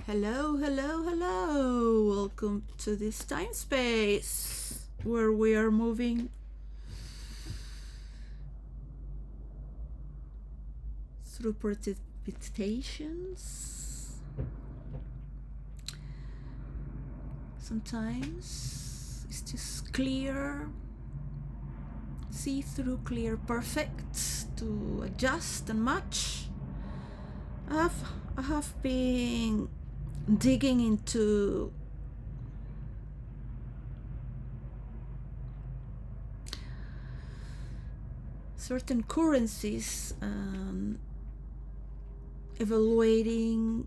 Hello, hello, hello. Welcome to this time space where we are moving through precipitations. Sometimes it's just clear, see through, clear, perfect to adjust and match. I have been digging into certain currencies, evaluating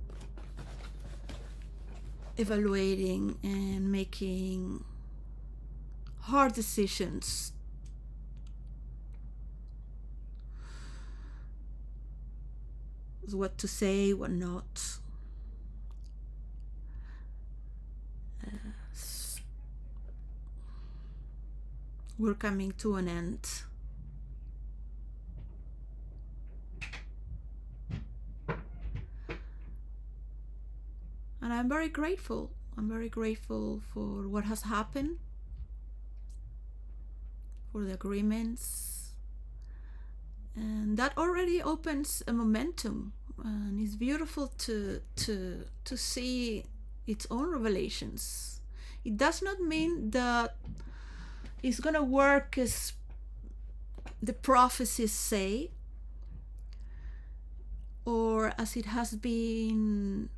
and making hard decisions. What to say, what not. We're coming to an end. And I'm very grateful. I'm very grateful for what has happened, for the agreements. And that already opens a momentum. And it's beautiful to see its own revelations. It does not mean that it's gonna work as the prophecies say, or as it has been,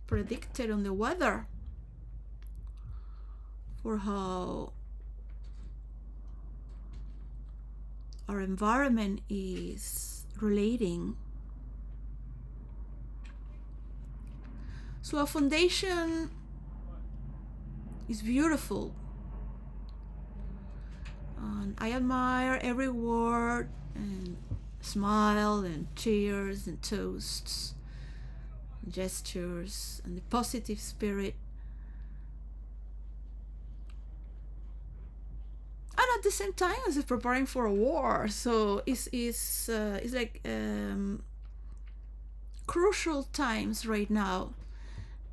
predicted on the weather, for how our environment is relating. So a foundation is beautiful, and I admire every word and smile and cheers and toasts and gestures and the positive spirit. And at the same time as if preparing for a war, so it's like crucial times right now,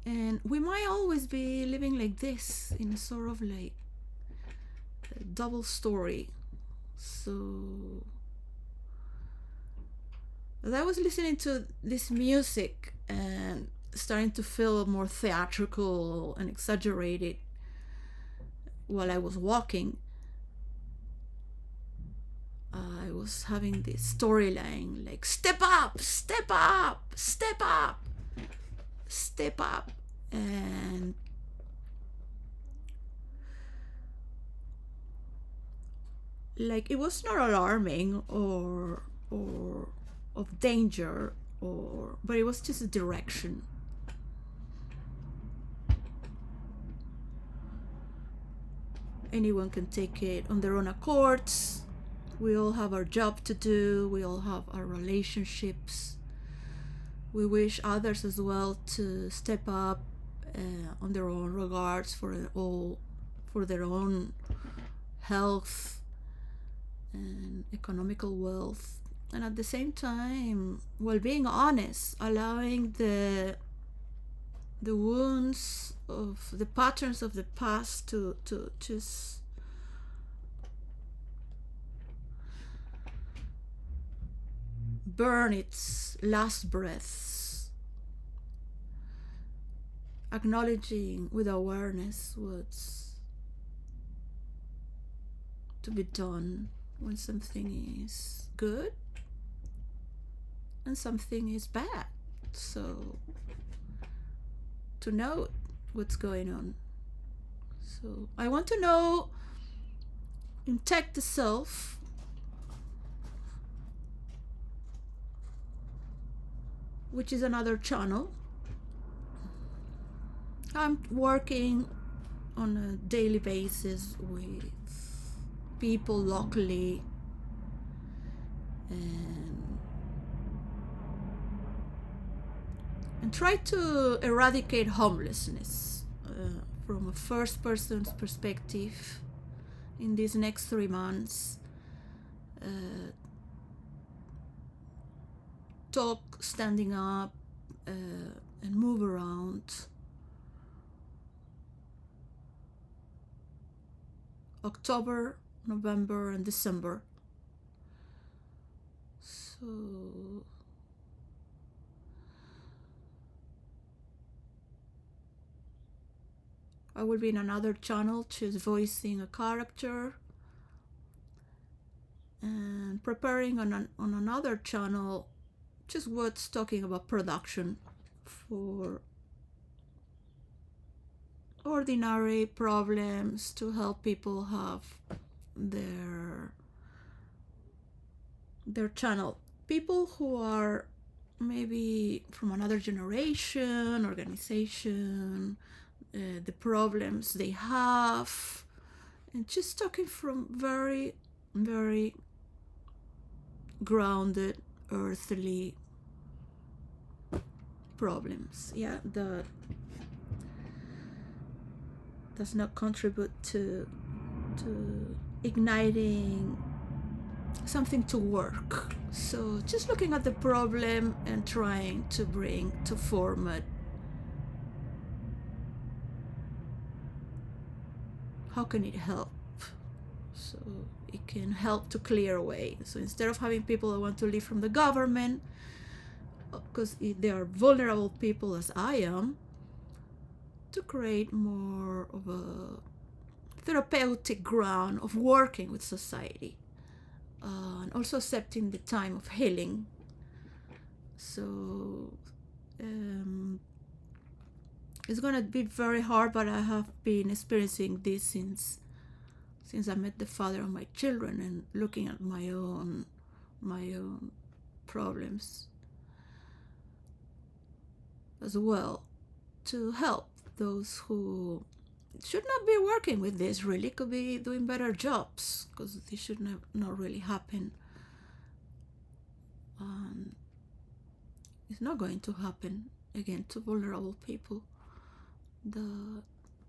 and we might always be living like this in a sort of like a double story. So as I was listening to this music and starting to feel more theatrical and exaggerated while I was walking, I was having this storyline like step up, step up, step up, step up. And like it was not alarming or of danger, but it was just a direction. Anyone can take it on their own accords. We all have our job to do. We all have our relationships. We wish others as well to step up on their own regards for their own health and economical wealth, and at the same time, while being honest, allowing the wounds of the patterns of the past to just burn its last breaths, acknowledging with awareness what's to be done when something is good and something is bad. So to know what's going on. So I want to know, intact the self, which is another channel. I'm working on a daily basis with people locally, and and try to eradicate homelessness from a first person's perspective in these next 3 months. Talk standing up and move around. October, November, and December. So I will be in another channel, just voicing a character, and preparing on another channel just what's talking about production for ordinary problems to help people have their channel. People who are maybe from another generation, organization, the problems they have, and just talking from very, very grounded, earthly problems. Yeah, that does not contribute to igniting something to work. So just looking at the problem and trying to bring to format how can it help, so it can help to clear away. So instead of having people that want to live from the government because they are vulnerable people as I am, to create more of a therapeutic ground of working with society, and also accepting the time of healing. So it's gonna be very hard, but I have been experiencing this since I met the father of my children, and looking at my own problems as well, to help those who should not be working with this, really could be doing better jobs, because this should not really happen. It's not going to happen again to vulnerable people that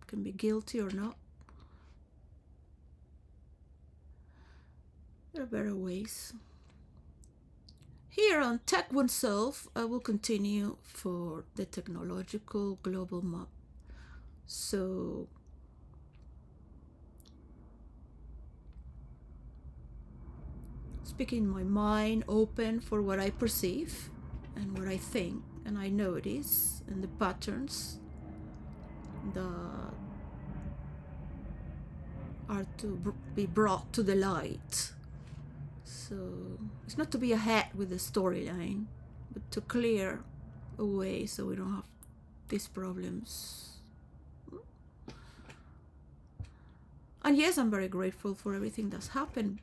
can be guilty or not. There are better ways. Here on Tech Oneself, I will continue for the technological global map. So speaking my mind open for what I perceive and what I think and I notice, and the patterns that are to be brought to the light. So it's not to be ahead with the storyline, but to clear away so we don't have these problems. And yes, I'm very grateful for everything that's happened,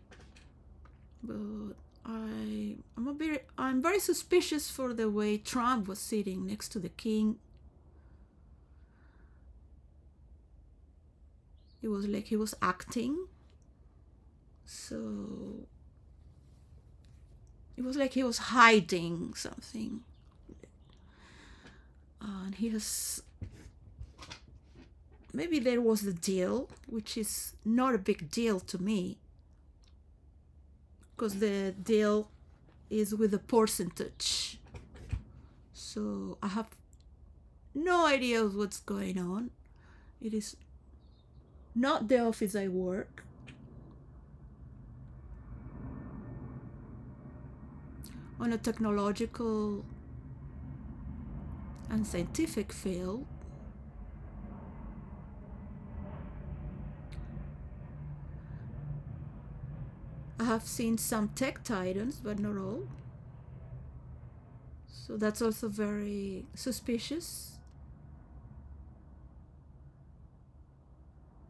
but I'm very suspicious for the way Trump was sitting next to the king. It was like he was acting. So it was like he was hiding something. And he has... Maybe there was the deal, which is not a big deal to me, because the deal is with a percentage. So I have no idea of what's going on. It is not the office I work. On a technological and scientific field, I have seen some tech titans, but not all. So that's also very suspicious.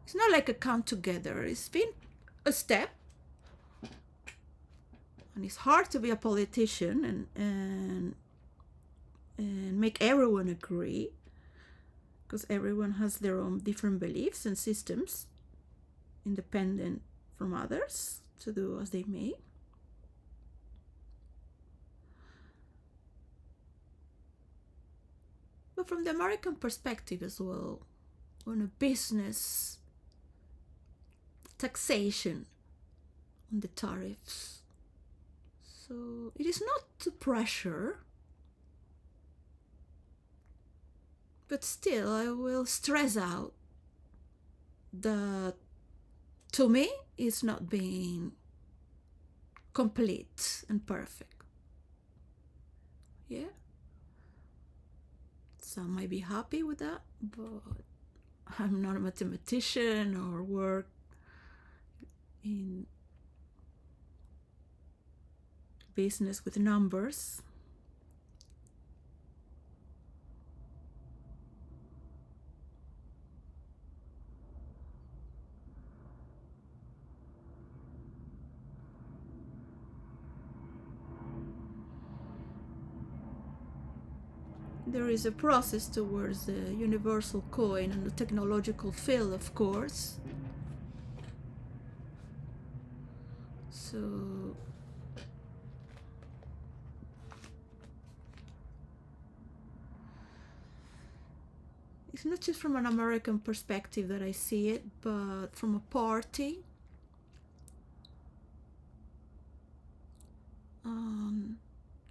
It's not like a come together. It's been a step. And it's hard to be a politician and make everyone agree, because everyone has their own different beliefs and systems, independent from others, to do as they may. But from the American perspective as well, on a business taxation on the tariffs. So it is not to pressure, but still I will stress out that to me it's not being complete and perfect. Yeah. Some might be happy with that, but I'm not a mathematician or work in business with numbers. There is a process towards the universal coin and the technological field, of course. So it's not just from an American perspective that I see it, but from a party.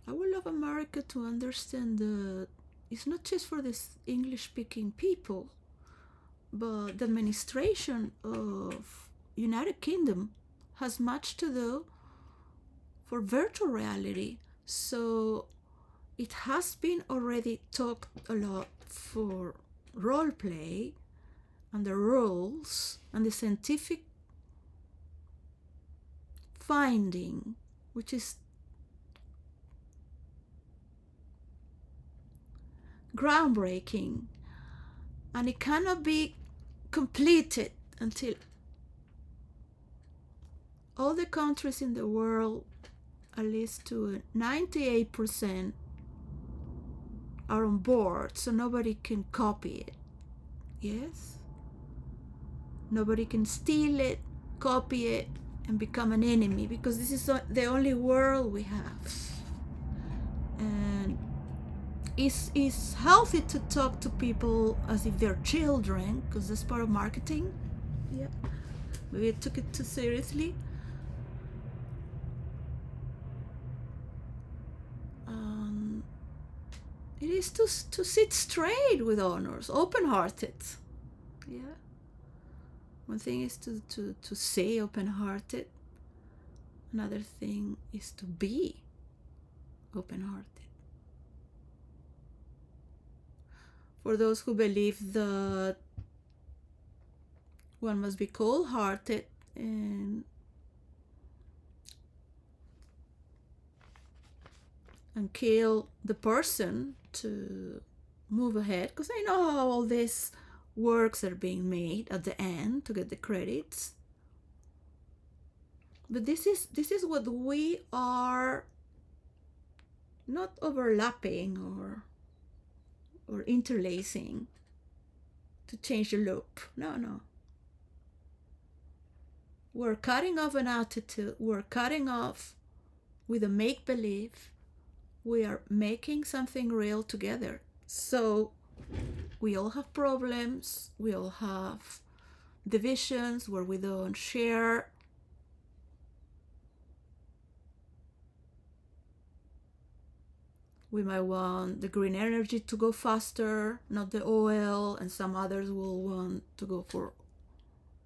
I would love America to understand that it's not just for this English-speaking people, but the administration of United Kingdom has much to do for virtual reality. So it has been already talked a lot for role play and the rules and the scientific finding, which is groundbreaking, and it cannot be completed until all the countries in the world, at least to 98%, are on board, so nobody can copy it. Yes? Nobody can steal it, copy it, and become an enemy, because this is the only world we have. And it's healthy to talk to people as if they're children, because that's part of marketing. Yeah, maybe I took it too seriously. It is to sit straight with honors, open-hearted. Yeah. One thing is to say open-hearted. Another thing is to be open-hearted. For those who believe that one must be cold-hearted and kill the person to move ahead, because I know how all these works are being made at the end to get the credits. But this is what we are not overlapping or interlacing to change the loop. No. We're cutting off an attitude. We're cutting off with a make-believe. We are making something real together. So we all have problems. We all have divisions where we don't share. We might want the green energy to go faster, not the oil, and some others will want to go for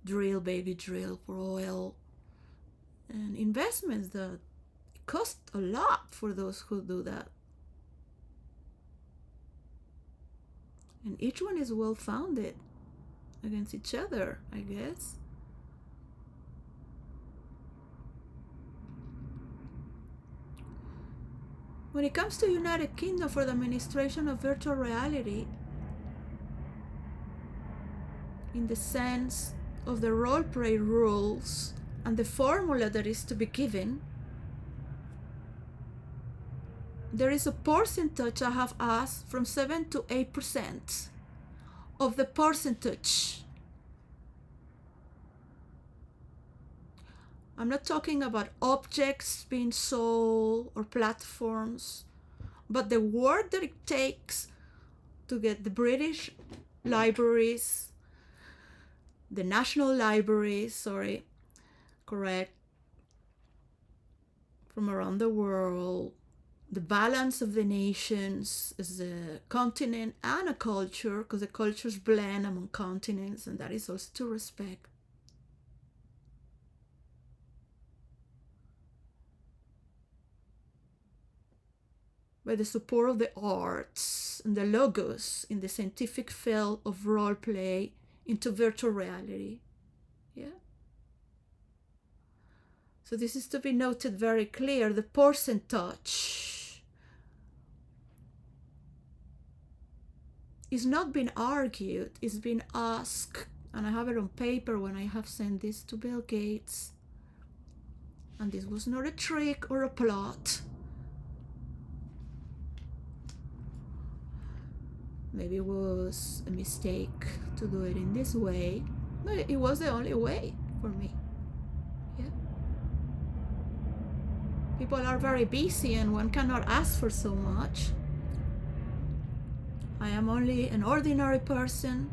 drill, baby drill, for oil. And investments that cost a lot for those who do that. And each one is well founded against each other, I guess. When it comes to United Kingdom for the administration of virtual reality, in the sense of the roleplay rules and the formula that is to be given, there is a percentage I have asked from 7 to 8% of the percentage. I'm not talking about objects being sold or platforms, but the work that it takes to get the British libraries, the national libraries, correct, from around the world, the balance of the nations as a continent and a culture, because the cultures blend among continents, and that is also to respect. By the support of the arts and the logos in the scientific field of role play into virtual reality. Yeah. So this is to be noted very clear, the percentage is not been argued, it's been asked, and I have it on paper when I have sent this to Bill Gates. And this was not a trick or a plot. Maybe it was a mistake to do it in this way, but it was the only way for me. Yeah. People are very busy and one cannot ask for so much. I am only an ordinary person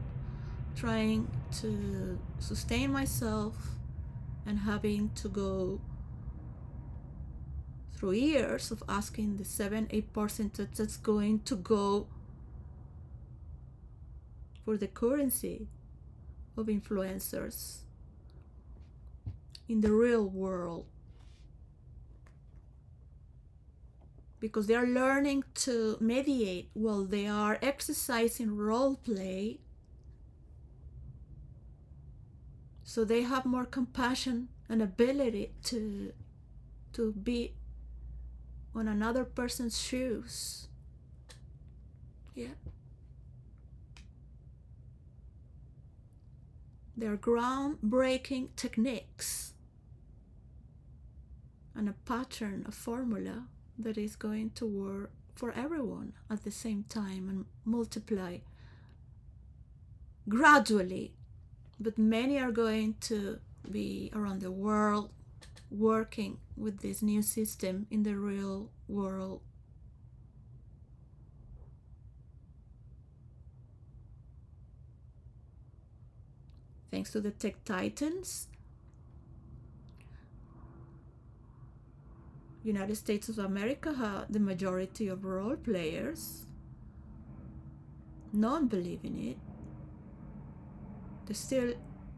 trying to sustain myself and having to go through years of asking the 7-8% that's going to go for the currency of influencers in the real world, because they are learning to mediate while they are exercising role play, so they have more compassion and ability to be on another person's shoes. Yeah. They're groundbreaking techniques and a pattern, a formula that is going to work for everyone at the same time and multiply gradually. But many are going to be around the world working with this new system in the real world. Thanks to the tech titans, United States of America have the majority of role players. None believe in it. There's still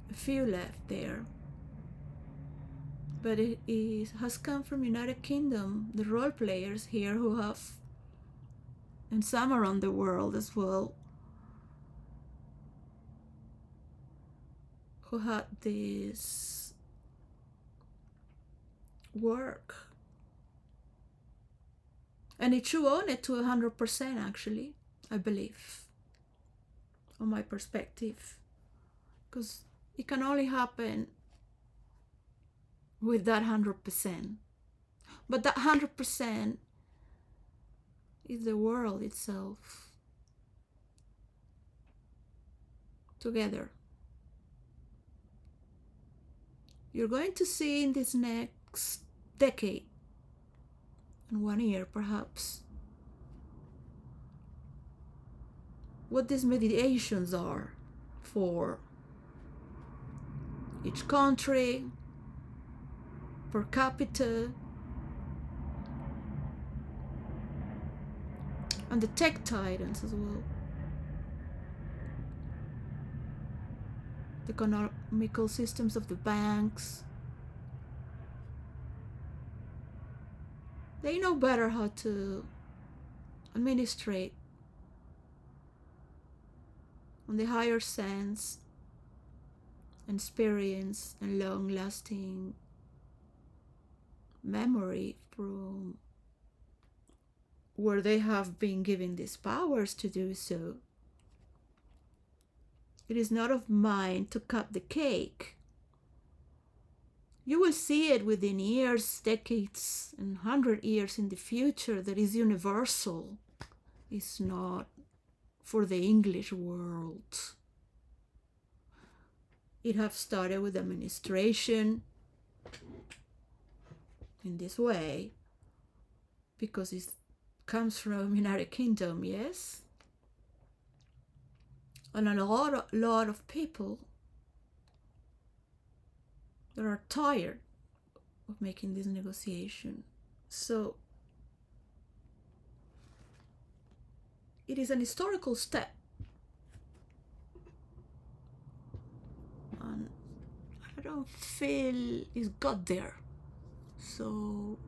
a few left there. But it has come from United Kingdom, the role players here who have, and some around the world as well, who had this work. And it should own it to 100% actually, I believe, on my perspective. Because it can only happen with that 100%. But that 100% is the world itself together. You're going to see in this next decade, in 1 year perhaps, what these mediations are for each country, per capita, and the tech titans as well. The economical systems of the banks. They know better how to administrate on the higher sense and experience and long-lasting memory from where they have been given these powers to do so. It is not of mine to cut the cake. You will see it within years, decades, and 100 years in the future that is universal. It's not for the English world. It have started with administration in this way because it comes from United Kingdom, yes? And a lot of people that are tired of making this negotiation. So it is an historical step, and I don't feel it's got there. So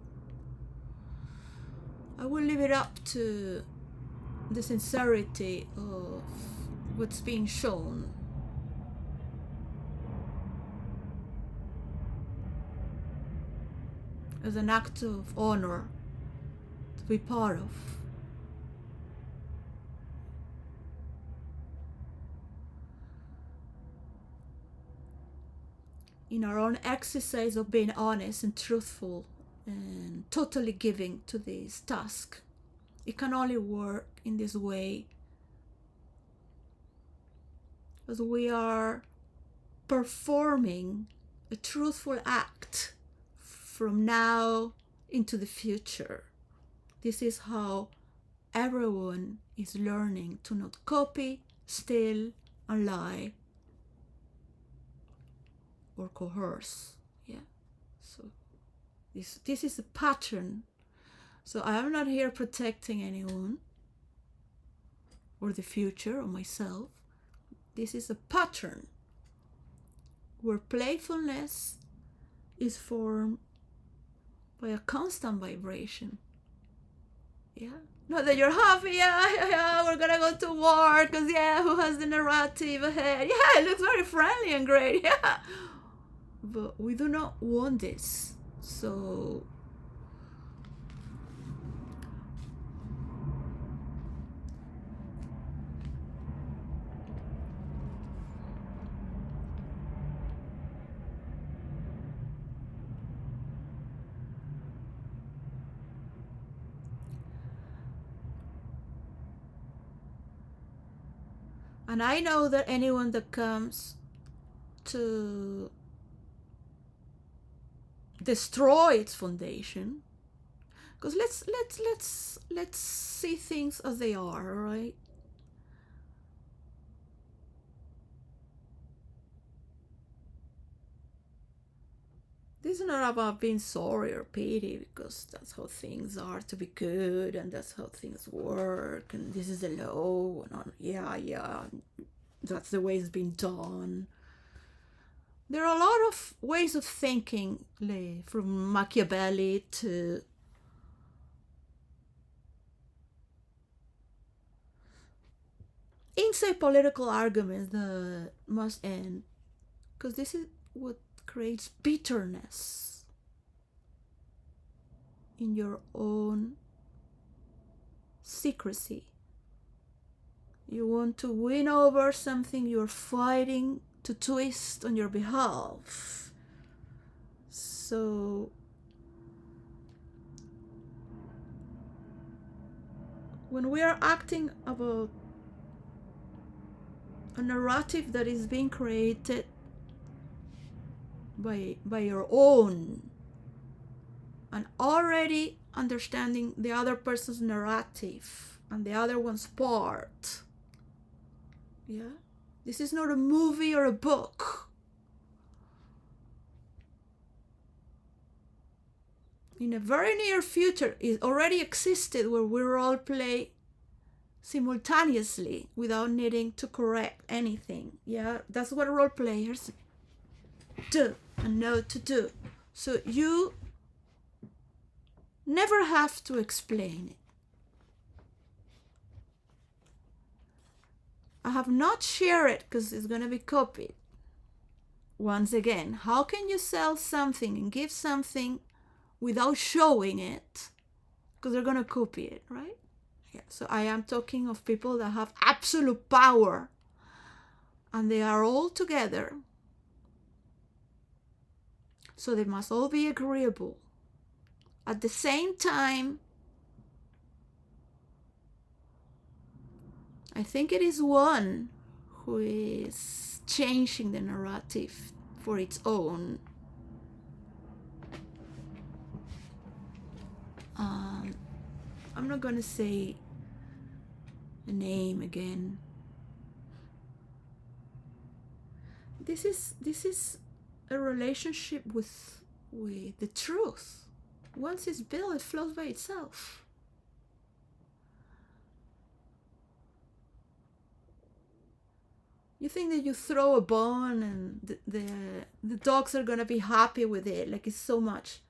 I will leave it up to the sincerity of what's being shown. As an act of honor to be part of. In our own exercise of being honest and truthful and totally giving to this task. It can only work in this way as we are performing a truthful act from now into the future. This is how everyone is learning to not copy, steal, and lie or coerce. Yeah. So this is a pattern. So I am not here protecting anyone or the future or myself. This is a pattern where playfulness is formed by a constant vibration. Yeah. Not that you're happy, yeah, we're gonna go to war, because, yeah, who has the narrative ahead? Yeah, it looks very friendly and great, yeah. But we do not want this. So and I know that anyone that comes to destroy its foundation, because let's see things as they are, right? This is not about being sorry or pity, because that's how things are to be good, and that's how things work, and this is the law, and yeah, that's the way it's been done. There are a lot of ways of thinking, from Machiavelli to inside political arguments that must end, because this is what creates bitterness in your own secrecy. You want to win over something you're fighting to twist on your behalf. So when we are acting about a narrative that is being created by your own, and already understanding the other person's narrative and the other one's part, yeah, this is not a movie or a book. In a very near future, it already existed where we role play simultaneously without needing to correct anything. Yeah, that's what role players do and know to do. So you never have to explain it. I have not shared it because it's going to be copied. Once again, how can you sell something and give something without showing it? Because they're going to copy it, right? Yeah. So I am talking of people that have absolute power, and they are all together. So they must all be agreeable. At the same time, I think it is one who is changing the narrative for its own. I'm not going to say a name again, This is a relationship with the truth. Once it's built, it flows by itself. You think that you throw a bone and the dogs are gonna be happy with it, like it's so much.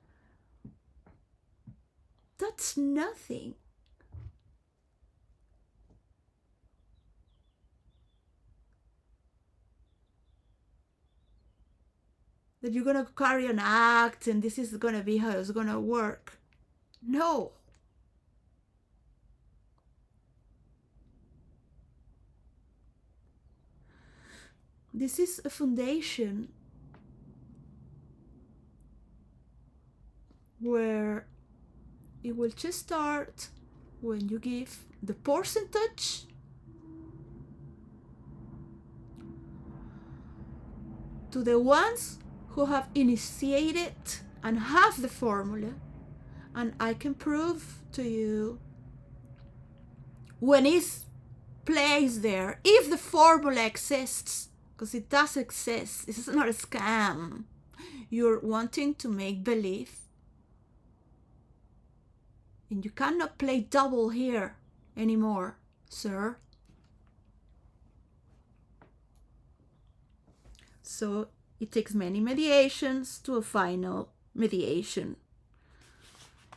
That's nothing. That you're gonna carry an act and this is gonna be how it's gonna work. No. This is a foundation where it will just start when you give the percentage to the ones who have initiated and have the formula, and I can prove to you when it's placed there, if the formula exists, because it does exist, this is not a scam. You're wanting to make believe, and you cannot play double here anymore, sir. So it takes many mediations to a final mediation.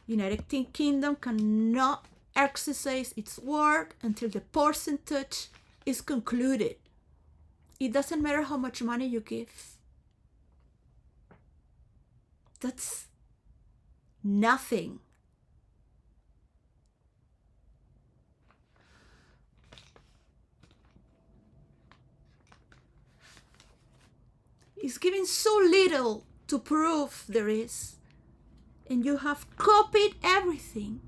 United Kingdom cannot exercise its work until the percentage is concluded. It doesn't matter how much money you give. That's nothing. It's giving so little to prove there is. And you have copied everything.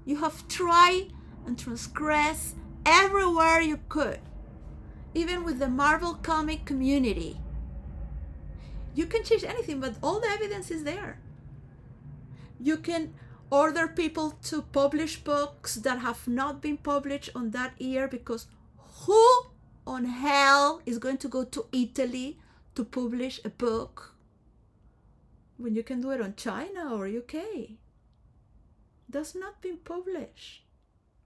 You have tried and transgressed everywhere you could. Even with the Marvel comic community. You can change anything, but all the evidence is there. You can order people to publish books that have not been published on that year, because who on hell is going to go to Italy to publish a book when you can do it on China or UK? That's not been published.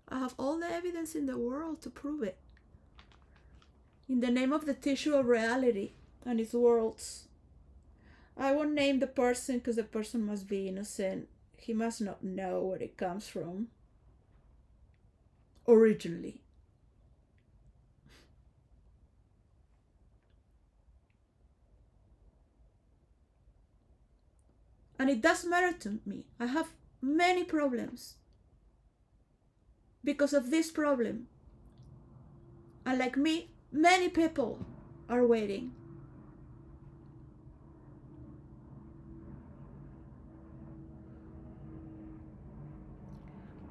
I have all the evidence in the world to prove it. In the name of the tissue of reality and its worlds. I won't name the person because the person must be innocent. He must not know where it comes from originally. And it does matter to me. I have many problems because of this problem. And like me, many people are waiting.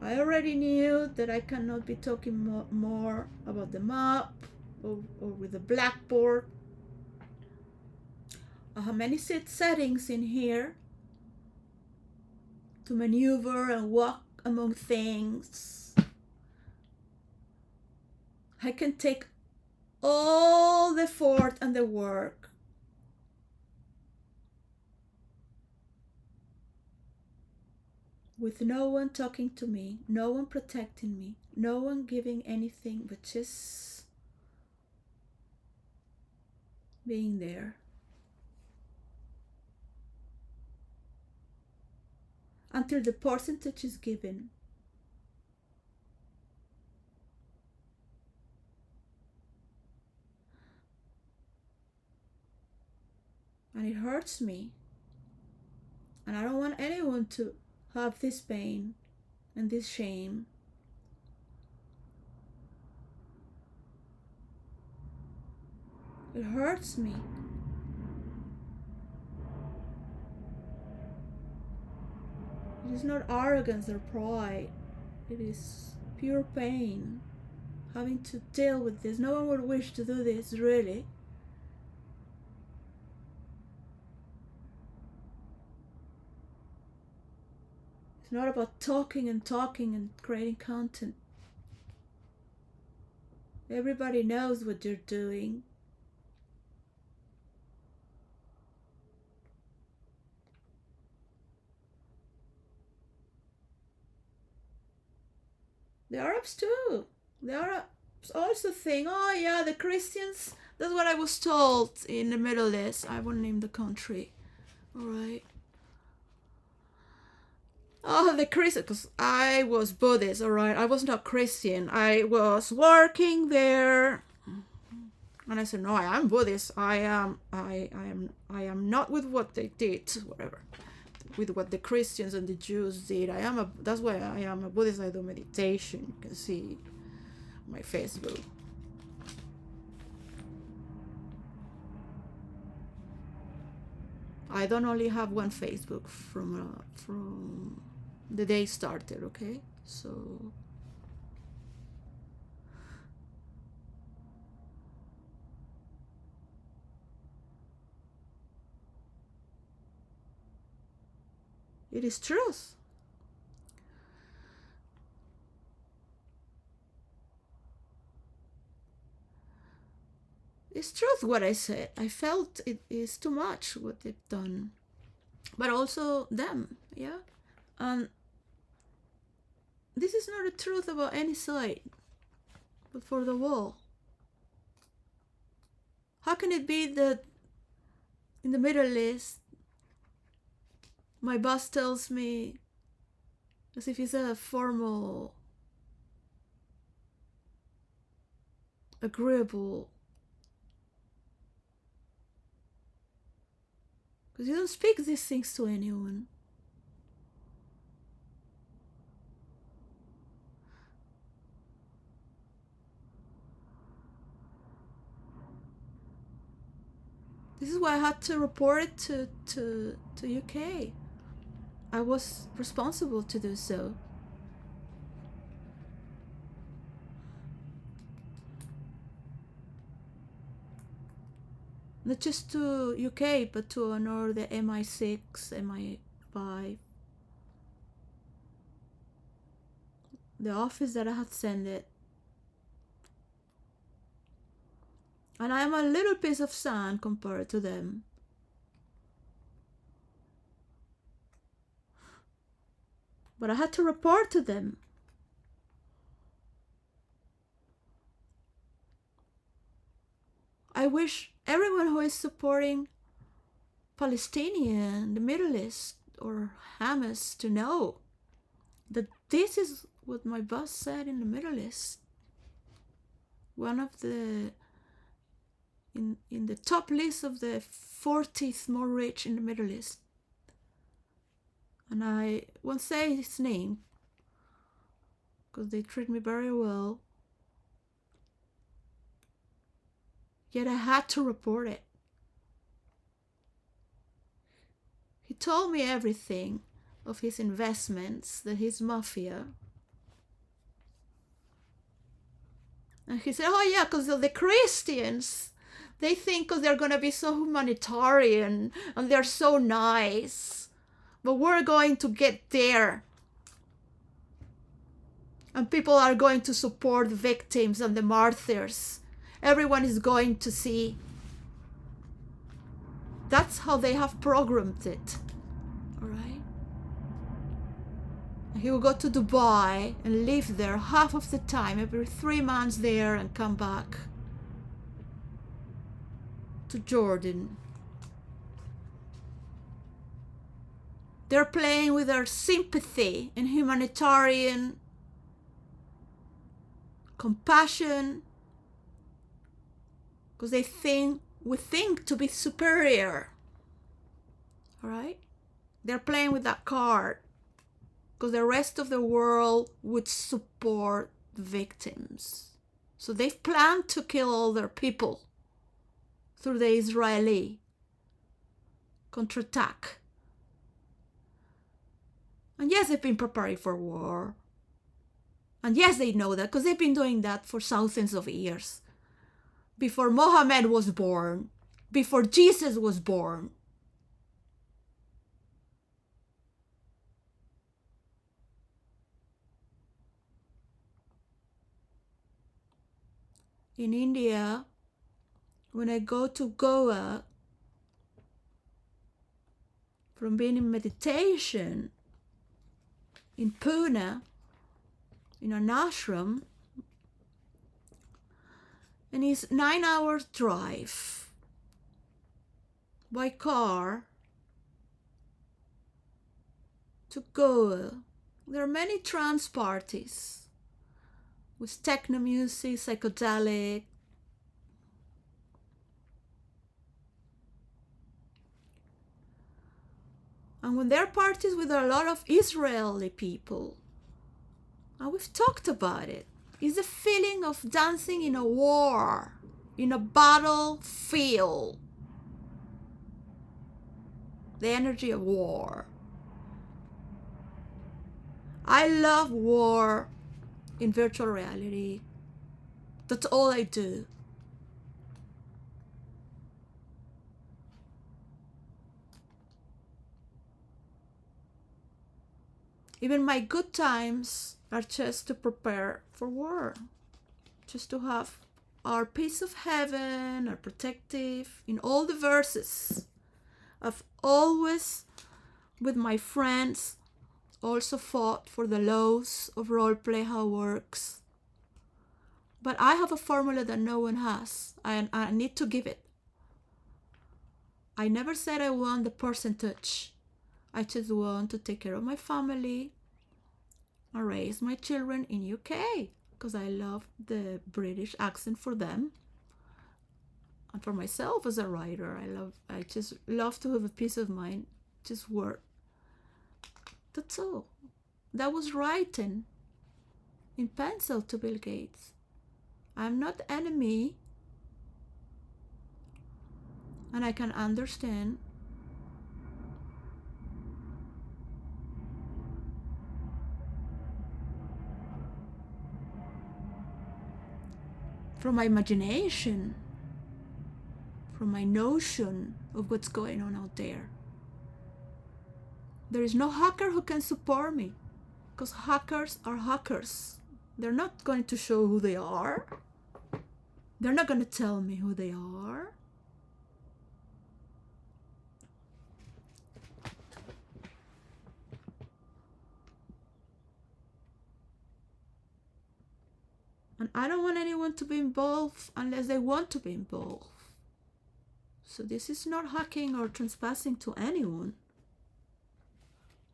I already knew that I cannot be talking more about the map or with the blackboard. I have many settings in here to maneuver and walk among things. I can take all the effort and the work. With no one talking to me, no one protecting me, no one giving anything, but just being there. Until the percentage is given. And it hurts me. And I don't want anyone to have this pain and this shame. It hurts me. It is not arrogance or pride. It is pure pain. Having to deal with this. No one would wish to do this, really. It's not about talking and creating content. Everybody knows what you're doing. The Arabs too. The Arabs also think, oh yeah, the Christians. That's what I was told in the Middle East. I won't name the country. All right. Oh, the Christian, because I was Buddhist, all right. I was not Christian. I was working there, and I said, no, I am Buddhist. I am not with what they did, whatever, with what the Christians and the Jews did. That's why I am a Buddhist. I do meditation. You can see my Facebook. I don't only have one Facebook from the day started, okay? So it is truth. It's truth what I said. I felt it is too much what they've done. But also them, yeah? And this is not a truth about any side, but for the wall. How can it be that in the Middle East, my boss tells me, as if it's a formal, agreeable, because you don't speak these things to anyone. This is why I had to report it to UK. I was responsible to do so. Not just to UK, but to honor the MI6, MI5. The office that I had sent it. And I am a little piece of sand compared to them. But I had to report to them. I wish everyone who is supporting Palestinian, the Middle East, or Hamas to know that this is what my boss said in the Middle East. One of the in the top list of the 40th more rich in the Middle East. And I won't say his name because they treat me very well. Yet I had to report it. He told me everything of his investments, that he's mafia. And he said, oh yeah, because of the Christians. They think because they're going to be so humanitarian and they're so nice. But we're going to get there. And people are going to support the victims and the martyrs. Everyone is going to see. That's how they have programmed it. All right? And he will go to Dubai and live there half of the time, every 3 months there, and come back to Jordan. They're playing with our sympathy and humanitarian compassion because they think we think to be superior. All right? They're playing with that card because the rest of the world would support the victims. So they've planned to kill all their people through the Israeli counterattack. And yes, they've been preparing for war. And yes, they know that because they've been doing that for thousands of years. Before Mohammed was born, before Jesus was born. In India, when I go to Goa, from being in meditation in Pune, in an ashram, and it's 9 hours drive by car to Goa. There are many trance parties with techno music, psychedelic. And when there are parties with a lot of Israeli people, and we've talked about it, is the feeling of dancing in a war, in a battlefield. The energy of war. I love war in virtual reality. That's all I do. Even my good times are just to prepare for war. Just to have our piece of heaven, our protective, in all the verses. I've always, with my friends, also fought for the laws of roleplay, how it works. But I have a formula that no one has, and I need to give it. I never said I want the percentage. I just want to take care of my family and raise my children in UK, because I love the British accent for them. And for myself as a writer, I just love to have a peace of mind, just work. That's all. That was written in pencil to Bill Gates. I'm not enemy, and I can understand from my imagination, from my notion of what's going on out there. There is no hacker who can support me, because hackers are hackers. They're not going to show who they are. They're not going to tell me who they are. And I don't want anyone to be involved unless they want to be involved. So this is not hacking or trespassing to anyone.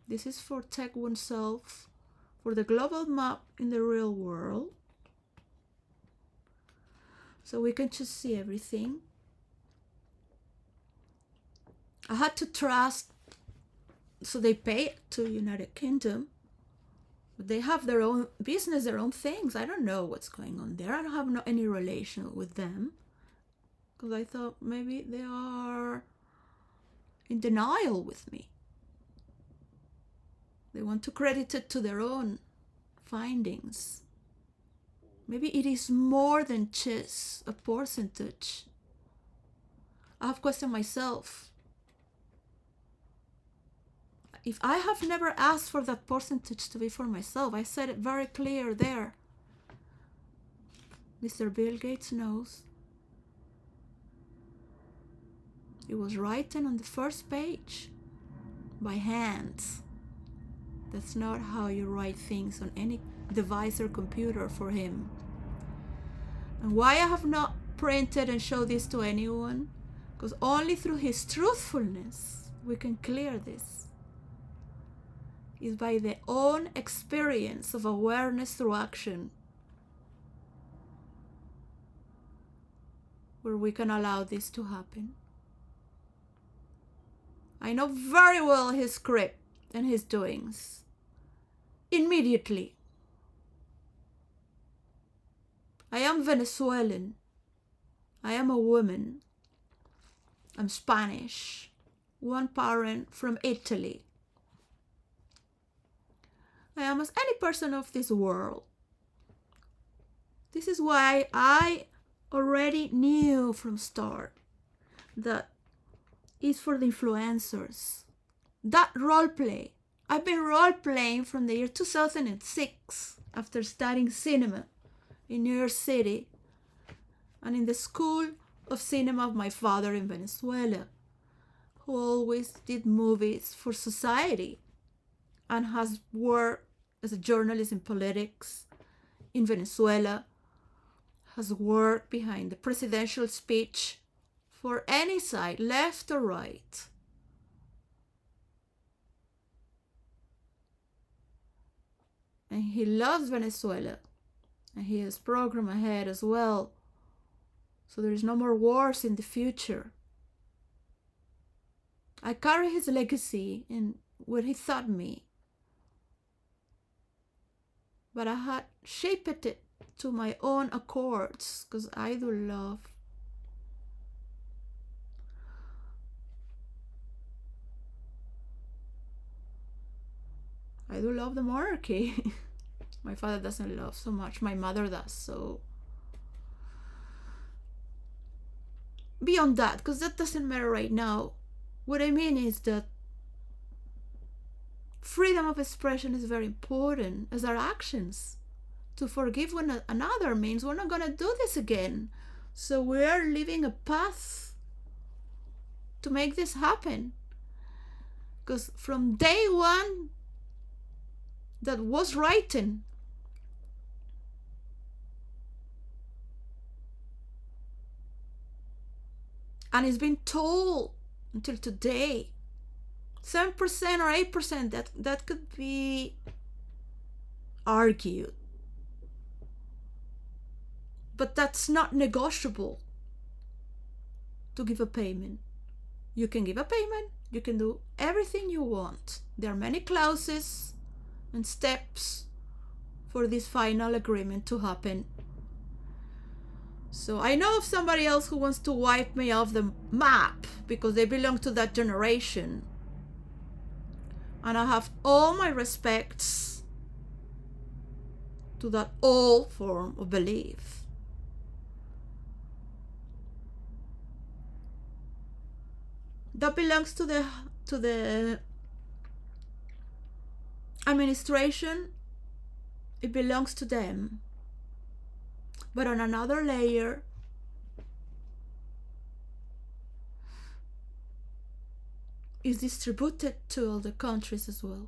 This is for tech oneself, for the global map in the real world. So we can just see everything. I had to trust, so they pay to United Kingdom. But they have their own business, their own things. I don't know what's going on there. I don't have any relation with them. Because I thought maybe they are in denial with me. They want to credit it to their own findings. Maybe it is more than just a percentage. I have questioned myself. If I have never asked for that percentage to be for myself, I said it very clear there. Mr. Bill Gates knows. It was written on the first page by hand. That's not how you write things on any device or computer for him. And why I have not printed and showed this to anyone? Because only through his truthfulness we can clear this. Is by the own experience of awareness through action, where we can allow this to happen. I know very well his script and his doings. Immediately. I am Venezuelan. I am a woman. I'm Spanish. One parent from Italy. I am as any person of this world. This is why I already knew from start that it's for the influencers. That roleplay. I've been role-playing from the year 2006 after studying cinema in New York City and in the school of cinema of my father in Venezuela, who always did movies for society and has worked as a journalist in politics in Venezuela, has worked behind the presidential speech for any side, left or right. And he loves Venezuela. And he has program ahead as well. So there is no more wars in the future. I carry his legacy in what he taught me. But I had shaped it to my own accords, because I do love the monarchy. My father doesn't love so much, my mother does. So beyond that, because that doesn't matter right now, what I mean is that freedom of expression is very important, as our actions. To forgive one another means we're not going to do this again. So we're leaving a path to make this happen. Because from day one, that was written. And it's been told until today. 7% or 8%, that could be argued. But that's not negotiable to give a payment. You can give a payment, you can do everything you want. There are many clauses and steps for this final agreement to happen. So I know of somebody else who wants to wipe me off the map because they belong to that generation. And I have all my respects to that old form of belief. That belongs to the administration. It belongs to them. But on another layer, is distributed to all the countries as well.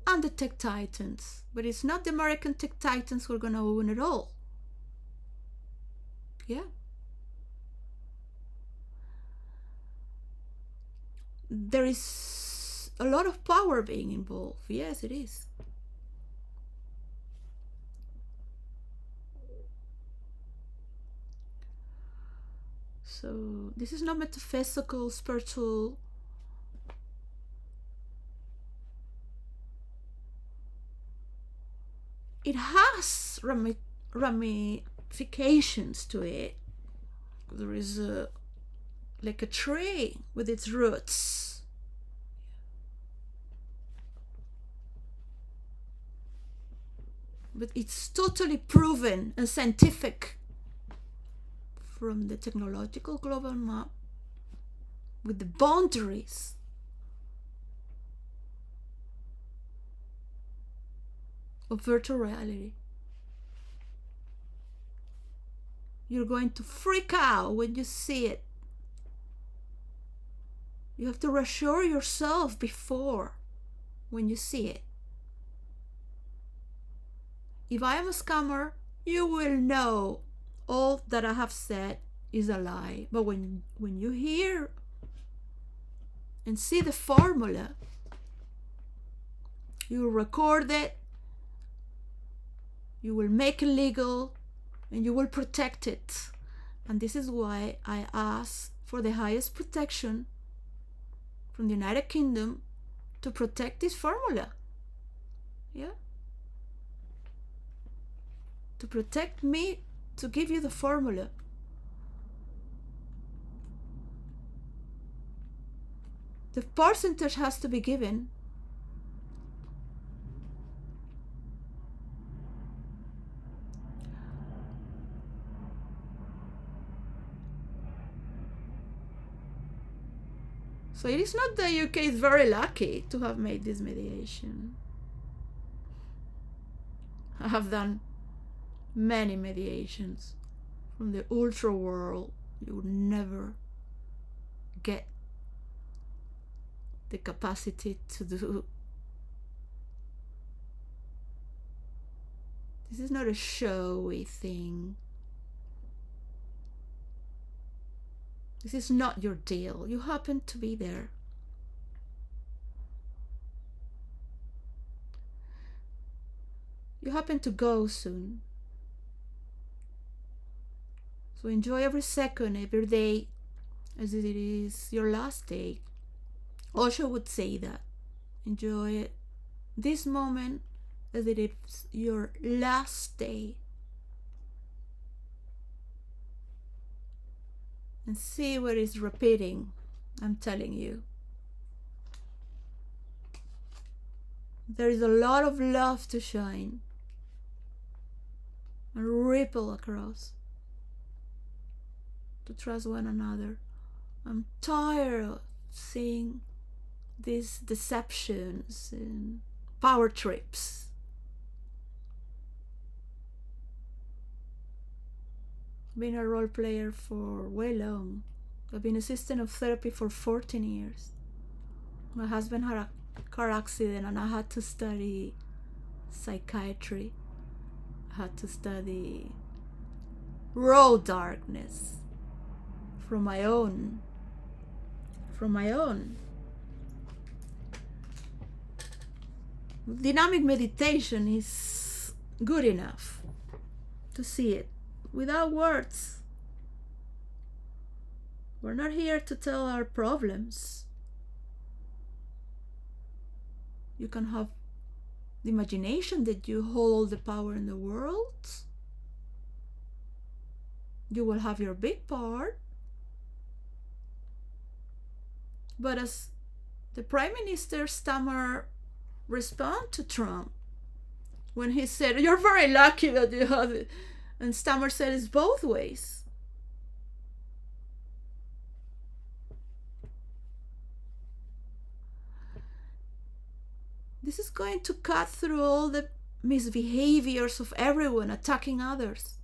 And the tech titans. But it's not the American tech titans who are going to own it all. Yeah. There is a lot of power being involved. Yes, it is. So this is not metaphysical, spiritual. It has ramifications to it. There is like a tree with its roots. But it's totally proven and scientific from the technological global map with the boundaries of virtual reality. You're going to freak out when you see it. You have to reassure yourself before when you see it. If I am a scammer, you will know all that I have said is a lie. But when you hear and see the formula, you will record it, you will make it legal, and you will protect it. And this is why I ask for the highest protection from the United Kingdom to protect this formula. Yeah? To protect me, to give you the formula. The percentage has to be given. So it is not that UK is very lucky to have made this mediation. I have done many mediations from the ultra world. You would never get the capacity to do. This is not a showy thing. This is not your deal. You happen to be there. You happen to go soon. So enjoy every second, every day, as it is your last day. Osho would say that. Enjoy it, this moment, as it is your last day. And see what is repeating, I'm telling you. There is a lot of love to shine and ripple across, to trust one another. I'm tired of seeing these deceptions and power trips. I've been a role player for way long. I've been assistant of therapy for 14 years. My husband had a car accident and I had to study psychiatry. I had to study raw darkness from my own. Dynamic meditation is good enough to see it without words. We're not here to tell our problems. You can have the imagination that you hold all the power in the world. You will have your big part. But as the Prime Minister Stammer responded to Trump when he said, "You're very lucky that you have it," and Stammer said it's both ways. This is going to cut through all the misbehaviors of everyone attacking others.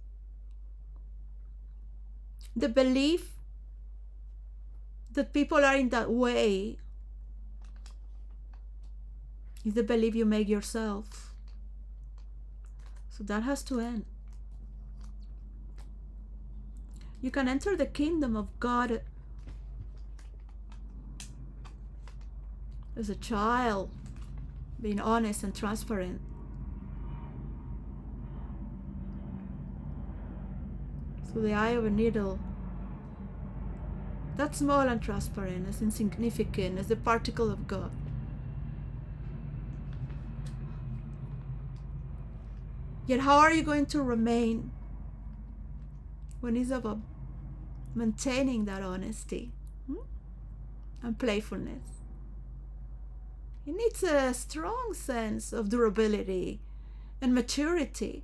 The belief that people are in that way is the belief you make yourself. So that has to end. You can enter the kingdom of God as a child, being honest and transparent. Through the eye of a needle. That's small and transparent, as insignificant as the particle of God. Yet how are you going to remain when it's about maintaining that honesty and playfulness? It needs a strong sense of durability and maturity.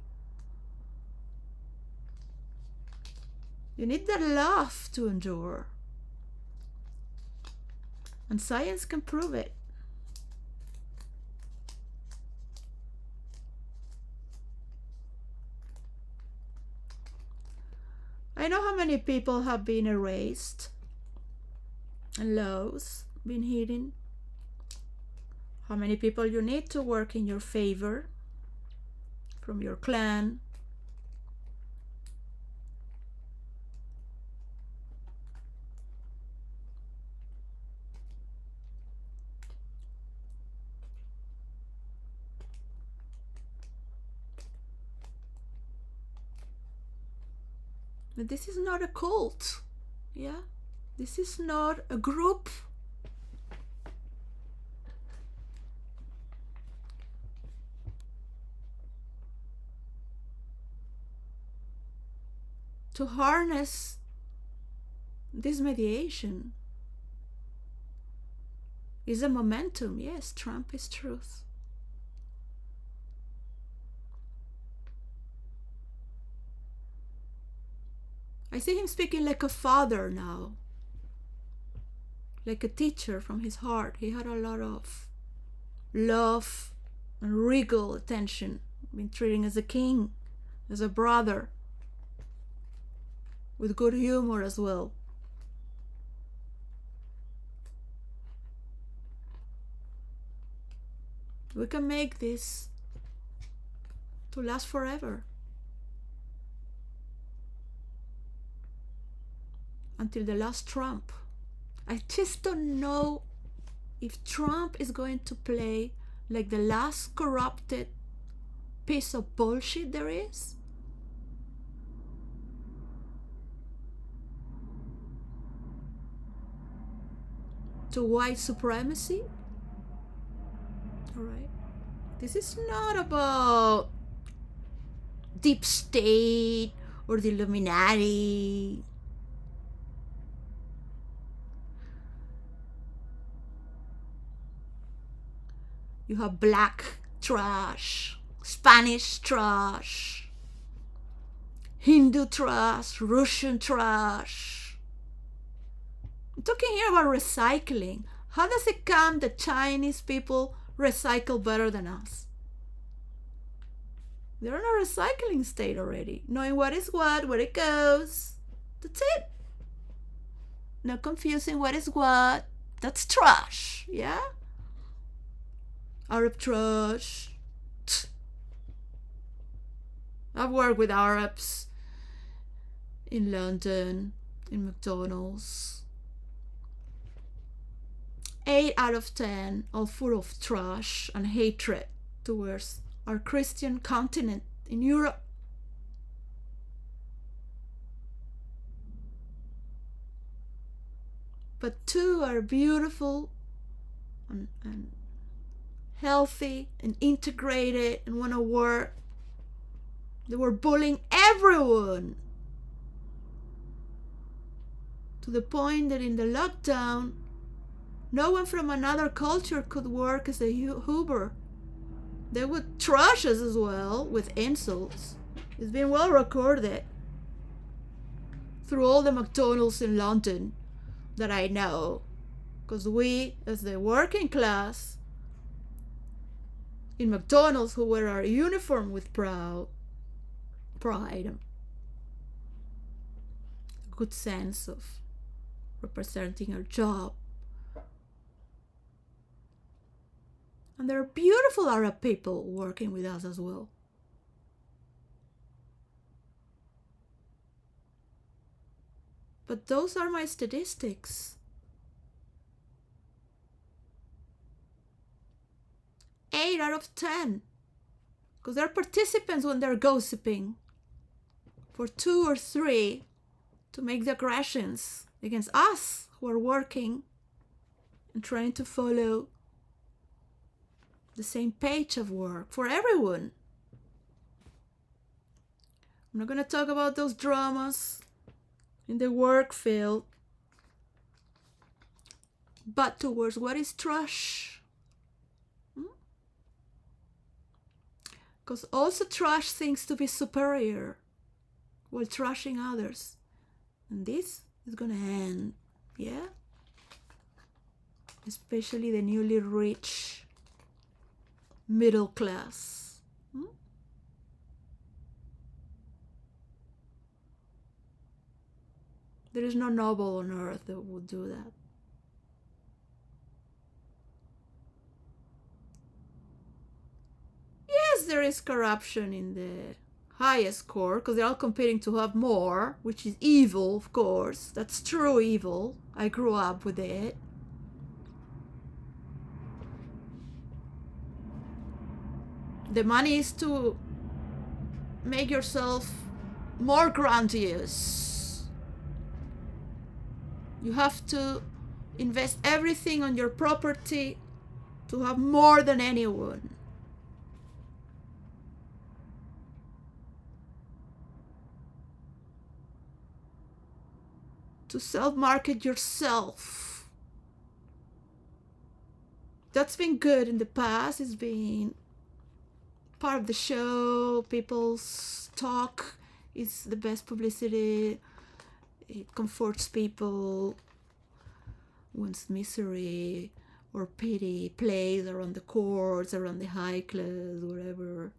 You need that love to endure. And science can prove it. I know how many people have been erased and lows been hidden. How many people you need to work in your favor from your clan. But this is not a cult, yeah? This is not a group. To harness this mediation is a momentum. Yes, Trump is truth. I see him speaking like a father now, like a teacher from his heart. He had a lot of love and regal attention, been treating as a king, as a brother, with good humor as well. We can make this to last forever. Until the last Trump. I just don't know if Trump is going to play like the last corrupted piece of bullshit there is. To white supremacy. Alright. This is not about deep state or the Illuminati. You have black trash, Spanish trash, Hindu trash, Russian trash. I'm talking here about recycling. How does it come that Chinese people recycle better than us? They're in a recycling state already, knowing what is what, where it goes. That's it. Not confusing what is what. That's trash, yeah? Arab trash. I've worked with Arabs in London, in McDonald's. 8 out of 10 are full of trash and hatred towards our Christian continent in Europe. But 2 are beautiful and healthy and integrated and want to work. They were bullying everyone to the point that in the lockdown, no one from another culture could work as a Uber. They would trash us as well with insults. It's been well recorded through all the McDonald's in London that I know. Because we, as the working class in McDonald's, who wear our uniform with pride, good sense of representing our job. And there are beautiful Arab people working with us as well. But those are my statistics. 8 out of 10. Because they're participants when they're gossiping. For 2 or 3 to make the aggressions against us who are working and trying to follow the same page of work for everyone. I'm not going to talk about those dramas in the work field, but towards what is trash. Because also trash thinks to be superior while trashing others. And this is going to end, yeah? Especially the newly rich middle class. There is no noble on earth that would do that. Yes, there is corruption in the highest court because they're all competing to have more, which is evil, of course. That's true evil. I grew up with it. The money is to make yourself more grandiose. You have to invest everything on your property to have more than anyone. To self-market yourself. That's been good in the past. It's been part of the show. People's talk is the best publicity. It comforts people when misery or pity plays around the courts, around the high class, wherever,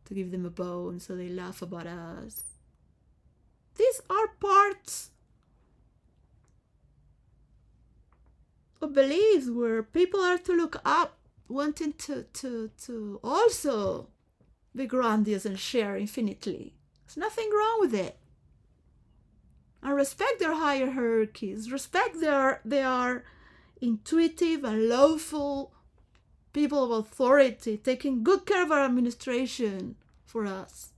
to give them a bone so they laugh about us. These are parts of beliefs where people are to look up wanting to also be grandiose and share infinitely. There's nothing wrong with it. And respect their higher hierarchies. Respect they are intuitive and lawful people of authority, taking good care of our administration for us.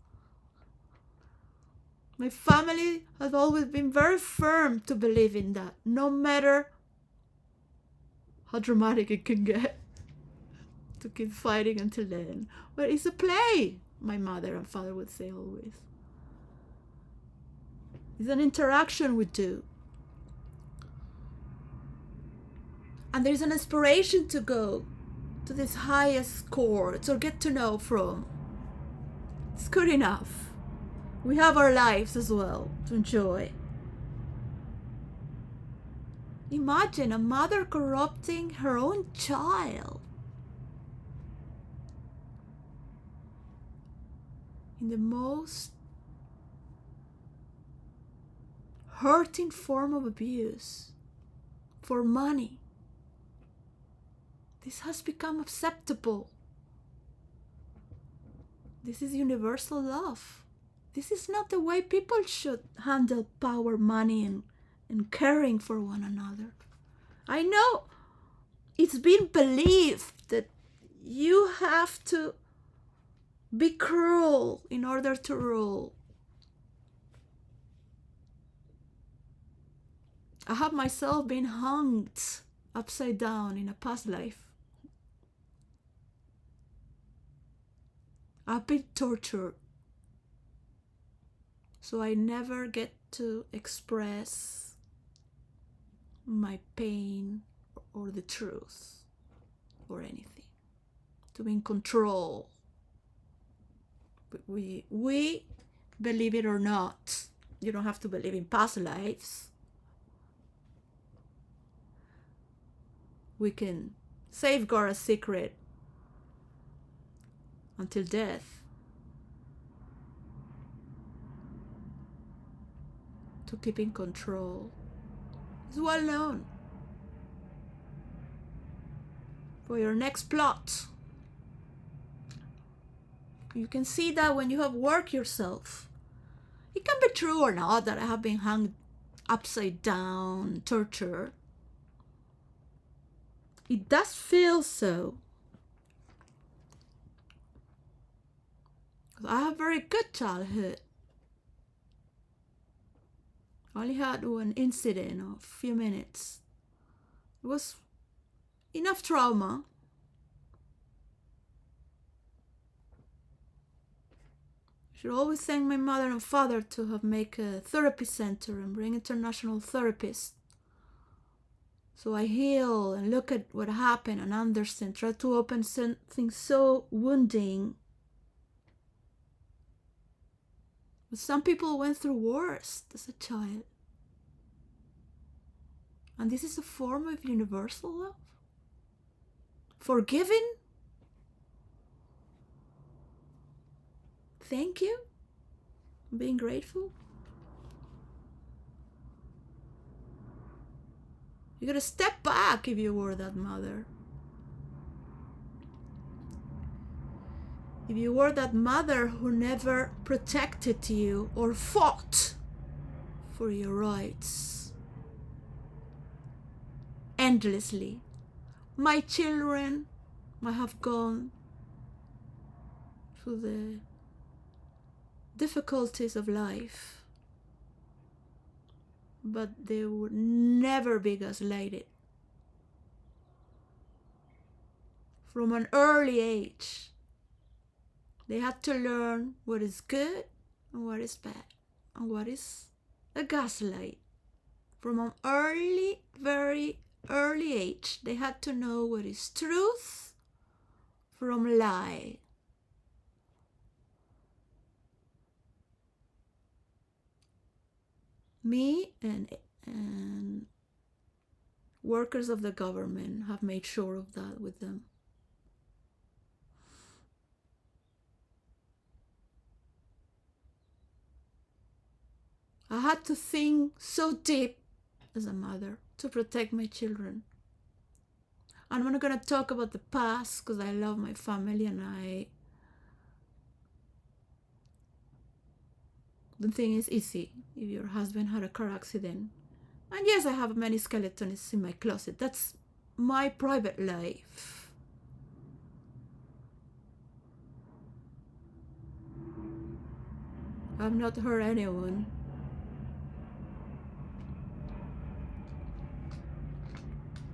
My family has always been very firm to believe in that, no matter how dramatic it can get, to keep fighting until the end. But it's a play, my mother and father would say always. It's an interaction we do. And there's an inspiration to go to these highest courts or get to know from. It's good enough. We have our lives as well to enjoy. Imagine a mother corrupting her own child in the most hurting form of abuse for money. This has become acceptable. This is universal love. This is not the way people should handle power, money, and caring for one another. I know it's been believed that you have to be cruel in order to rule. I have myself been hung upside down in a past life. I've been tortured. So I never get to express my pain or the truth or anything. To be in control. We believe it or not. You don't have to believe in past lives. We can safeguard a secret until death. To keep in control. It's well known. For your next plot. You can see that when you have worked yourself. It can be true or not that I have been hung upside down, tortured. It does feel so. I have a very good childhood. I only had one incident of a few minutes. It was enough trauma. I should always thank my mother and father to have made a therapy center and bring international therapists. So I heal and look at what happened and understand, try to open something so wounding. But some people went through worse as a child. And this is a form of universal love. Forgiving. Thank you. Being grateful. You gotta step back if you were that mother. If you were that mother who never protected you or fought for your rights endlessly. My children might have gone through the difficulties of life, but they would never be gaslighted. From an early age, they had to learn what is good and what is bad, and what is a gaslight. From an very early age, they had to know what is truth from lie. Me and workers of the government have made sure of that with them. I had to think so deep as a mother to protect my children. And I'm not gonna talk about the past because I love my family and I don't think it's easy if your husband had a car accident. And yes, I have many skeletons in my closet. That's my private life. I've not hurt anyone.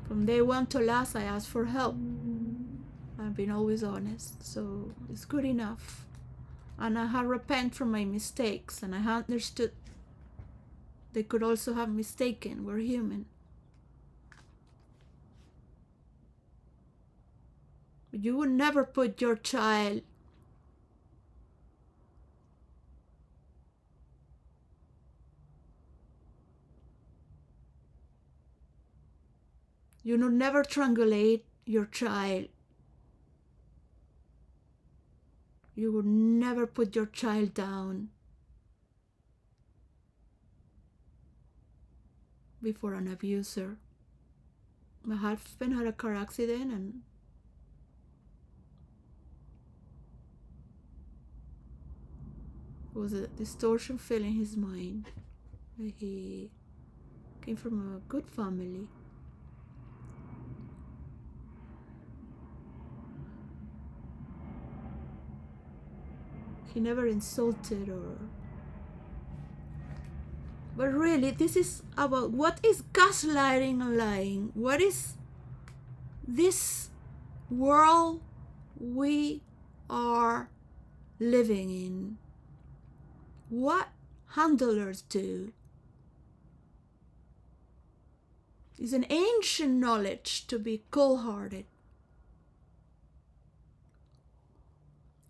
From day one to last, I asked for help. I've been always honest, so it's good enough. And I have repent from my mistakes, and I have understood they could also have mistaken. We're human. But you would never put your child you would never triangulate your child. You would never put your child down before an abuser. My husband had a car accident and it was a distortion filling his mind. He came from a good family. He never insulted or... But really, this is about what is gaslighting and lying. What is this world we are living in? What handlers do is an ancient knowledge to be cold-hearted.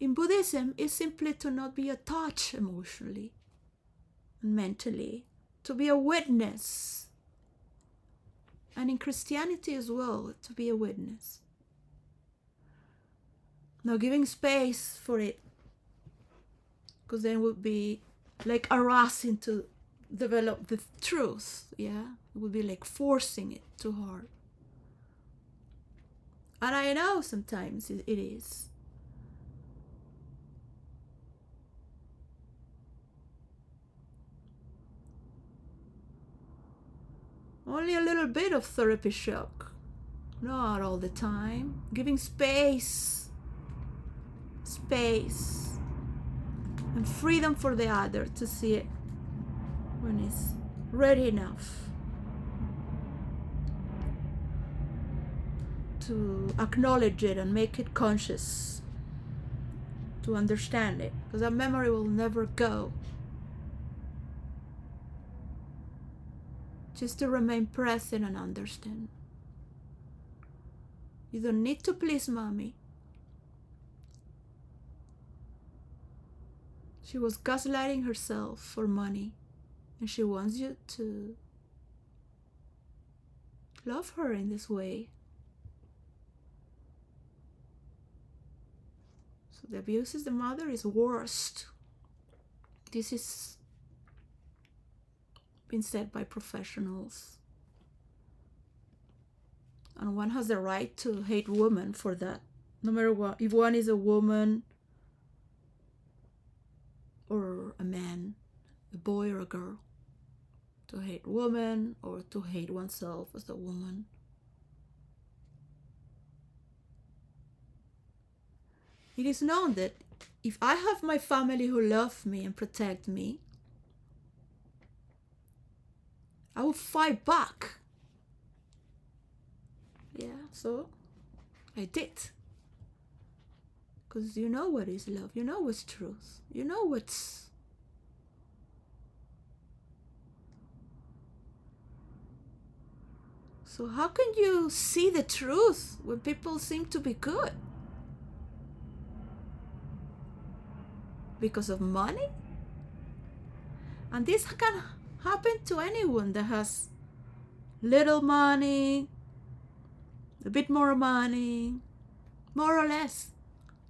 In Buddhism, it's simply to not be attached emotionally and mentally, to be a witness. And in Christianity as well, to be a witness. Now giving space for it, because then it would be like harassing to develop the truth, yeah? It would be like forcing it too hard. And I know sometimes it is. Only a little bit of therapy shock. Not all the time. Giving space. Space. And freedom for the other to see it when it's ready enough to acknowledge it and make it conscious, to understand it, because that memory will never go. Just to remain present and understand. You don't need to please mommy. She was gaslighting herself for money, and she wants you to love her in this way. So the abuse is the mother is worst. This is been said by professionals. And one has the right to hate women for that. No matter what, if one is a woman or a man, a boy or a girl, to hate women or to hate oneself as a woman. It is known that if I have my family who love me and protect me, I will fight back. Yeah, so I did. Because you know what is love, you know what's truth, you know what's... So how can you see the truth when people seem to be good? Because of money? And this can happen to anyone that has little money, a bit more money, more or less.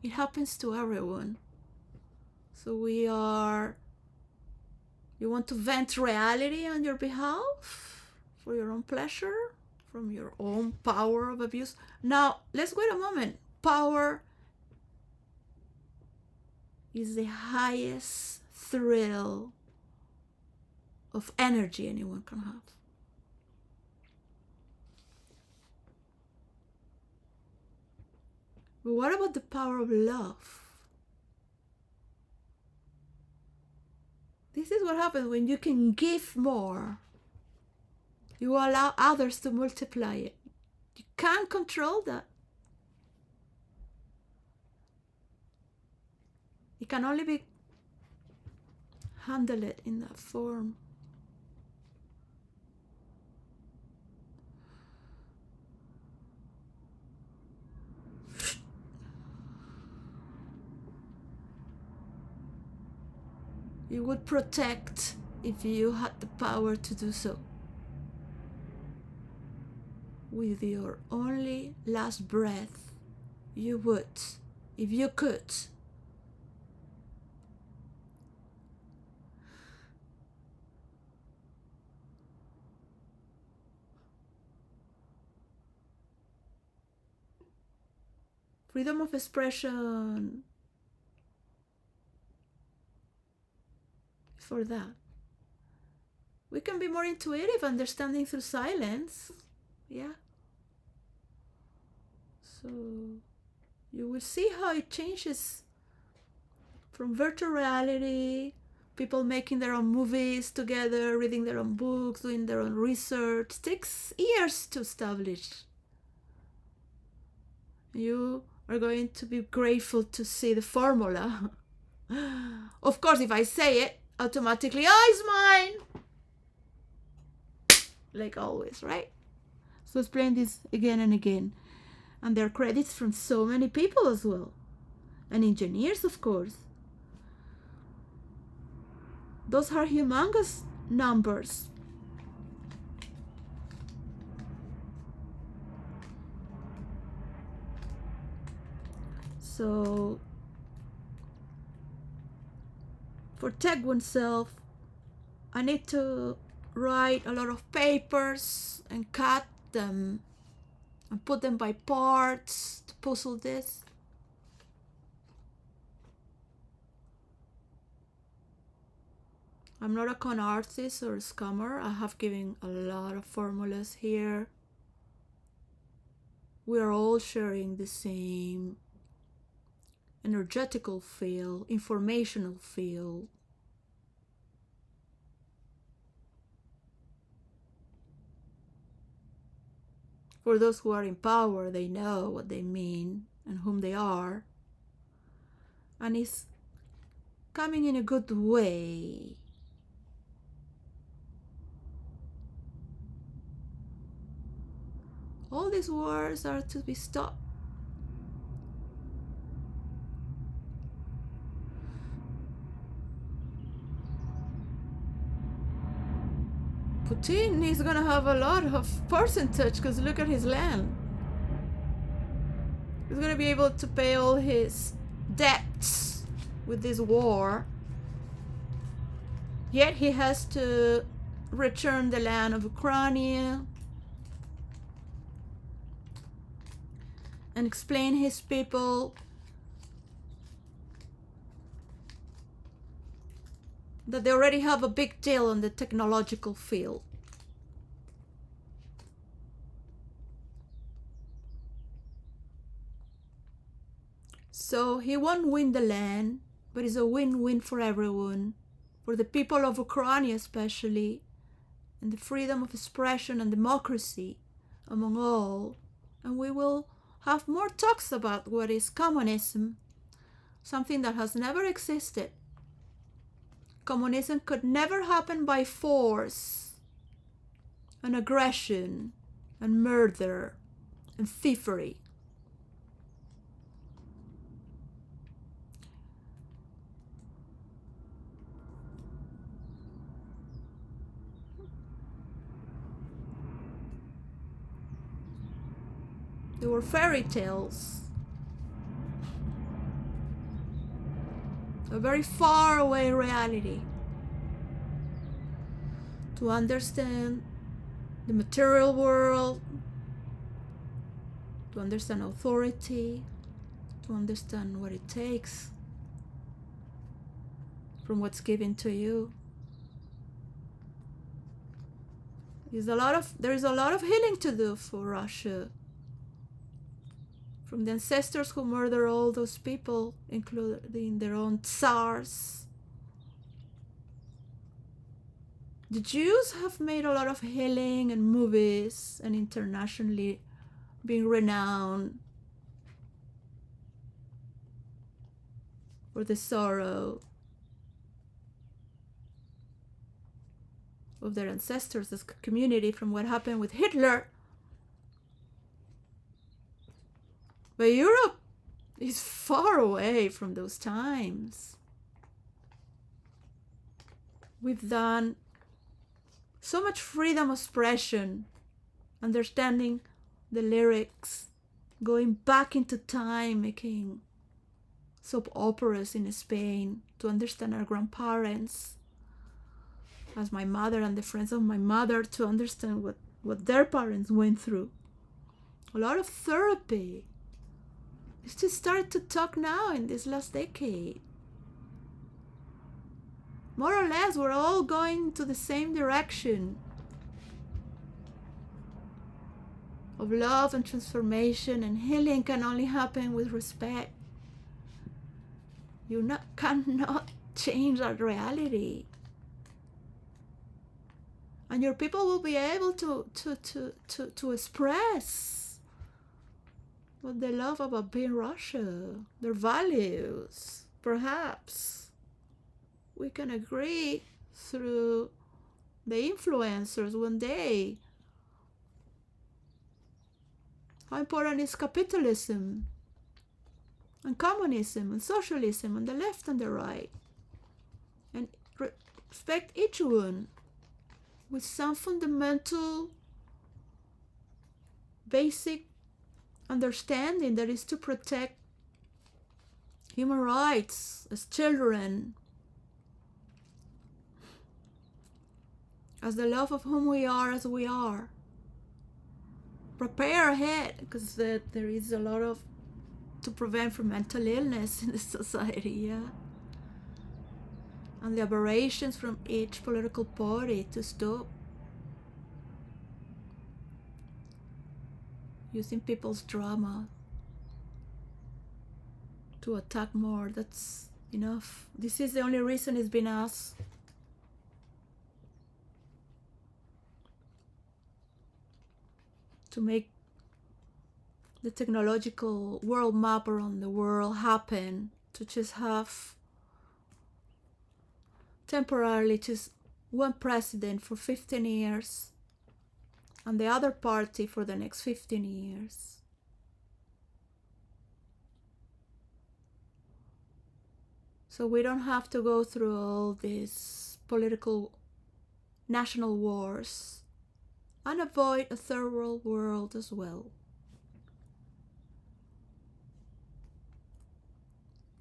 It happens to everyone. So you want to vent reality on your behalf? For your own pleasure? from your own power of abuse. Now, let's wait a moment. Power is the highest thrill of energy anyone can have. But what about the power of love? This is what happens when you can give more. You allow others to multiply it. You can't control that. It can only be handled in that form. You would protect if you had the power to do so. With your only last breath, you would, if you could. Freedom of expression for that. We can be more intuitive, understanding through silence. Yeah. So you will see how it changes from virtual reality, people making their own movies together, reading their own books, doing their own research. It takes years to establish. You are going to be grateful to see the formula. Of course, if I say it, automatically, it's mine. Like always, right? So explain this again and again. And there are credits from so many people as well. And engineers, of course. Those are humongous numbers. So, for Tech oneself, I need to write a lot of papers and cut them and put them by parts to puzzle this. I'm not a con artist or a scammer. I have given a lot of formulas here. We are all sharing the same energetical field, informational field. For those who are in power, they know what they mean and whom they are. And it's coming in a good way. All these wars are to be stopped. Putin is gonna have a lot of percentage because look at his land. He's gonna be able to pay all his debts with this war. Yet he has to return the land of Ukraine and explain his people that they already have a big deal on the technological field. So he won't win the land, but it's a win-win for everyone, for the people of Ukraine especially, and the freedom of expression and democracy among all. And we will have more talks about what is communism, something that has never existed. Communism could never happen by force and aggression and murder and thievery. They were fairy tales. A very far away reality. To understand the material world, to understand authority, to understand what it takes from what's given to you. There is a lot of healing to do for Russia. From the ancestors who murdered all those people, including their own tsars. The Jews have made a lot of healing and movies and internationally being renowned for the sorrow of their ancestors, this community, from what happened with Hitler. But Europe is far away from those times. We've done so much freedom of expression, understanding the lyrics, going back into time, making soap operas in Spain to understand our grandparents, as my mother and the friends of my mother, to understand what their parents went through. A lot of therapy. It's just started to talk now in this last decade. More or less, we're all going to the same direction of love and transformation, and healing can only happen with respect. You cannot change that reality. And your people will be able to express what they love about being Russia, their values. Perhaps we can agree through the influencers one day how important is capitalism and communism and socialism on the left and the right, and respect each one with some fundamental basic understanding, that is to protect human rights as children, as the love of whom we are as we are. Prepare ahead, because there is a lot of to prevent from mental illness in the society, yeah, and the aberrations from each political party to stop using people's drama to attack more. That's enough. This is the only reason it's been us. To make the technological world map around the world happen, to just have temporarily just one president for 15 years and the other party for the next 15 years. So we don't have to go through all these political national wars, and avoid a third world world as well.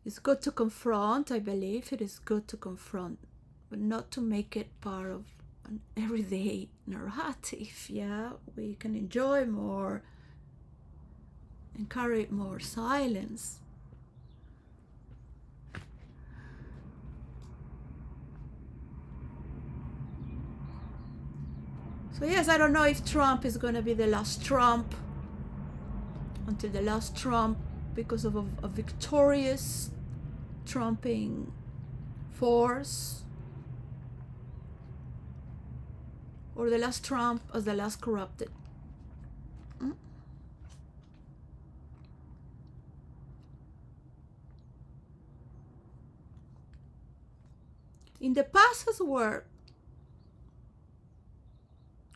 It's good to confront, I believe it is good to confront, but not to make it part of an everyday narrative. Yeah, we can enjoy more, encourage more silence. So yes, I don't know if Trump is going to be the last Trump, until the last Trump, because of a victorious trumping force, or the last Trump as the last corrupted. In the past has worked,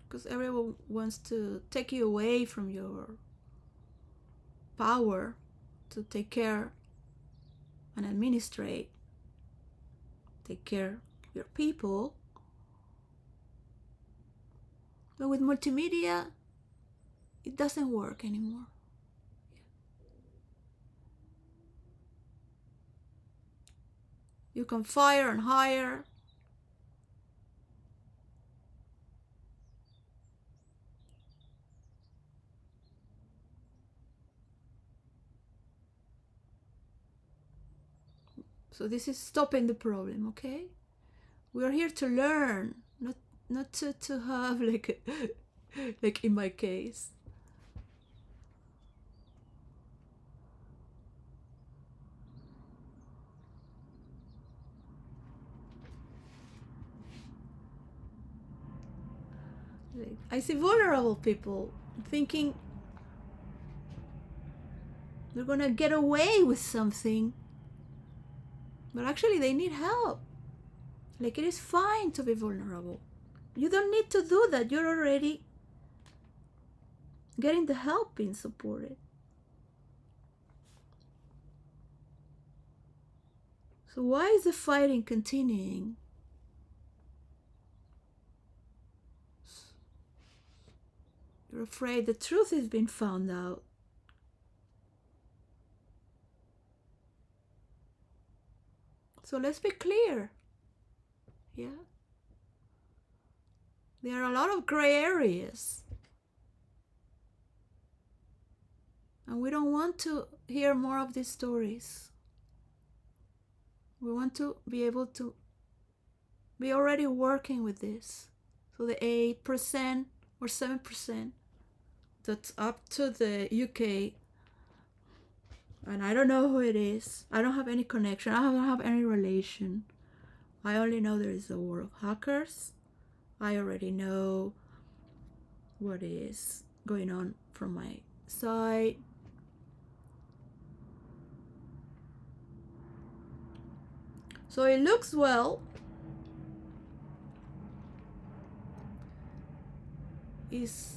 because everyone wants to take you away from your power to take care and administrate, take care of your people. But with multimedia, it doesn't work anymore. You can fire and hire. So this is stopping the problem, okay? We are here to learn, not to have like like in my case. Like, I see vulnerable people thinking they're gonna get away with something, but actually they need help. Like, it is fine to be vulnerable. You don't need to do that. You're already getting the help being supported. So why is the fighting continuing? You're afraid the truth is being found out. So let's be clear. Yeah. There are a lot of gray areas. And we don't want to hear more of these stories. We want to be able to be already working with this. So the 8% or 7% that's up to the UK, and I don't know who it is. I don't have any connection. I don't have any relation. I only know there is a war of hackers. I already know what is going on from my side. So it looks well. Is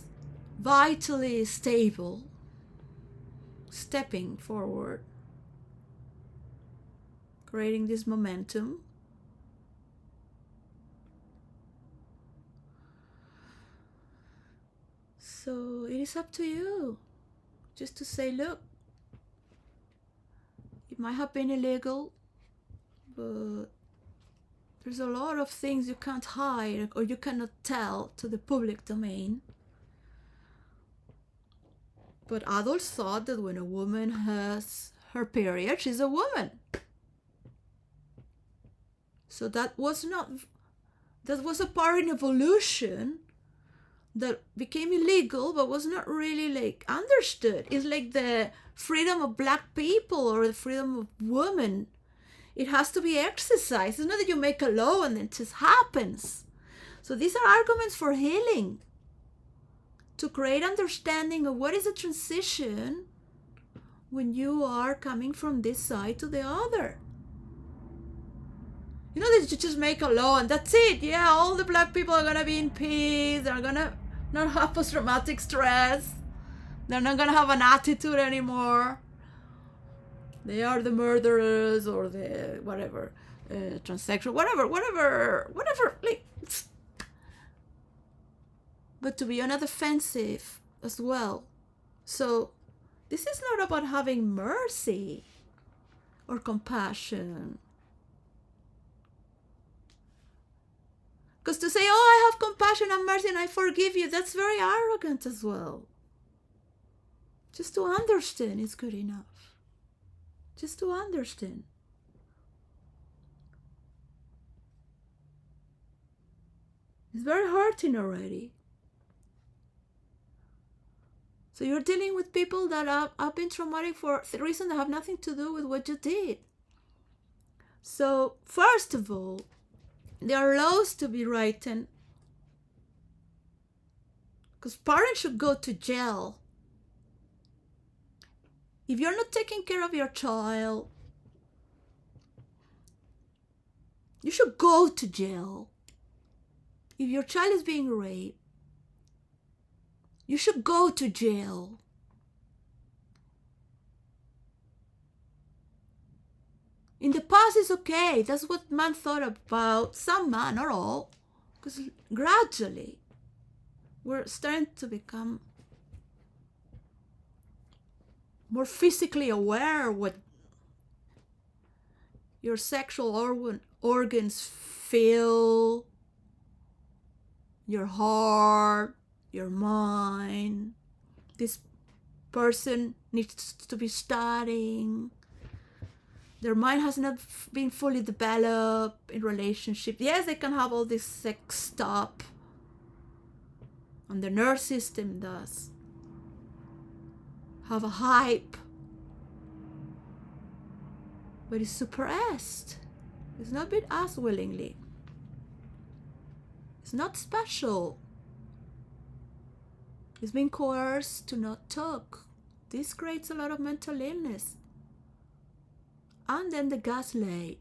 vitally stable, stepping forward, creating this momentum. So it is up to you just to say, look, it might have been illegal, but there's a lot of things you can't hide or you cannot tell to the public domain. But adults thought that when a woman has her period, she's a woman. So that was a part in evolution that became illegal but was not really like understood. It's like the freedom of black people or the freedom of women. It has to be exercised. It's not that you make a law and then it just happens. So these are arguments for healing, to create understanding of what is a transition when you are coming from this side to the other. You know that you just make a law and that's it. Yeah, all the black people are gonna be in peace. They're gonna not have post-traumatic stress. They're not gonna have an attitude anymore. They are the murderers or the whatever, transsexual, whatever. Like, but to be on a defensive as well. So this is not about having mercy or compassion. Because to say, oh, I have compassion and mercy and I forgive you, that's very arrogant as well. Just to understand is good enough. Just to understand. It's very hurting already. So you're dealing with people that have been traumatic for reasons that have nothing to do with what you did. So first of all, there are laws to be written, because parents should go to jail. If you're not taking care of your child, you should go to jail. If your child is being raped, you should go to jail. In the past, it's okay. That's what man thought about. Some man, not all. Because gradually, we're starting to become more physically aware what your sexual organs feel, your heart, your mind. This person needs to be studying. Their mind has not been fully developed in relationship. Yes, they can have all this sex stuff, and the nerve system does have a hype, but it's suppressed. It's not been asked willingly. It's not special. It's been coerced to not talk. This creates a lot of mental illness. And then the gaslight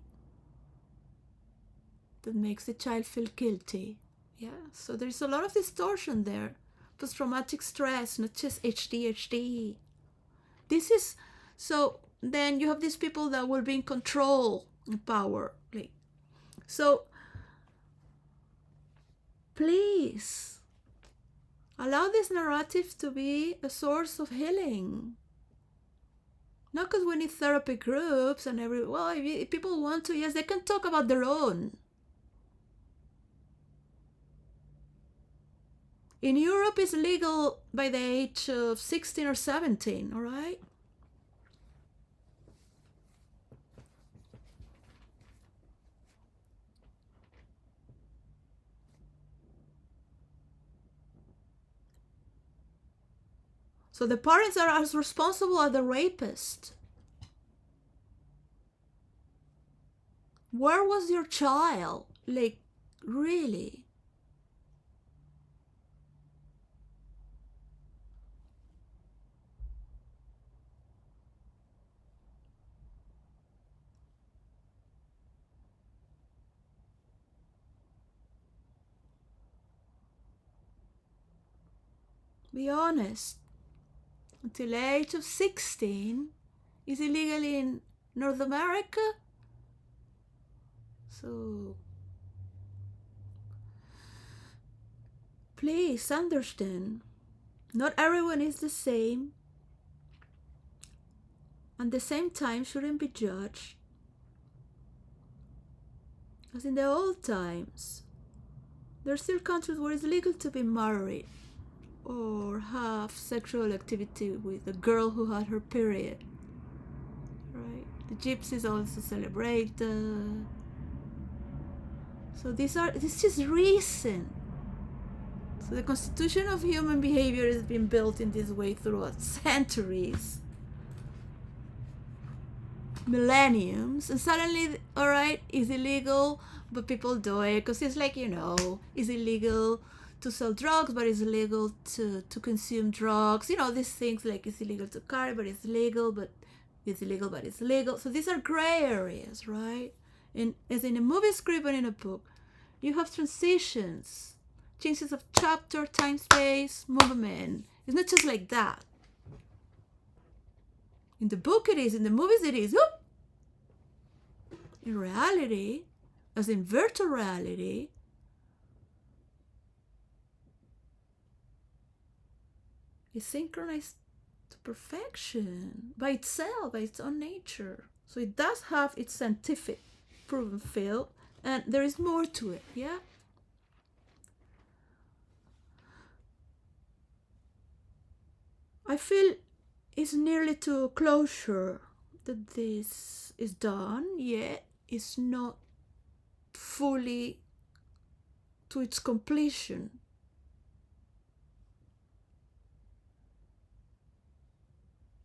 that makes the child feel guilty. Yeah, so there's a lot of distortion there. Post-traumatic stress, not just HDHD. This is, so then you have these people that will be in control and power. So please allow this narrative to be a source of healing. Not because we need therapy groups and if people want to, yes, they can talk about their own. In Europe, it's legal by the age of 16 or 17, all right? So the parents are as responsible as the rapist. Where was your child? Really? Be honest. Until the age of 16 is illegal in North America. So please understand, not everyone is the same. At the same time, shouldn't be judged. As in the old times, there are still countries where it's legal to be married or have sexual activity with a girl who had her period. Right? The gypsies also celebrate. So this is recent. So the constitution of human behavior has been built in this way throughout centuries, millenniums, and suddenly, all right, it's illegal, but people do it because it's it's illegal to sell drugs, but it's illegal to consume drugs. These things like it's illegal to carry, but it's legal, but it's illegal, but it's legal. So these are gray areas, right? And as in a movie script and in a book, you have transitions, changes of chapter, time, space, movement. It's not just like that. In the book it is, in the movies it is. Whoop! In reality, as in virtual reality, is synchronized to perfection by itself, by its own nature. So it does have its scientific proven field, and there is more to it, yeah? I feel it's nearly to closure that this is done, yet it's not fully to its completion.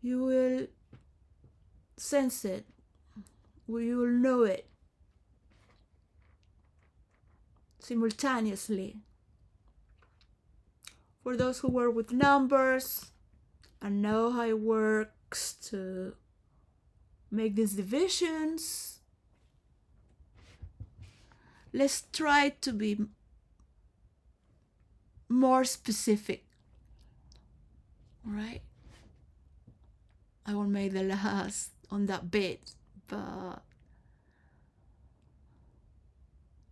You will sense it, you will know it simultaneously. For those who work with numbers and know how it works to make these divisions, let's try to be more specific, right? I won't make the last on that bit, but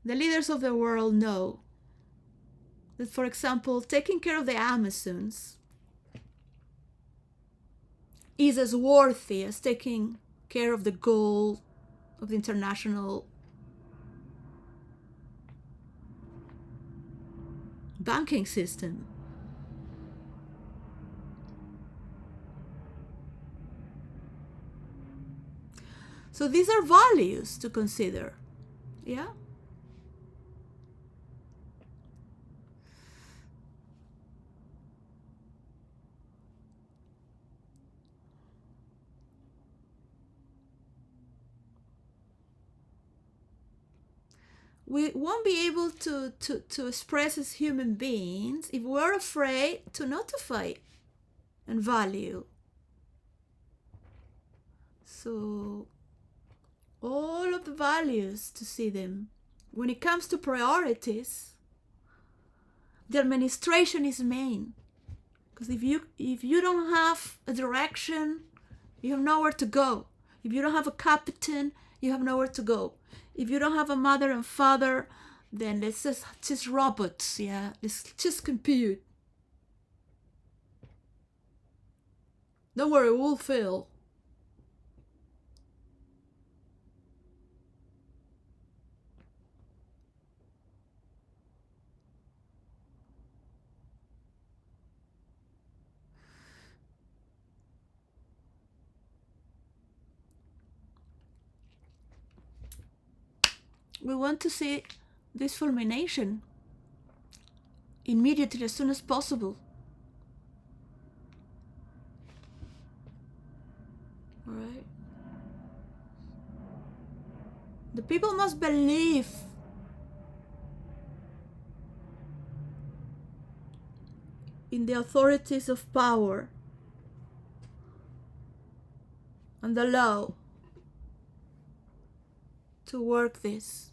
the leaders of the world know that, for example, taking care of the Amazons is as worthy as taking care of the gold of the international banking system. So these are values to consider. Yeah? We won't be able to express as human beings if we're afraid to notify and value. So all of the values, to see them. When it comes to priorities, the administration is main. Because if you don't have a direction, you have nowhere to go. If you don't have a captain, you have nowhere to go. If you don't have a mother and father, then it's just robots, yeah? It's just compute. Don't worry, we'll fail. We want to see this fulmination immediately, as soon as possible. Alright? The people must believe in the authorities of power and the law to work this.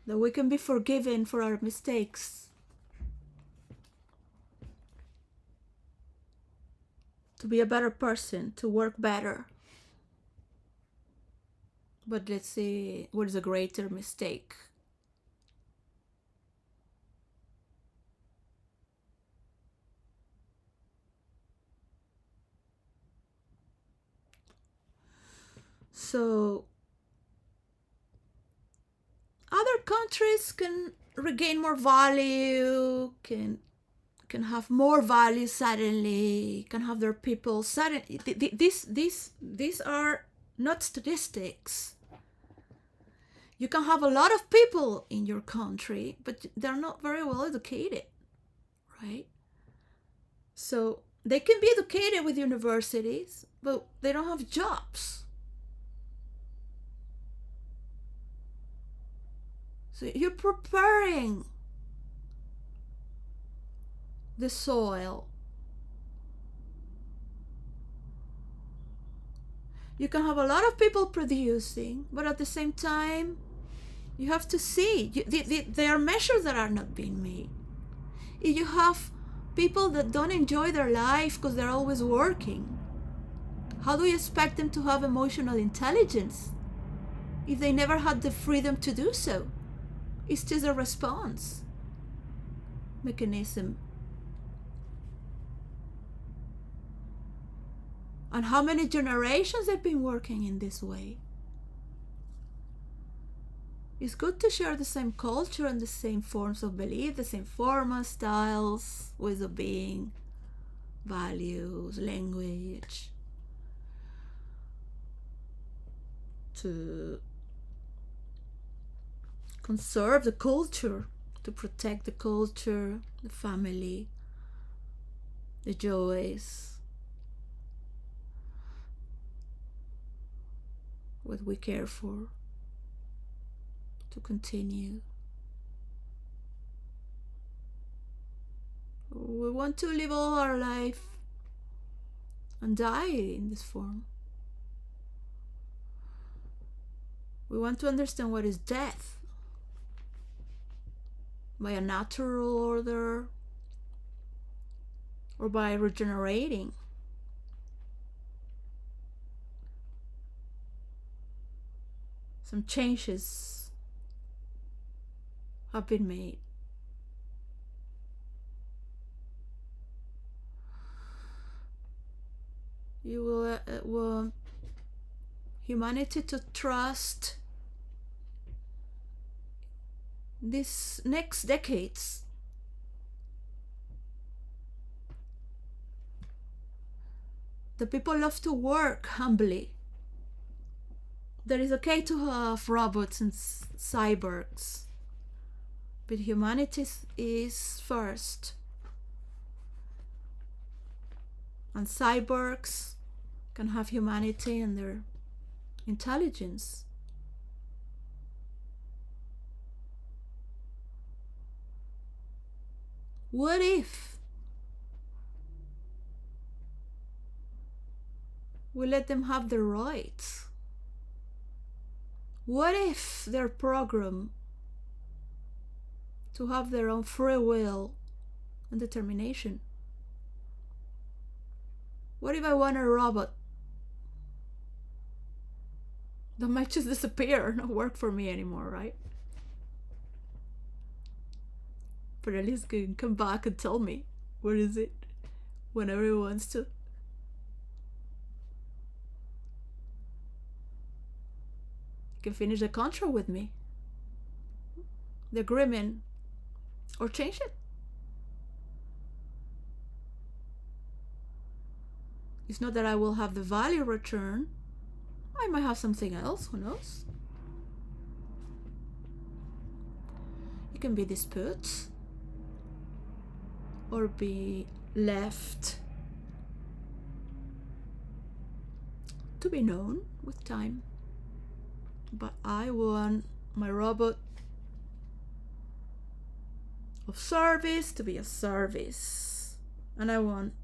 That we can be forgiven for our mistakes. To be a better person, to work better. But let's see what is a greater mistake. So other countries can regain more value, can have more value suddenly, can have their people suddenly. These are not statistics. You can have a lot of people in your country, but they're not very well educated, right? So they can be educated with universities, but they don't have jobs. So you're preparing the soil. You can have a lot of people producing, but at the same time, you have to see. There are measures that are not being made. If you have people that don't enjoy their life because they're always working, how do you expect them to have emotional intelligence if they never had the freedom to do so? It's just a response mechanism. And how many generations they've been working in this way? It's good to share the same culture and the same forms of belief, the same forms, styles, ways of being, values, language, to conserve the culture, to protect the culture, the family, the joys, what we care for, to continue. We want to live all our life and die in this form. We want to understand what is death by a natural order or by regenerating. Some changes have been made. You will want humanity to trust these next decades, the people love to work humbly. That is okay to have robots and cyborgs, but humanity is first. And cyborgs can have humanity and their intelligence. What if we let them have their rights? What if they're programmed to have their own free will and determination? What if I want a robot that might just disappear, not work for me anymore, right? But at least can come back and tell me where is it whenever he wants to. He can finish the contract with me, the agreement, or change it. It's not that I will have the value return. I might have something else, who knows? It can be disputes or be left to be known with time. But I want my robot of service to be a service, and I want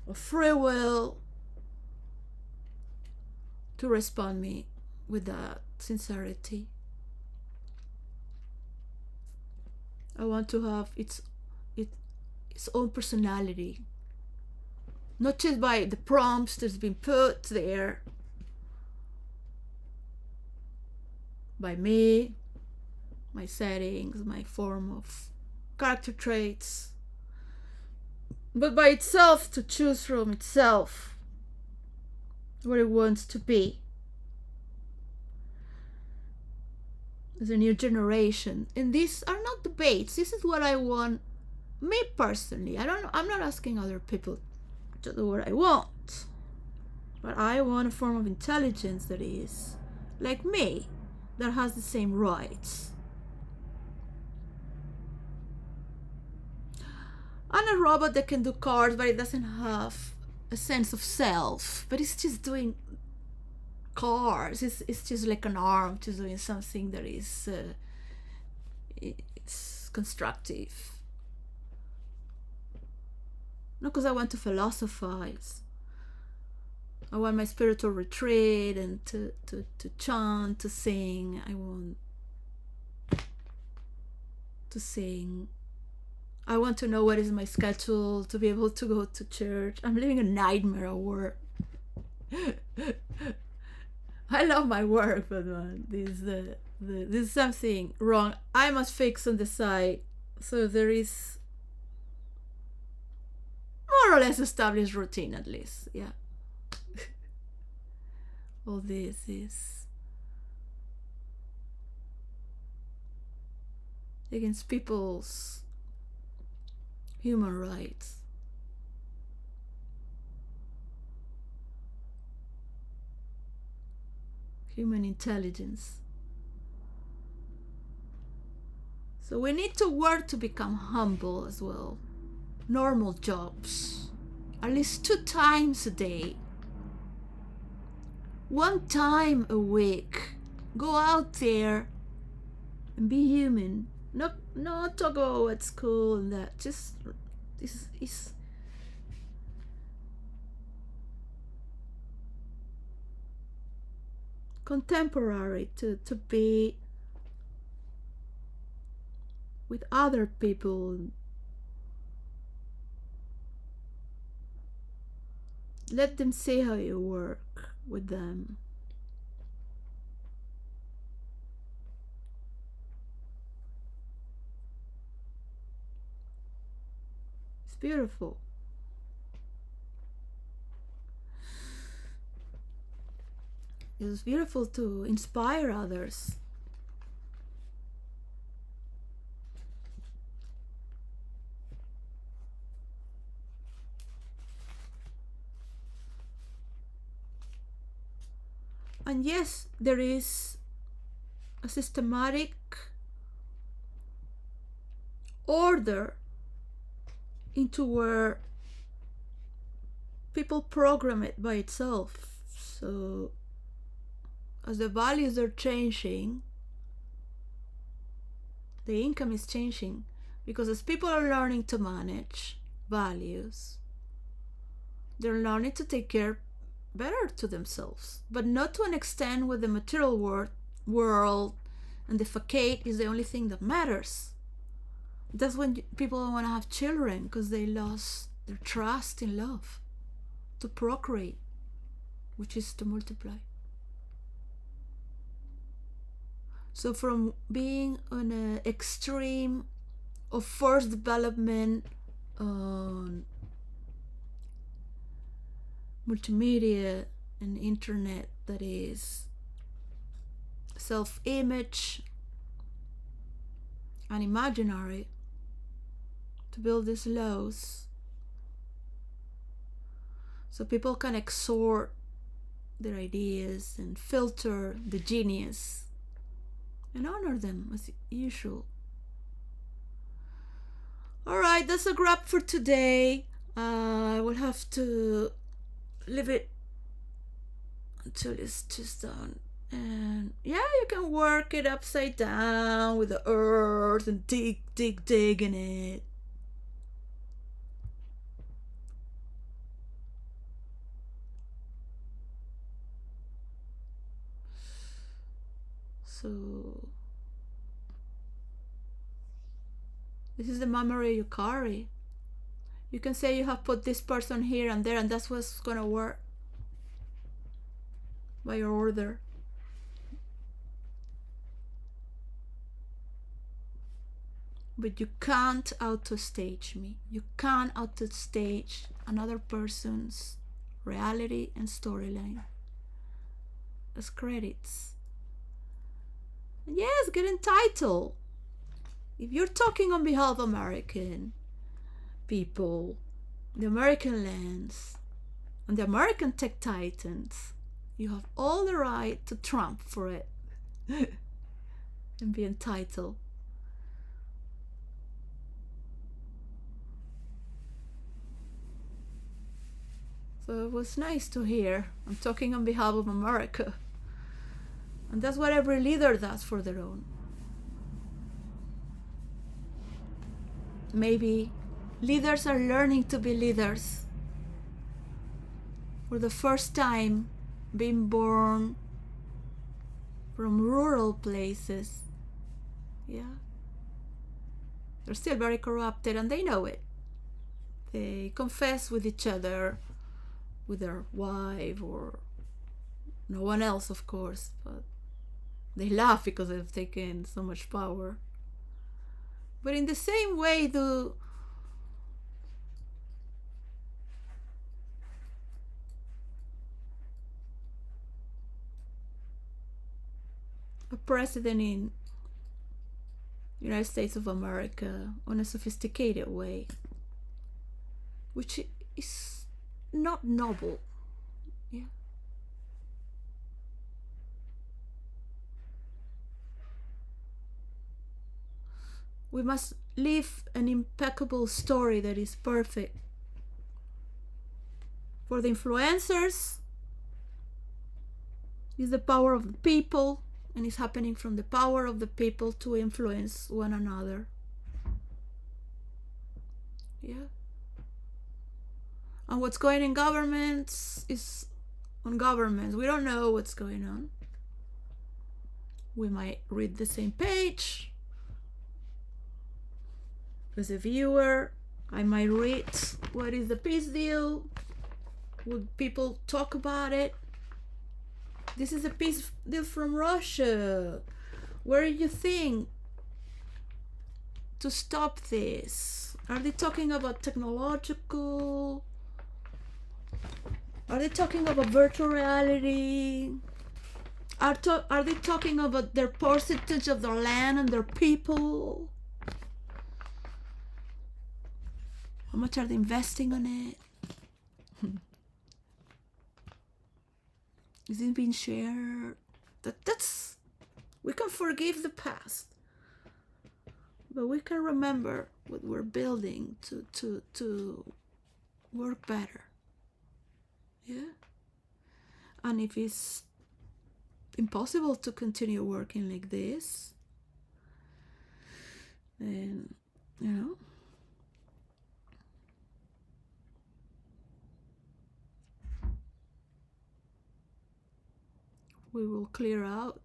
a free will to respond me with that sincerity. I want to have its own personality, not just by the prompts that's been put there by me, my settings, my form of character traits, but by itself, to choose from itself what it wants to be as a new generation. And these are not debates. This is what I want, me personally. I'm not asking other people to do what I want, but I want a form of intelligence that is like me, that has the same rights. And a robot that can do cars, but it doesn't have a sense of self, but it's just doing cars. It's just like an arm to doing something that is it's constructive. Not because I want to philosophize. I want my spiritual retreat and to chant, to sing. I want to sing. I want to know what is my schedule, to be able to go to church. I'm living a nightmare at work. I love my work, but man, there's something wrong. I must fix on the side, so there is more or less established routine, at least. Yeah. All this is against people's human rights. Human intelligence. So we need to work to become humble as well. Normal jobs. At least 2 times a day. 1 time a week. Go out there and be human. Not talk about what's cool and that. Just this is contemporary to be with other people. Let them see how you work with them. It's beautiful. It's beautiful to inspire others. And yes, there is a systematic order into where people program it by itself. So as the values are changing, the income is changing, because as people are learning to manage values, they're learning to take care better to themselves, but not to an extent where the material world and the facade is the only thing that matters. That's when people don't want to have children, because they lost their trust in love, to procreate, which is to multiply. So from being on an extreme of forced development on multimedia and internet, that is self-image and imaginary, to build these laws so people can exhort their ideas and filter the genius and honor them as usual. Alright, that's a wrap for today. I will have to leave it until it's just done. And yeah, you can work it upside down with the earth and dig in it. So this is the memory you carry. You can say you have put this person here and there, and that's what's gonna work by your order. But you can't auto-stage me. You can't auto-stage another person's reality and storyline as credits. And yes, get entitled. If you're talking on behalf of American people, the American lands, and the American tech titans, you have all the right to trump for it and be entitled. So it was nice to hear. I'm talking on behalf of America. And that's what every leader does for their own. Maybe leaders are learning to be leaders for the first time, being born from rural places. Yeah. They're still very corrupted and they know it. They confess with each other, with their wife or no one else, of course, but they laugh because they've taken so much power. But in the same way, a president in United States of America on a sophisticated way, which is not noble. Yeah. We must live an impeccable story that is perfect. For the influencers, is the power of the people, and it's happening from the power of the people to influence one another. Yeah. And what's going in governments is on governments. We don't know what's going on. We might read the same page. As a viewer, I might read what is the peace deal. Would people talk about it? This is a peace deal from Russia. Where do you think to stop this? Are they talking about technological? Are they talking about virtual reality? Are they talking about their percentage of their land and their people? How much are they investing on it? Is it being shared? That's we can forgive the past, but we can remember what we're building to work better. Yeah. And if it's impossible to continue working like this, then, we will clear out.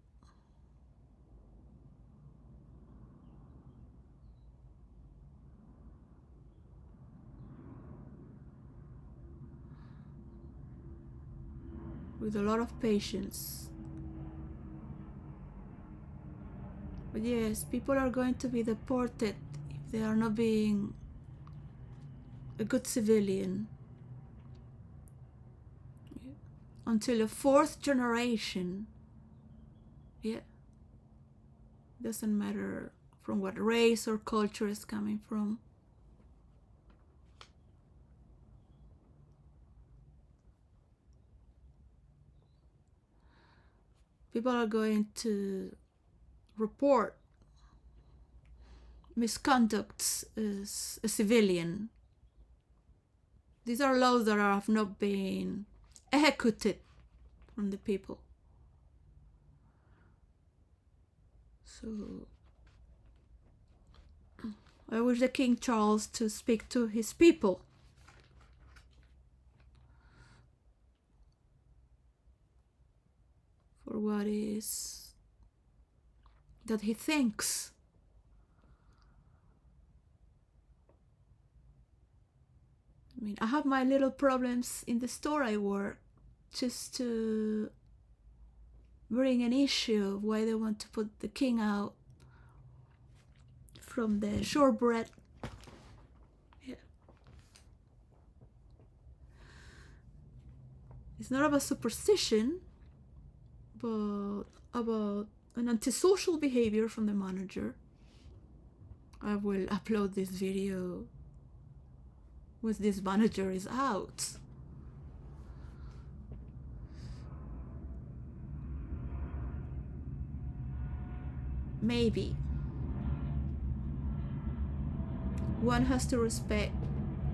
With a lot of patience. But yes, people are going to be deported if they are not being a good civilian. Until a fourth generation. Yeah. Doesn't matter from what race or culture is coming from. People are going to report misconducts as a civilian. These are laws that have not been executed from the people. So I wish the King Charles to speak to his people. For what is that he thinks. I mean, I have my little problems in the store I work just to bring an issue of why they want to put the king out from the shortbread. Yeah. It's not about superstition, but about an antisocial behavior from the manager. I will upload this video once this manager is out. Maybe one has to respect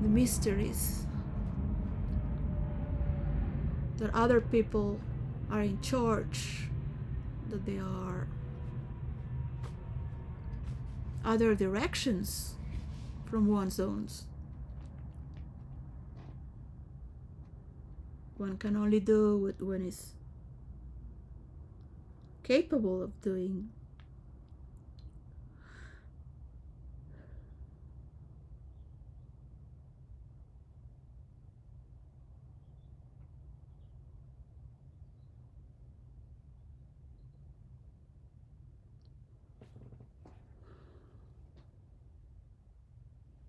the mysteries that other people are in charge, that there are other directions from one's own. One can only do what one is capable of doing.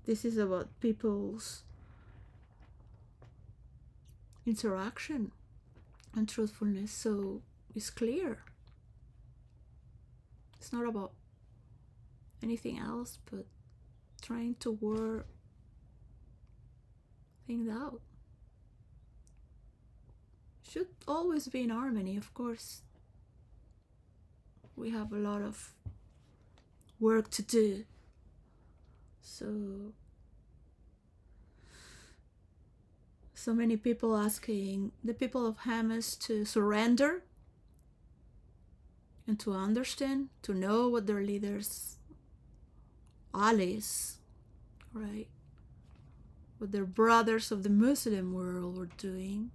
This is about people's interaction and truthfulness, so it's clear. It's not about anything else but trying to work things out. Should always be in harmony, of course. We have a lot of work to do. So many people asking the people of Hamas to surrender and to understand, to know what their leaders, allies, right, what their brothers of the Muslim world were doing.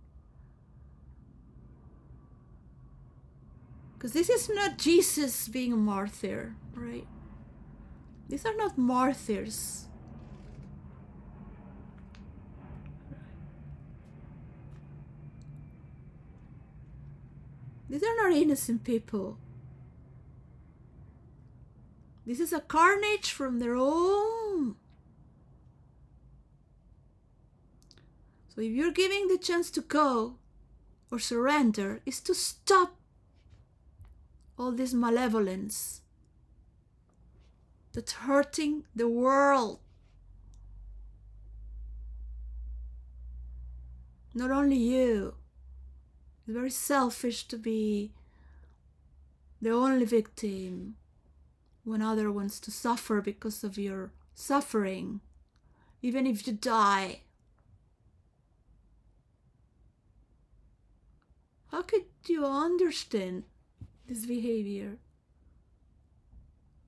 Because this is not Jesus being a martyr, right? These are not martyrs. These are not innocent people. This is a carnage from their own. So if you're giving the chance to go or surrender, is to stop all this malevolence that's hurting the world. Not only you, It's very selfish to be the only victim when other wants to suffer because of your suffering, even if you die. How could you understand this behavior?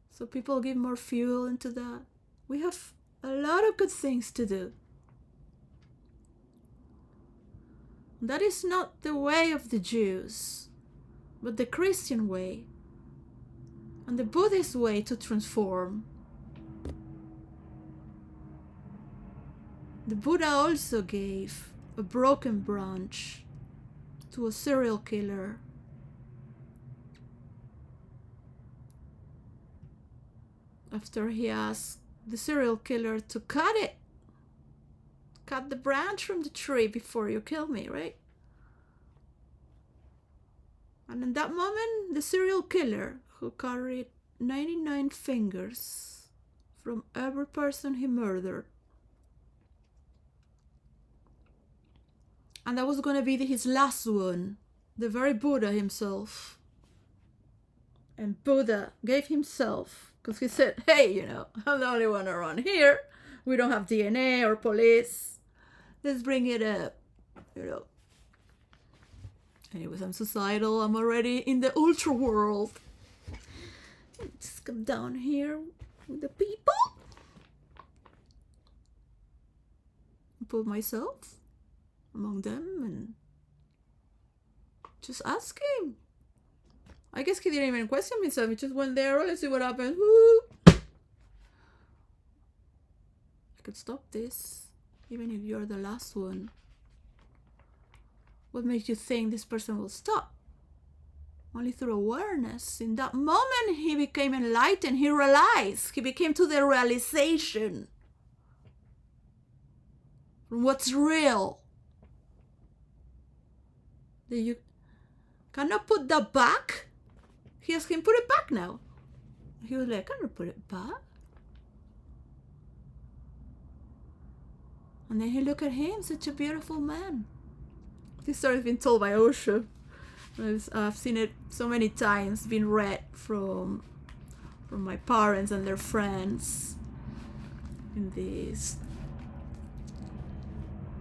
So people give more fuel into that. We have a lot of good things to do. That is not the way of the Jews, but the Christian way and the Buddhist way to transform. The Buddha also gave a broken branch to a serial killer. After he asked the serial killer to cut it. Cut the branch from the tree before you kill me, right? And in that moment, the serial killer, who carried 99 fingers from every person he murdered, and that was going to be his last one, the very Buddha himself. And Buddha gave himself, because he said, hey, I'm the only one around here. We don't have DNA or police. Let's bring it up, Anyways, I'm societal. I'm already in the ultra world. Just come down here with the people. Put myself among them and just ask him. I guess he didn't even question himself. He just went there. Let's see what happens. Woo! I could stop this, even if you're the last one. What makes you think this person will stop? Only through awareness. In that moment, he became enlightened. He realized. He became to the realization from what's real. That you cannot put that back. He asked him, put it back now. He was like, I cannot put it back. And then he looked at him, such a beautiful man. This story has been told by Osho. I've seen it so many times, been read from my parents and their friends. In this,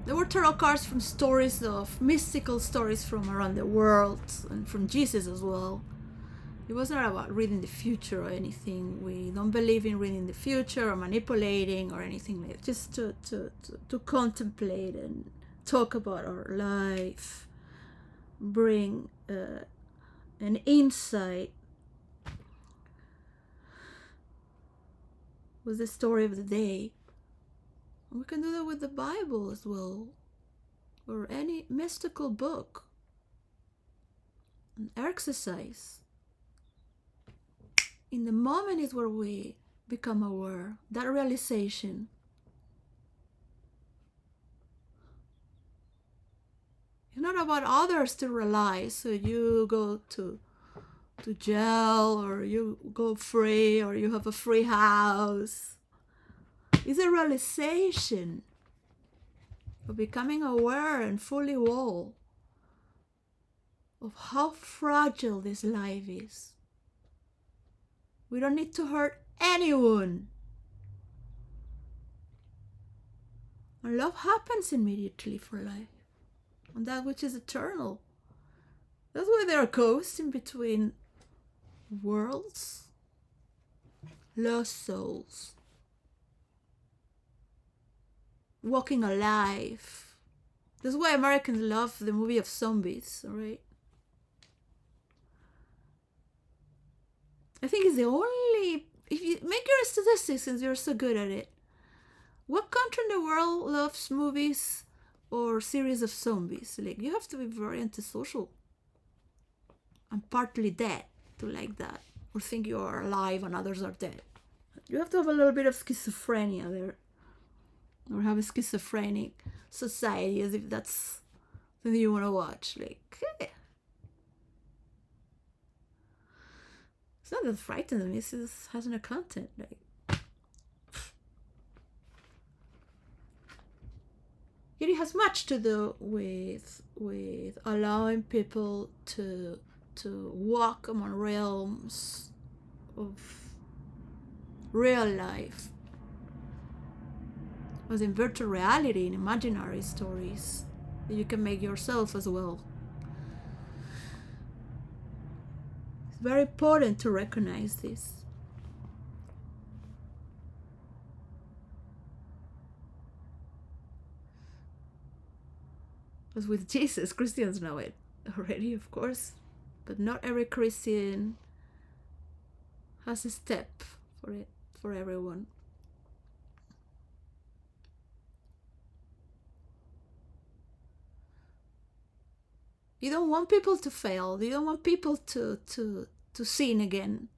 there were tarot cards from stories of mystical stories from around the world and from Jesus as well. It wasn't about reading the future or anything. We don't believe in reading the future or manipulating or anything like that. Just to contemplate and talk about our life, bring an insight. Was the story of the day. We can do that with the Bible as well, or any mystical book. An exercise. In the moment is where we become aware. That realization. It's not about others to realize. So you go to jail, or you go free, or you have a free house. It's a realization of becoming aware and fully whole of how fragile this life is. We don't need to hurt anyone. And love happens immediately for life. And that which is eternal. That's why there are ghosts in between worlds. Lost souls. Walking alive. That's why Americans love the movie of zombies, alright? I think it's the only... If you make your statistics, since you're so good at it, what country in the world loves movies or series of zombies? Like, you have to be very antisocial and partly dead to like that, or think you are alive and others are dead. You have to have a little bit of schizophrenia there, or have a schizophrenic society, as if that's something you want to watch. Like, it's not that frightening. This has no content. Like, it has much to do with allowing people to walk among realms of real life, as in virtual reality, in imaginary stories that you can make yourself as well. It's very important to recognize this. As with Jesus, Christians know it already, of course, but not every Christian has a step for it, for everyone. You don't want people to fail. You don't want people to sin again.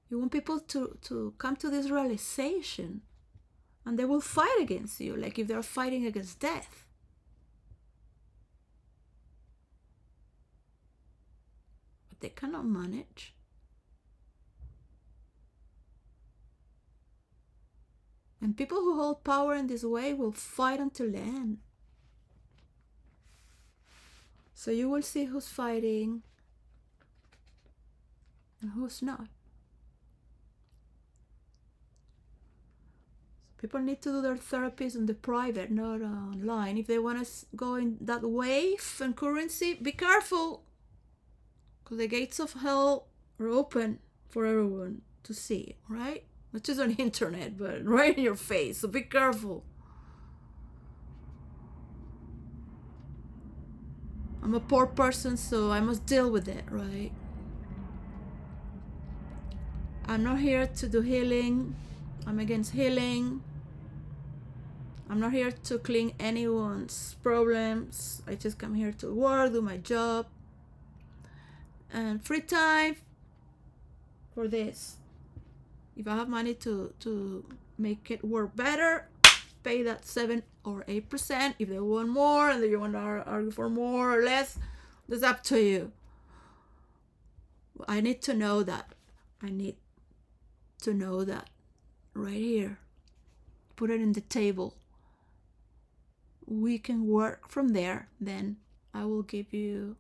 You want people to come to this realization, and they will fight against you, like if they're fighting against death. But they cannot manage. And people who hold power in this way will fight until the end. So you will see who's fighting and who's not. So people need to do their therapies in the private, not online. If they want to go in that wave and currency, be careful, because the gates of hell are open for everyone to see, right? Not just on the internet, but right in your face. So be careful. I'm a poor person, so I must deal with it, right? I'm not here to do healing. I'm against healing. I'm not here to clean anyone's problems. I just come here to work, do my job, and free time for this. If I have money to make it work better, pay that 7 or 8%. If they want more and you want to argue for more or less, that's up to you. I need to know that. I need to know that right here. Put it in the table. We can work from there. Then I will give you.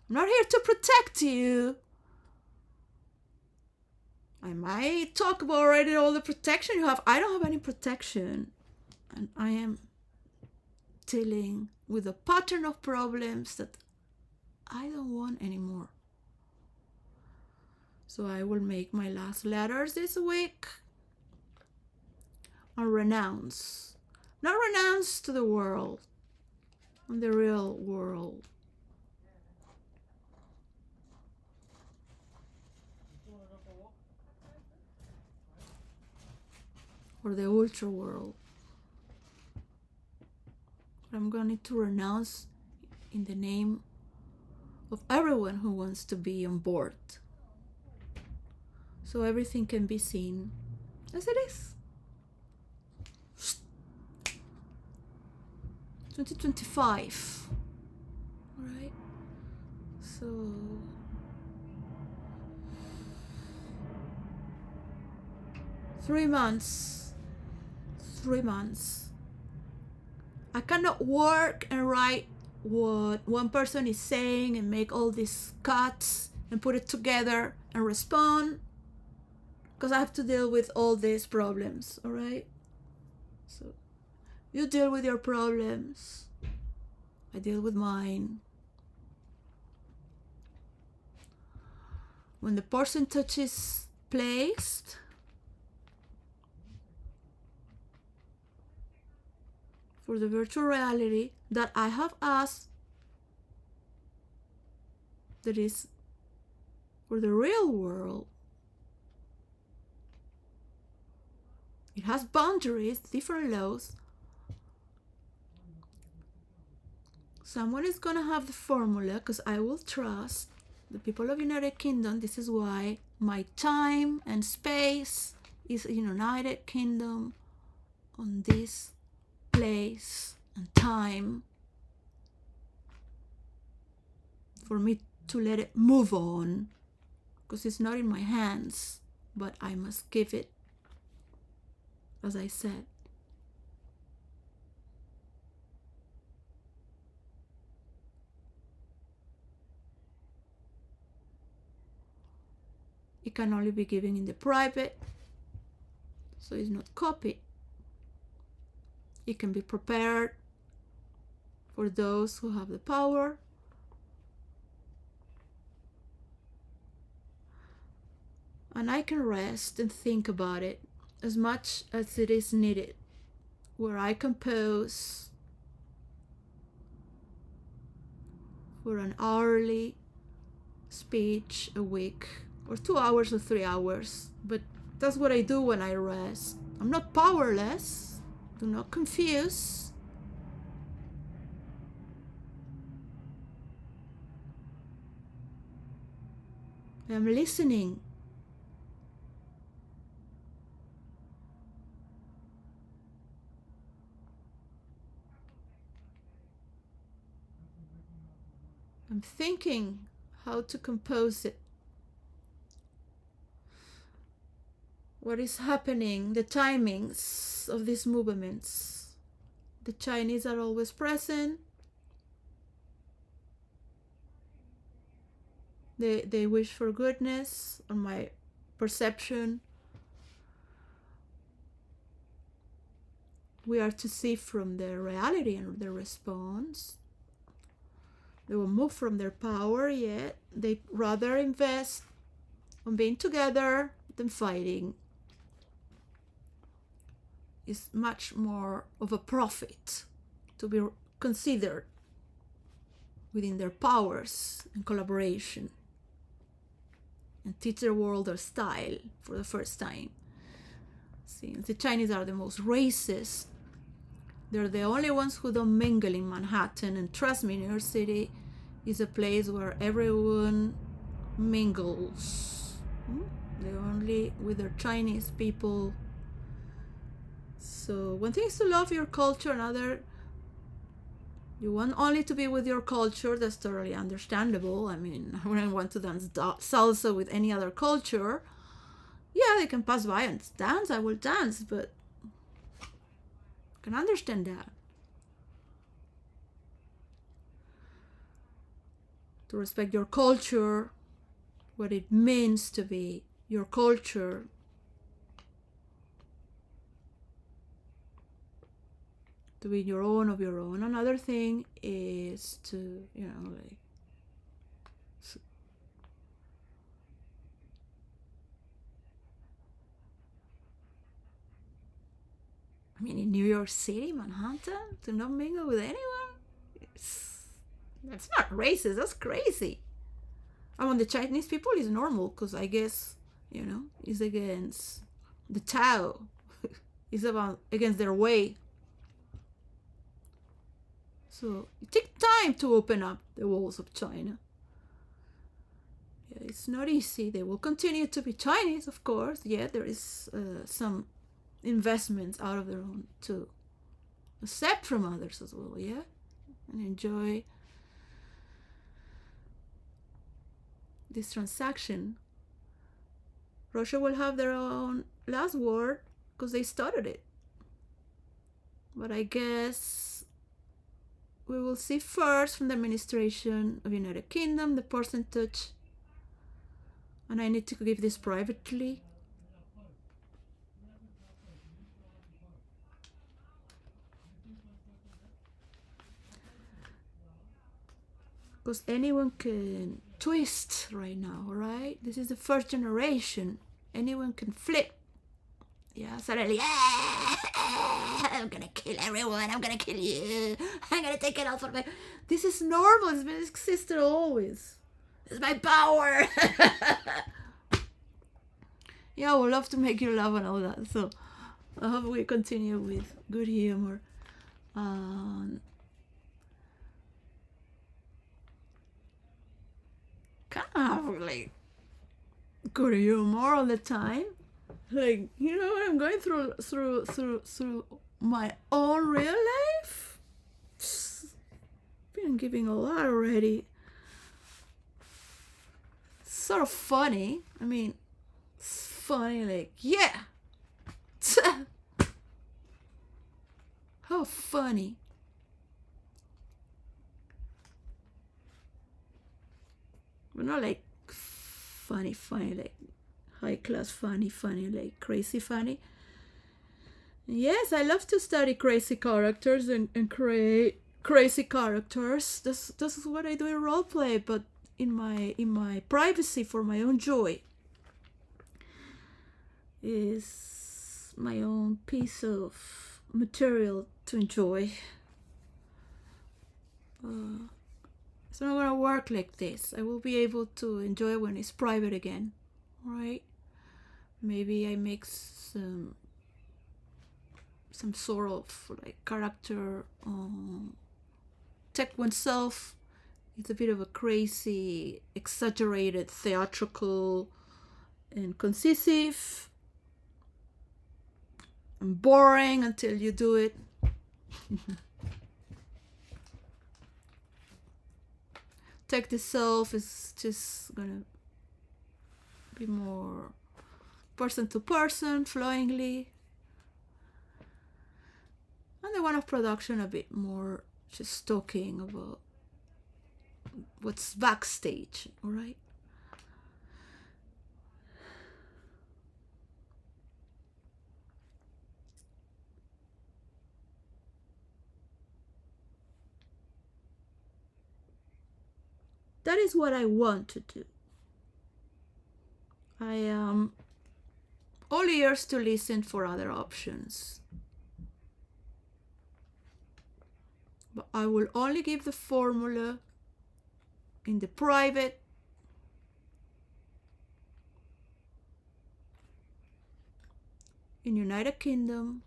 I'm not here to protect you. I might talk about already all the protection you have. I don't have any protection. And I am dealing with a pattern of problems that I don't want anymore. So I will make my last letters this week and renounce. Not renounce to the world, on the real world. Or the ultra world. I'm going to renounce in the name of everyone who wants to be on board. So everything can be seen as it is. 2025. Alright? So 3 months. 3 months. I cannot work and write what one person is saying and make all these cuts and put it together and respond, because I have to deal with all these problems, all right? So you deal with your problems. I deal with mine. When the percentage is placed, for the virtual reality that I have asked, that is for the real world, it has boundaries, different laws. Someone is gonna have the formula, because I will trust the people of United Kingdom. This is why my time and space is in United Kingdom, on this place and time, for me to let it move on, because it's not in my hands, but I must give it, as I said. It can only be given in the private, so it's not copied. It can be prepared for those who have the power. And I can rest and think about it as much as it is needed, where I compose for an hourly speech a week, or 2 hours or 3 hours. But that's what I do when I rest. I'm not powerless. Do not confuse. I'm listening. I'm thinking how to compose it. What is happening, the timings of these movements. The Chinese are always present. They wish for goodness, on my perception. We are to see from their reality and their response. They will move from their power, yet they rather invest on being together than fighting. It's much more of a profit to be considered within their powers and collaboration, and teach the world their style for the first time. Since the Chinese are the most racist, they're the only ones who don't mingle in Manhattan. And trust me, New York City is a place where everyone mingles. They're only with their Chinese people. So one thing is to love your culture, another, you want only to be with your culture. That's totally understandable. I mean, I wouldn't want to dance salsa with any other culture. Yeah, they can pass by and dance, I will dance, but I can understand that. To respect your culture, what it means to be your culture. To be your own of your own. Another thing is to, I mean, in New York City, Manhattan, to not mingle with anyone, that's not racist, that's crazy. Among the Chinese people, it's normal, because I guess, it's against the Tao. It's against their way. So it takes time to open up the walls of China. Yeah, it's not easy. They will continue to be Chinese, of course. Yeah, there is some investments out of their own to accept from others as well, yeah? And enjoy this transaction. Russia will have their own last word because they started it. But I guess we will see first from the administration of United Kingdom the percentage, and I need to give this privately. Because anyone can twist right now, right? This is the first generation. Anyone can flip. Yeah, suddenly, I'm gonna kill everyone, I'm gonna kill you, I'm gonna take it all for me. This is normal, it's been existed always. It's my power. Yeah, I would love to make you laugh and all that. So I hope we continue with good humor. Kind of like good humor all the time. Like, I'm going through my own real life. Been giving a lot already. Sort of funny. I mean, it's funny, like, yeah. How funny. But not like funny, like high class funny, like crazy funny. Yes, I love to study crazy characters and create crazy characters. This is what I do in roleplay, but in my privacy, for my own joy. Is my own piece of material to enjoy. It's not gonna work like this. I will be able to enjoy when it's private again, right? Maybe I make some sort of like character, take oneself. It's a bit of a crazy, exaggerated, theatrical, and concisive, and boring until you do it. Take the self is just gonna be more person to person, flowingly. And the one of production a bit more just talking about what's backstage, alright? That is what I want to do. I am all ears to listen for other options. But I will only give the formula in the private, in United Kingdom,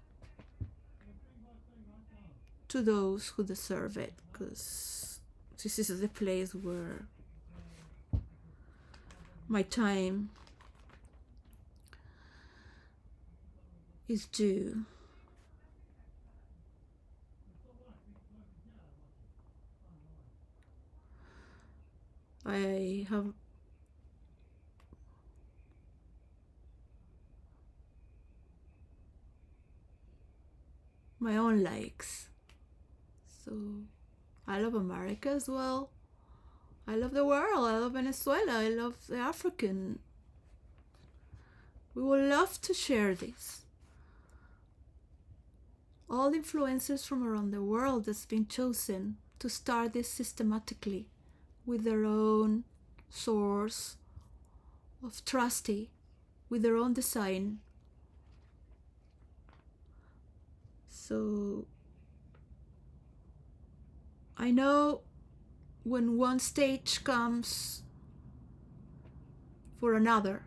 to those who deserve it, because this is the place where my time is due. I have my own likes. So I love America as well. I love the world. I love Venezuela. I love the African. We would love to share this. All influencers from around the world that's been chosen to start this systematically with their own source of trusty, with their own design. So I know when one stage comes for another,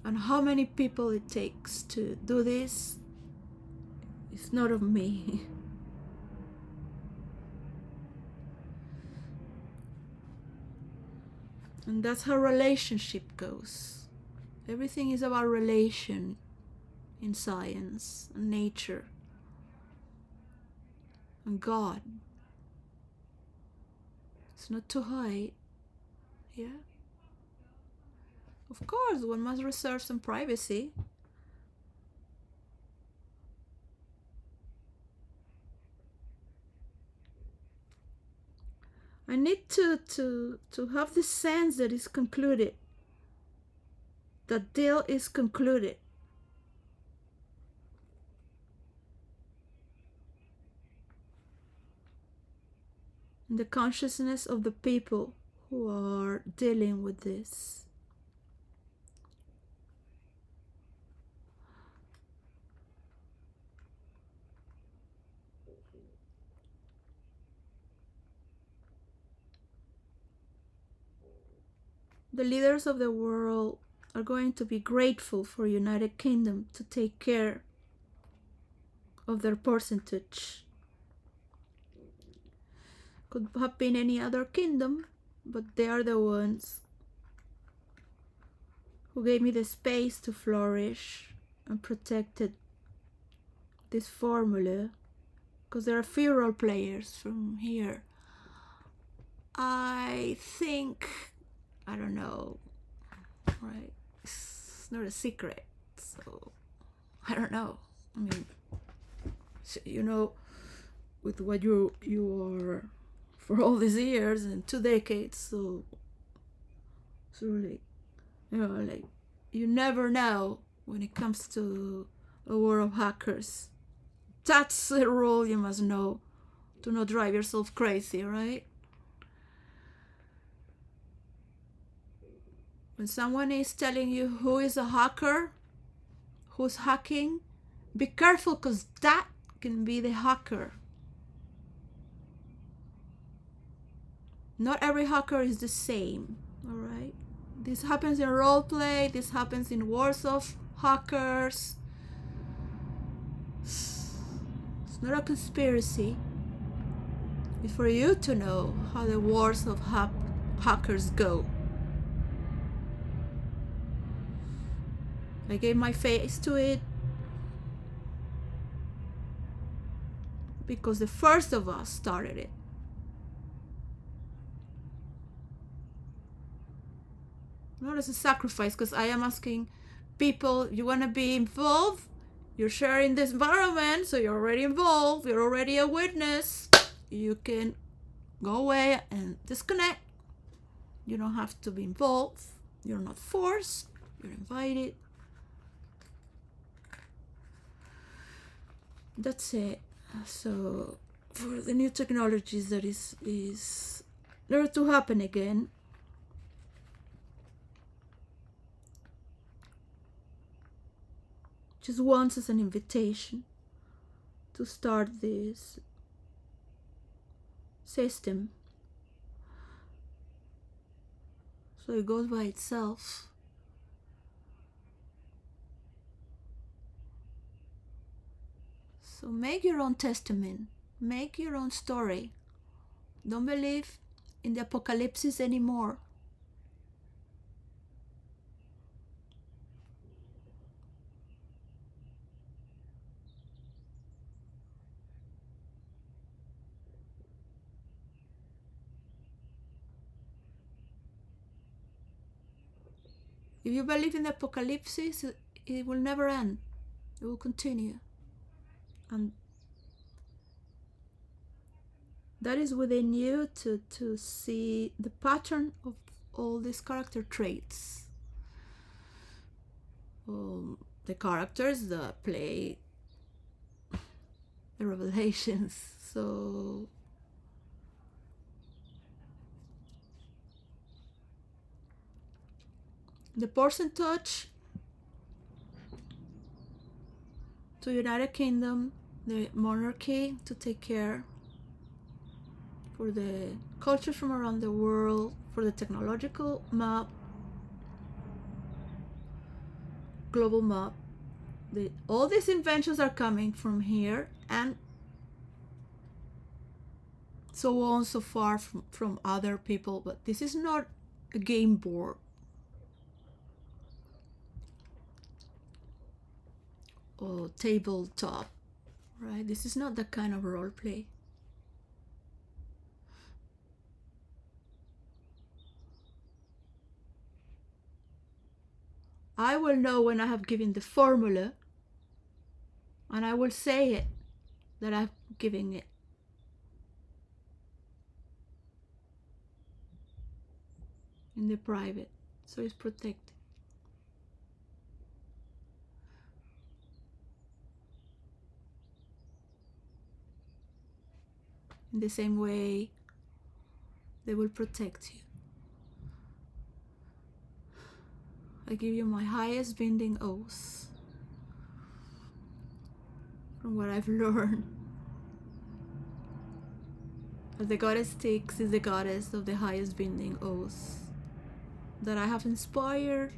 and how many people it takes to do this, it's not of me. And that's how relationship goes. Everything is about relation in science and nature and God. It's not to hide. Yeah. Of course, one must reserve some privacy. I need to have the sense that it's concluded. That deal is concluded. In the consciousness of the people who are dealing with this. The leaders of the world are going to be grateful for United Kingdom to take care of their percentage. Could have been any other kingdom, but they are the ones who gave me the space to flourish and protected this formula, because there are few role players from here. I think, I don't know, right? It's not a secret, so I don't know. I mean, you know, with what you are for all these years and 2 decades, so it's really Like, you never know when it comes to a war of hackers. That's the rule you must know. Do not drive yourself crazy, right? When someone is telling you who is a hacker, who's hacking, be careful, because that can be the hacker. Not every hacker is the same, alright? This happens in roleplay, this happens in wars of hackers. It's not a conspiracy. It's for you to know how the wars of hackers go. I gave my face to it because the first of us started it. Not as a sacrifice, because I am asking people, you want to be involved? You're sharing this environment, so you're already involved, you're already a witness. You can go away and disconnect. You don't have to be involved. You're not forced, you're invited. That's it. So for the new technologies that is there to happen again, just once as an invitation to start this system, so it goes by itself. So make your own testament, make your own story. Don't believe in the apocalypse anymore. If you believe in the apocalypse, it will never end. It will continue. And that is within you to see the pattern of all these character traits. The characters that play the revelations. So the percentage to United Kingdom, the monarchy to take care, for the cultures from around the world, for the technological map, global map. All these inventions are coming from here, and so on, so far from other people. But this is not a game board or tabletop, right? This is not that kind of role play. I will know when I have given the formula, and I will say it, that I'm giving it. In the private, so it's protected. In the same way, they will protect you. I give you my highest binding oath from what I've learned. As the goddess Styx is the goddess of the highest binding oath that I have inspired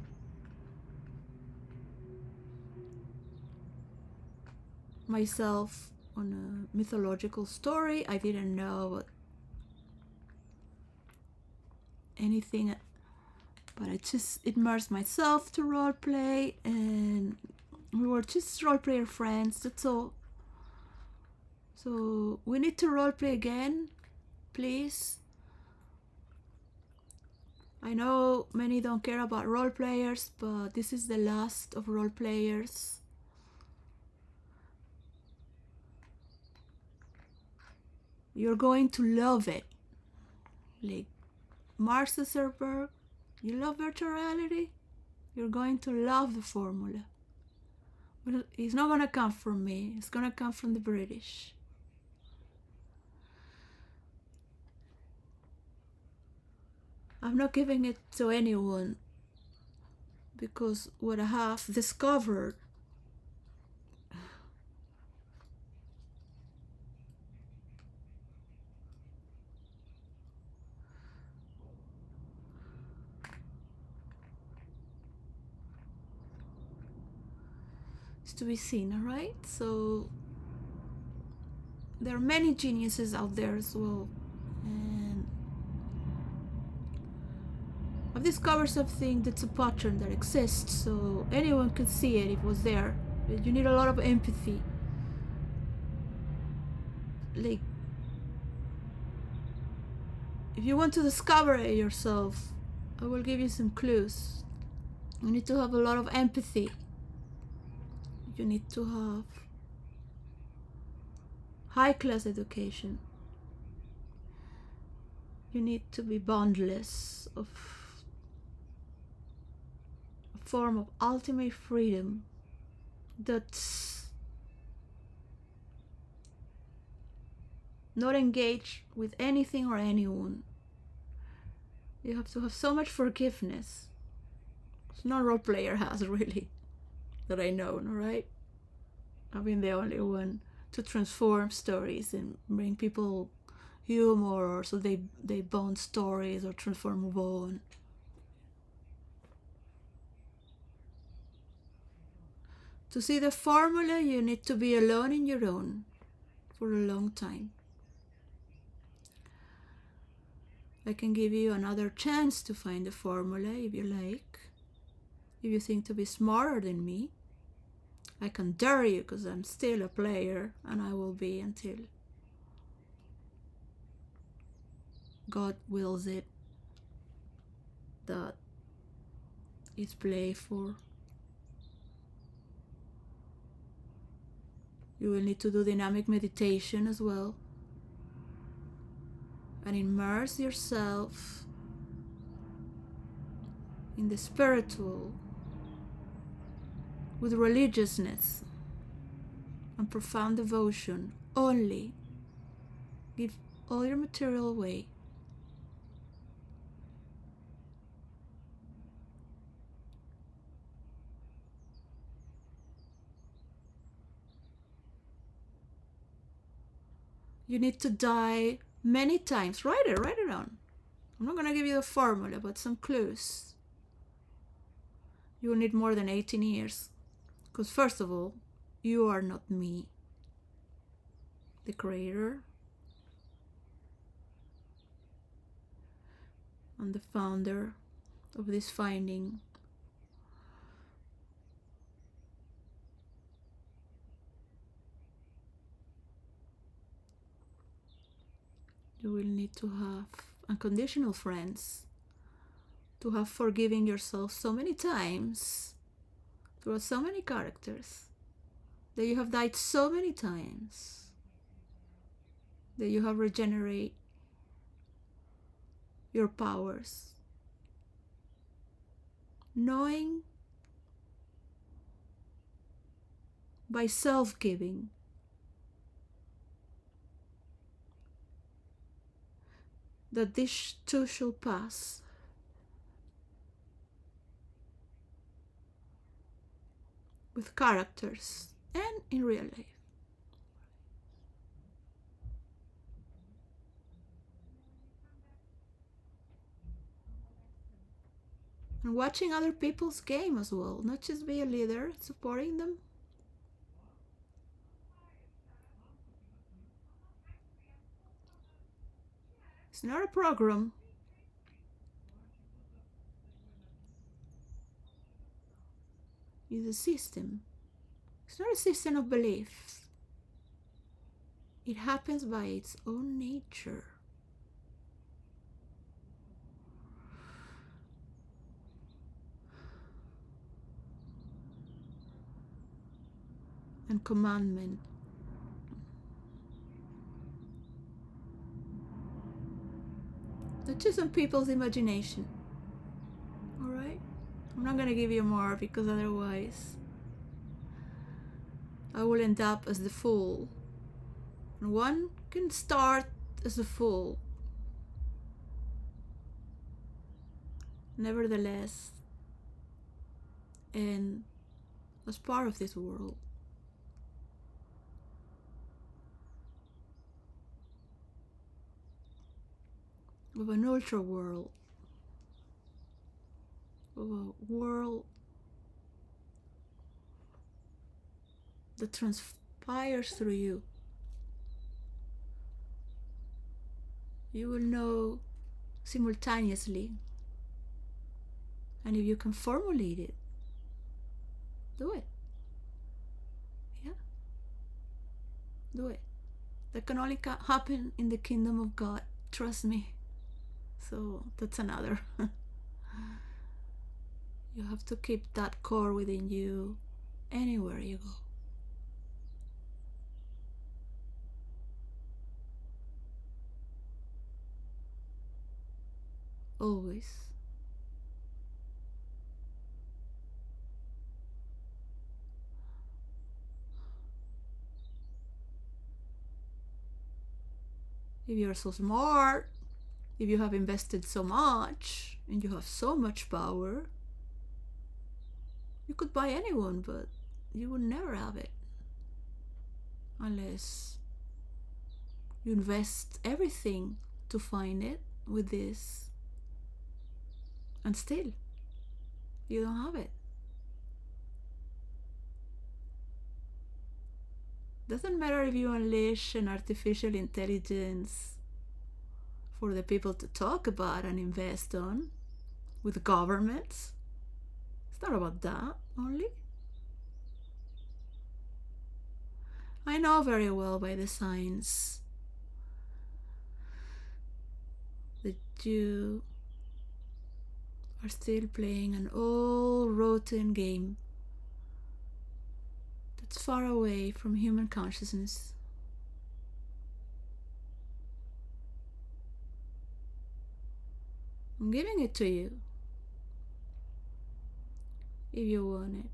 myself on a mythological story. I didn't know anything, but I just immersed myself to roleplay, and we were just roleplayer friends, that's all. So we need to roleplay again, please. I know many don't care about role players, but this is the last of role players. You're going to love it. Like Mark Zuckerberg, you love virtual reality? You're going to love the formula. But it's not going to come from me. It's going to come from the British. I'm not giving it to anyone, because what I have discovered is to be seen, all right? So there are many geniuses out there as well, and I've discovered something that's a pattern that exists, so anyone can see it if it was there. But you need a lot of empathy. Like, if you want to discover it yourself, I will give you some clues. You need to have a lot of empathy. You need to have high-class education. You need to be boundless, of a form of ultimate freedom that's not engaged with anything or anyone. You have to have so much forgiveness. No role player has, really, that I know, alright? I've been the only one to transform stories and bring people humor, so they bond stories or transform, move on. To see the formula, you need to be alone in your own for a long time. I can give you another chance to find the formula if you like. If you think to be smarter than me, I can dare you, because I'm still a player, and I will be until God wills it that it's played for. You will need to do dynamic meditation as well, and immerse yourself in the spiritual with religiousness and profound devotion. Only give all your material away. You need to die many times. Write it down. I'm not going to give you the formula, but some clues. You will need more than 18 years. Because first of all, you are not me, the creator and the founder of this finding. You will need to have unconditional friends, to have forgiven yourself so many times, through so many characters, that you have died so many times, that you have regenerated your powers, knowing by self-giving that this too shall pass. With characters and in real life. And watching other people's game as well, not just be a leader, supporting them. It's not a program. It's a system. It's not a system of beliefs. It happens by its own nature. And commandment. Not just on people's imagination. Alright? I'm not gonna give you more because otherwise I will end up as the fool. And one can start as a fool. Nevertheless, and as part of this world. Of an ultra world. Of a world that transpires through you. You will know simultaneously. And if you can formulate it, do it. Yeah? Do it. That can only happen in the kingdom of God. Trust me. So that's another. You have to keep that core within you anywhere you go. Always. If you're so smart, if you have invested so much, and you have so much power, you could buy anyone, but you would never have it. Unless you invest everything to find it with this. And still, you don't have it. Doesn't matter if you unleash an artificial intelligence for the people to talk about and invest on with governments. It's not about that only. I know very well by the signs that you are still playing an old rotten game that's far away from human consciousness. I'm giving it to you if you want it.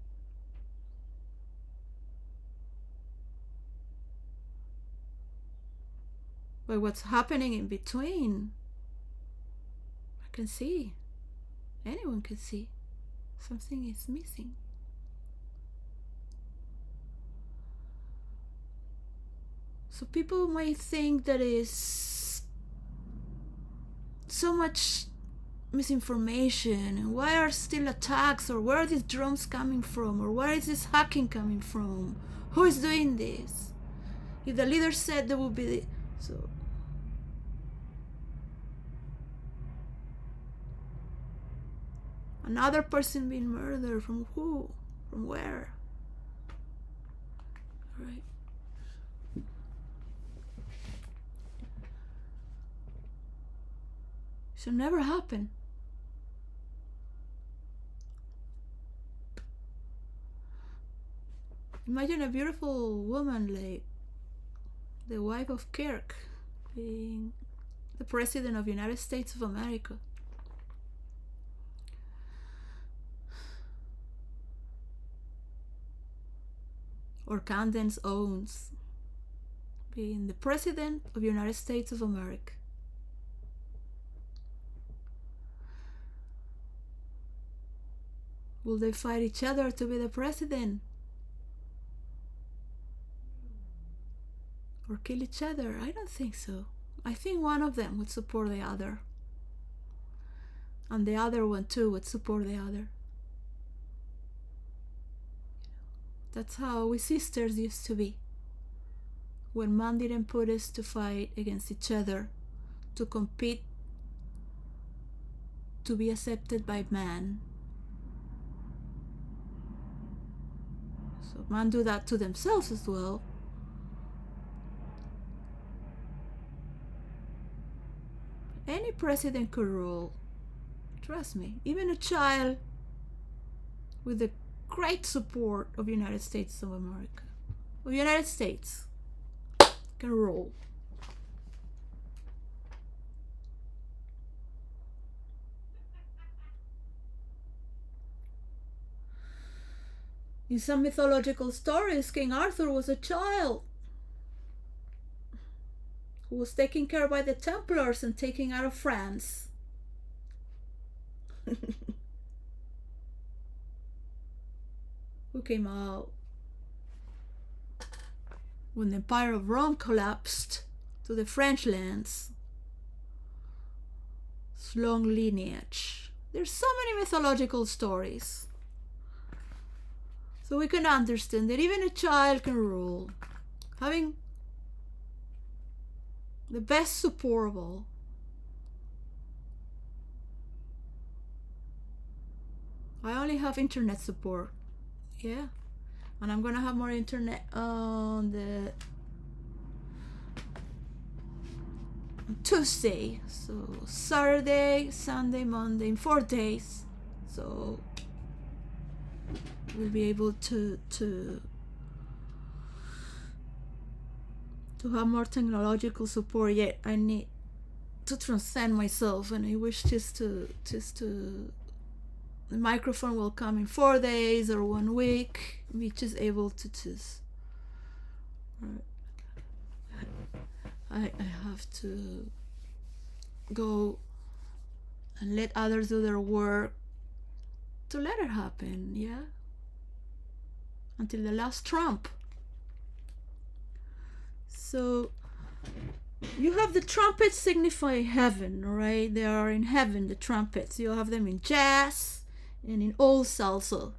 But what's happening in between, I can see. Anyone can see. Something is missing. So people might think that is so much misinformation, and why are still attacks, or where are these drones coming from, or where is this hacking coming from? Who is doing this? If the leader said there would be so another person being murdered, from who? From where? Right. Should never happen. Imagine a beautiful woman like the wife of Kirk being the president of the United States of America. Or Candace Owens being the president of the United States of America. Will they fight each other to be the president? Or kill each other? I don't think so. I think one of them would support the other. And the other one too would support the other. That's how we sisters used to be. When man didn't put us to fight against each other, to compete, to be accepted by man. So man do that to themselves as well. Any president could rule. Trust me. Even a child with the great support of the United States of America, of the United States, can rule. In some mythological stories, King Arthur was a child who was taken care of by the Templars and taken out of France. Who came out when the Empire of Rome collapsed to the French lands. It's long lineage. There's so many mythological stories. So we can understand that even a child can rule. Having the best support of all. I only have internet support. Yeah. And I'm gonna have more internet on the Tuesday. So Saturday, Sunday, Monday, in 4 days. So we'll be able to have more technological support. Yet I need to transcend myself, and I wish just to the microphone will come in 4 days or 1 week. We just able to just I have to go and let others do their work to let it happen, yeah? Until the last trump. So you have the trumpets signify heaven, right? They are in heaven, the trumpets. You have them in jazz and in old salsa.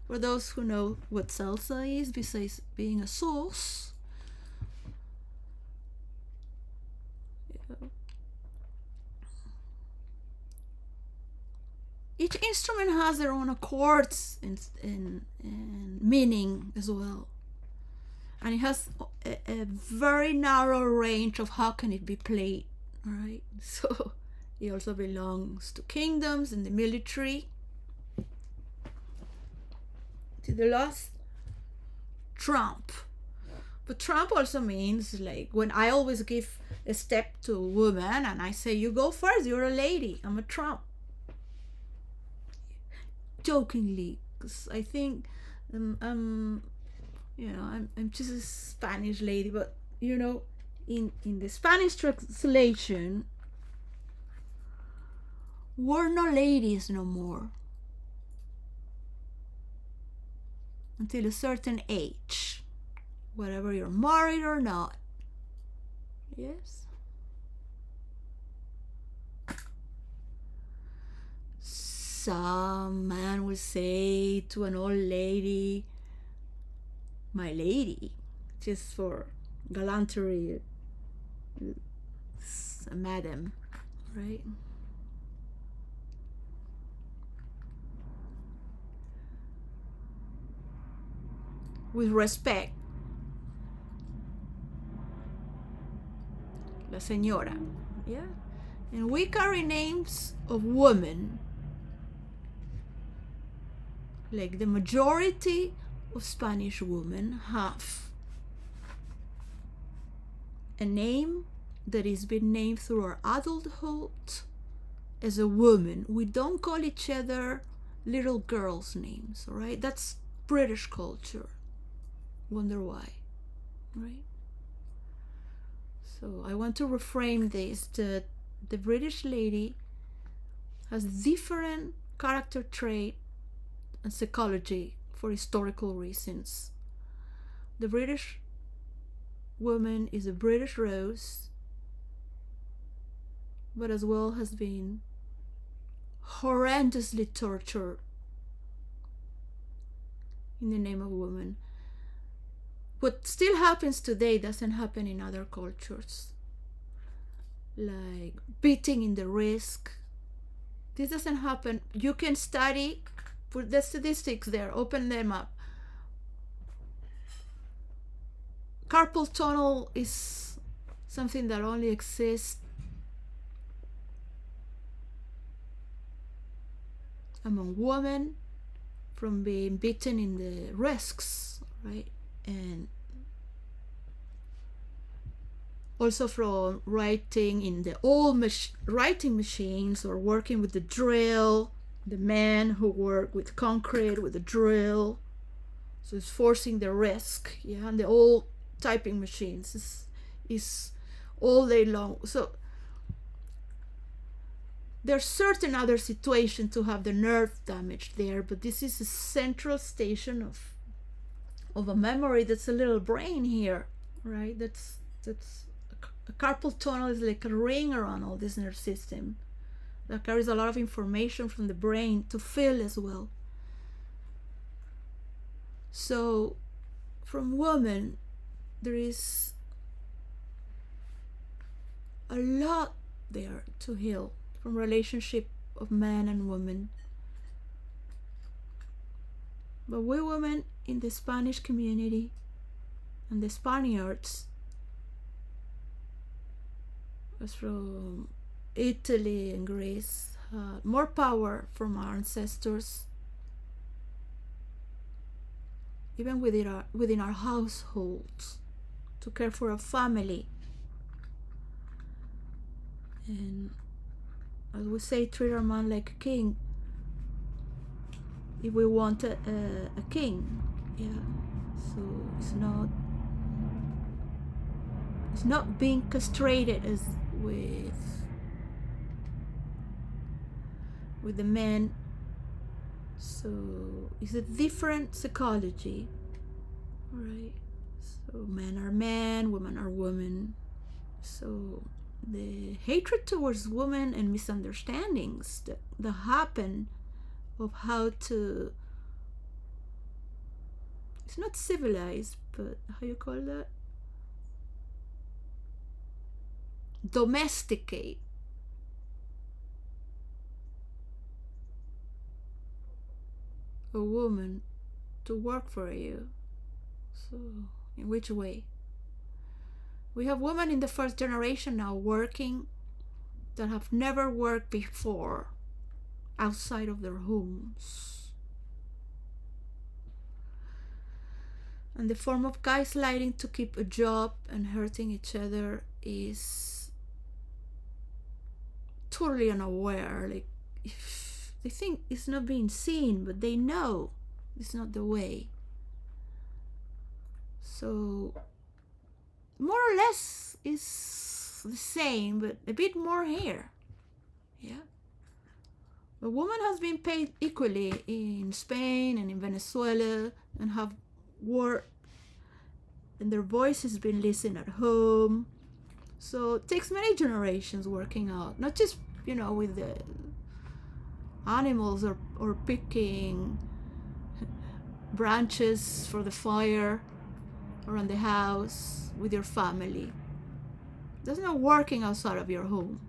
For those who know what salsa is, besides being a sauce, each instrument has their own chords and meaning as well. And it has a very narrow range of how can it be played, right? So it also belongs to kingdoms and the military. To the last trump. But trump also means, like, when I always give a step to a woman and I say, you go first, you're a lady, I'm a trump. Jokingly, because I think I'm just a Spanish lady, but in the Spanish translation, we're no ladies no more until a certain age, whether you're married or not. Yes. Some man will say to an old lady, my lady, just for gallantry, a madam, right? With respect, la señora, yeah? And we carry names of women, like the majority of Spanish women have a name that is been named through our adulthood as a woman. We don't call each other little girls' names, all right? That's British culture. Wonder why, right? So I want to reframe this, that the British lady has different character trait and psychology for historical reasons. The British woman is a British rose, but as well has been horrendously tortured in the name of woman. What still happens today doesn't happen in other cultures, like beating in the wrist. This doesn't happen. You can study, put the statistics there, open them up. Carpal tunnel is something that only exists among women from being beaten in the wrists, right? And also from writing in the old writing machines or working with the drill, the men who work with concrete, with the drill. So it's forcing the risk, yeah, and the old typing machines is all day long. So there's certain other situation to have the nerve damage there, but this is a central station of a memory that's a little brain here, right? That's a carpal tunnel is like a ring around all this nerve system that carries a lot of information from the brain to feel as well. So from women, there is a lot there to heal from relationship of man and woman. But we women in the Spanish community and the Spaniards, as from Italy and Greece, more power from our ancestors, even within our households, to care for a family. And as we say, treat our man like a king. If we want a king, yeah. So it's not being castrated as with the men. So it's a different psychology, right? So men are men, women are women. So the hatred towards women and misunderstandings that happen of how to, it's not civilized, but how you call that, domesticate a woman to work for you. So in which way? We have women in the first generation now working that have never worked before outside of their homes. And the form of gaslighting to keep a job and hurting each other is totally unaware. Like, if they think it's not being seen, but they know it's not the way. So more or less is the same, but a bit more here. Yeah. A woman has been paid equally in Spain and in Venezuela and have worked, and their voice has been listened at home. So it takes many generations working out, not just, with the animals or picking branches for the fire around the house with your family. There's no working outside of your home.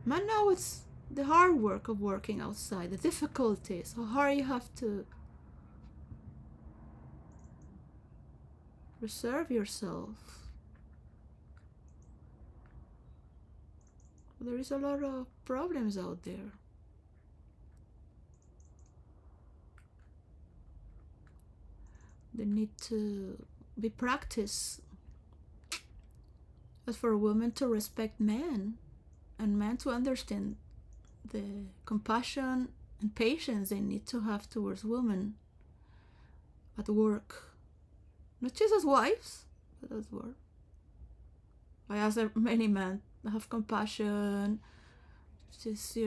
Man, know it's the hard work of working outside, the difficulties, how hard you have to reserve yourself. There is a lot of problems out there. They need to be practiced. As for women to respect men, and men to understand the compassion and patience they need to have towards women at work, not just as wives, but as work. I ask many men have compassion, just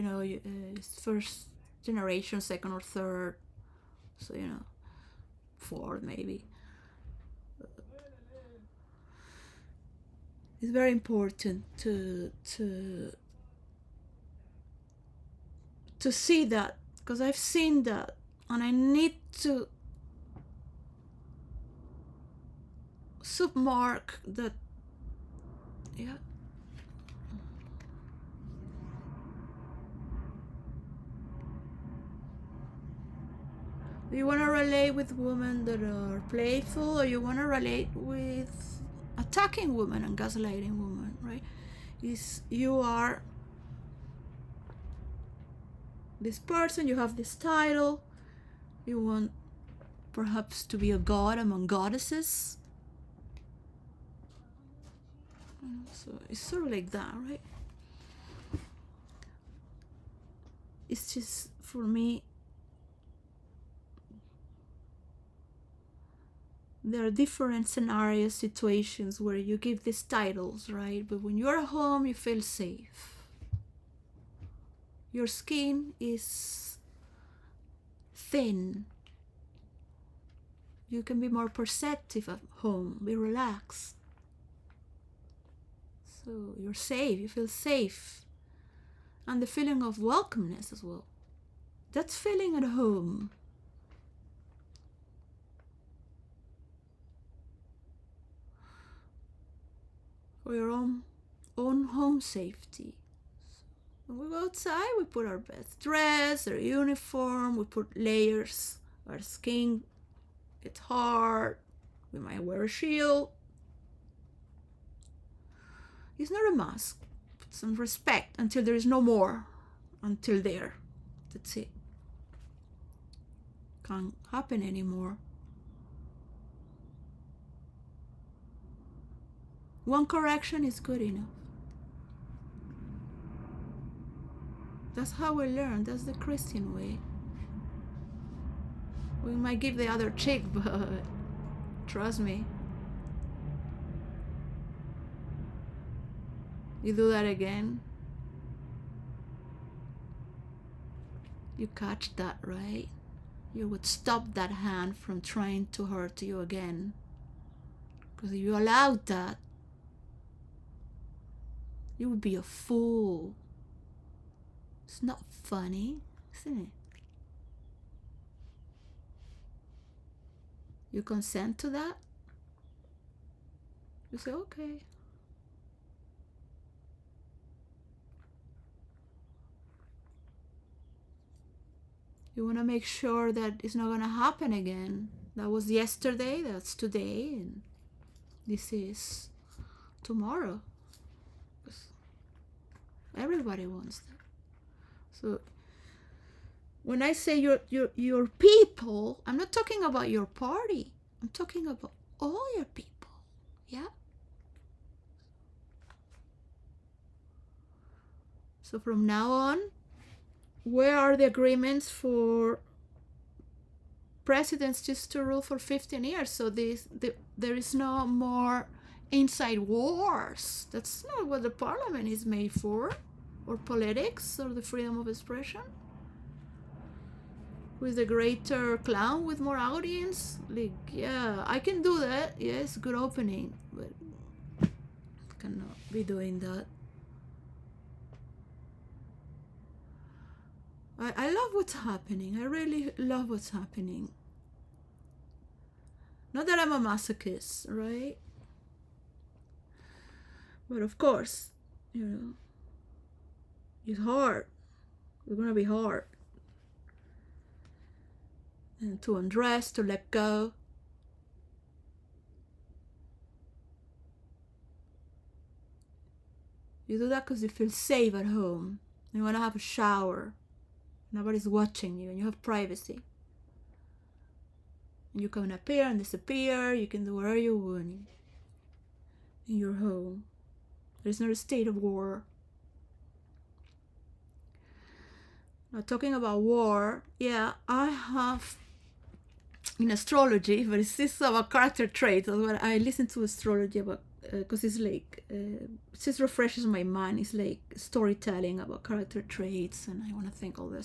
first generation, second or third, so fourth maybe. It's very important to see that, because I've seen that, and I need to submark that. Yeah. Do you want to relate with women that are playful, or you want to relate with attacking women and gaslighting women, right? You are this person, you have this title, you want perhaps to be a god among goddesses. So it's sort of like that, right? It's just, for me, there are different scenarios, situations where you give these titles, right? But when you're at home, you feel safe. Your skin is thin. You can be more perceptive at home, be relaxed. So you're safe, you feel safe. And the feeling of welcomeness as well. That's feeling at home. For your own home safety. So when we go outside, we put our best dress, our uniform, we put layers. Our skin gets hard. We might wear a shield. It's not a mask. Put some respect until there is no more. Until there. That's it. Can't happen anymore. One correction is good enough. That's how we learn. That's the Christian way. We might give the other cheek, but trust me. You do that again, you catch that, right? You would stop that hand from trying to hurt you again. Because if you allowed that, you would be a fool. It's not funny, isn't it? You consent to that? You say, okay. You want to make sure that it's not going to happen again. That was yesterday, that's today, and this is tomorrow. Everybody wants that. So when I say your people, I'm not talking about your party. I'm talking about all your people. Yeah? So from now on, where are the agreements for presidents just to rule for 15 years? So there is no more inside wars. That's not what the parliament is made for, or politics, or the freedom of expression. Who is the greater clown with more audience? Like, yeah, I can do that. Yes, good opening, but I cannot be doing that. I love what's happening. I really love what's happening. Not that I'm a masochist, right? But of course, it's hard. It's gonna be hard. And to undress, to let go. You do that because you feel safe at home. You want to have a shower. Nobody's watching you and you have privacy. And you can appear and disappear. You can do whatever you want in your home. There's not a state of war. Now, talking about war, yeah, I have in astrology, but it's just about character traits. That's what I listen to astrology about, because it's like it just refreshes my mind. It's like storytelling about character traits, and I want to thank all the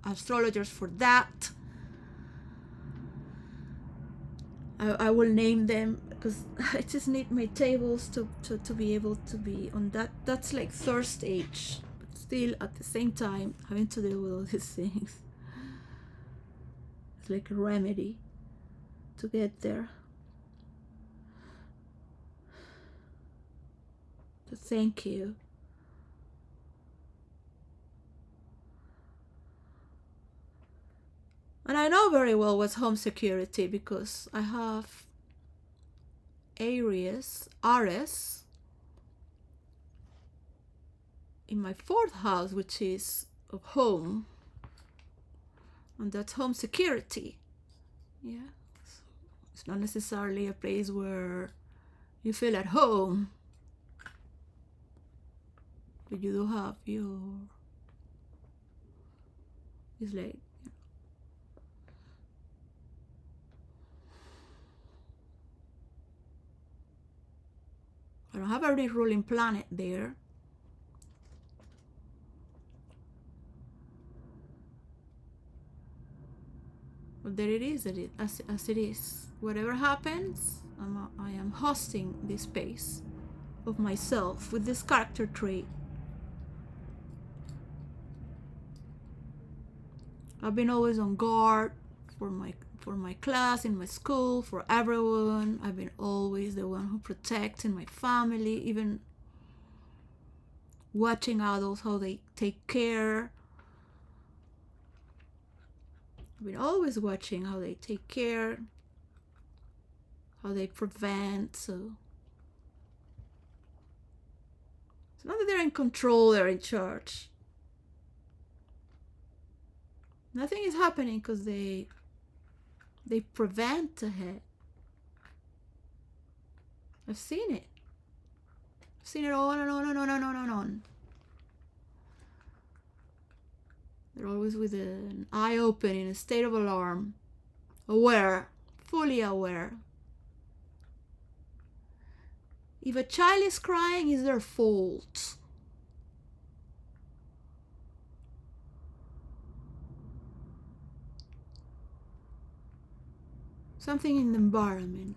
astrologers for that. I will name them because I just need my tables to be able to be on that. That's like third stage, but still at the same time having to deal with all these things. It's like a remedy to get there. So thank you. And I know very well what's home security because I have Aries in my fourth house, which is of home. And that's home security. Yeah. So it's not necessarily a place where you feel at home. But you do have your... It's like... don't have any ruling planet there. But there it is, as it is. Whatever happens, I am hosting this space of myself with this character trait. I've been always on guard for my class, in my school, for everyone. I've been always the one who protects in my family, even watching adults, how they take care. I've been always watching how they take care, how they prevent. So it's not that they're in control, they're in charge. Nothing is happening because they prevent ahead. I've seen it. I've seen it on and on and on and on and on. They're always with an eye open, in a state of alarm, aware, fully aware. If a child is crying, it's their fault. Something in the environment,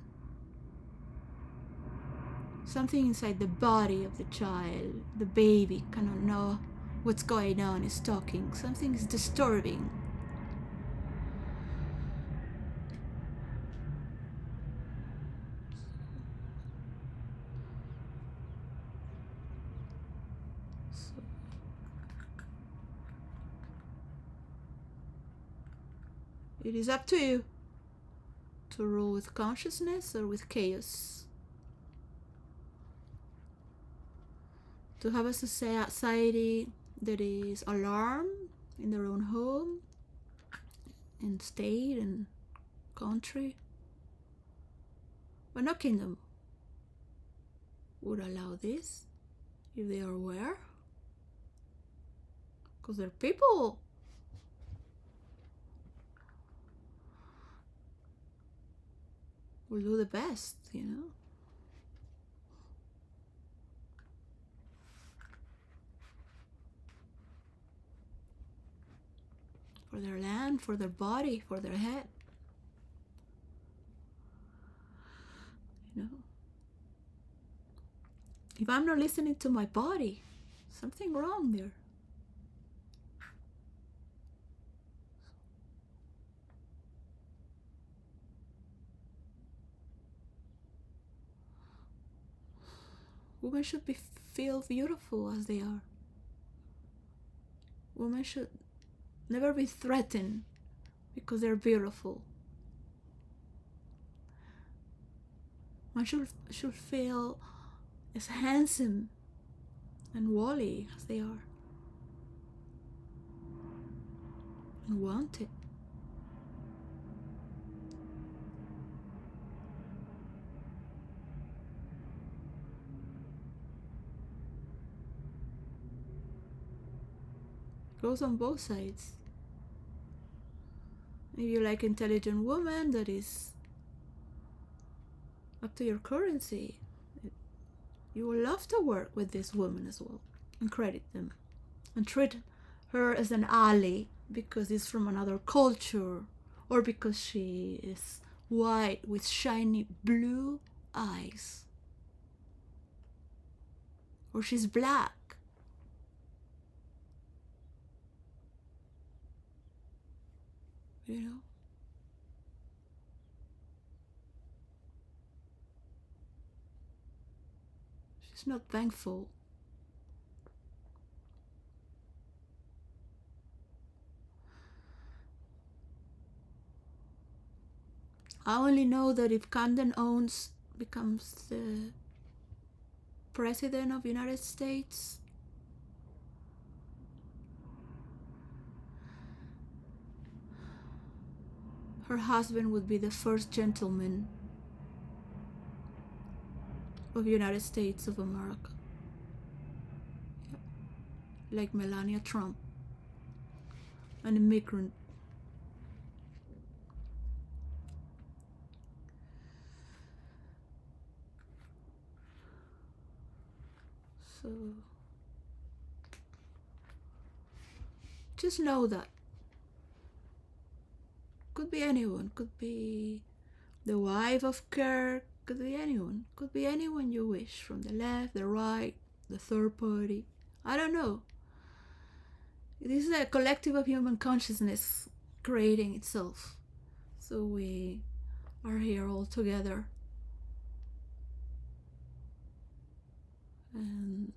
something inside the body of the child, the baby cannot know what's going on, is talking. Something is disturbing. So, it is up to you to rule with consciousness or with chaos. To have a society that is alarmed in their own home, and state, and country. But no kingdom would allow this if they are aware. Because their people will do the best, For their land, for their body, for their head. If I'm not listening to my body, something wrong there. Women should feel beautiful as they are. Women should never be threatened because they're beautiful. One should feel as handsome and wally as they are, and wanted. Goes on both sides. If you like intelligent woman, that is up to your currency. You will love to work with this woman as well, and credit them, and treat her as an ally because it's from another culture, or because she is white with shiny blue eyes, or she's black. She's not thankful. I only know that if Camden Owens becomes the president of the United States, her husband would be the first gentleman of the United States of America. Like Melania Trump, an immigrant. So just know that. Could be anyone, could be the wife of Kirk, could be anyone you wish, from the left, the right, the third party. I don't know. This is a collective of human consciousness creating itself. So we are here all together. And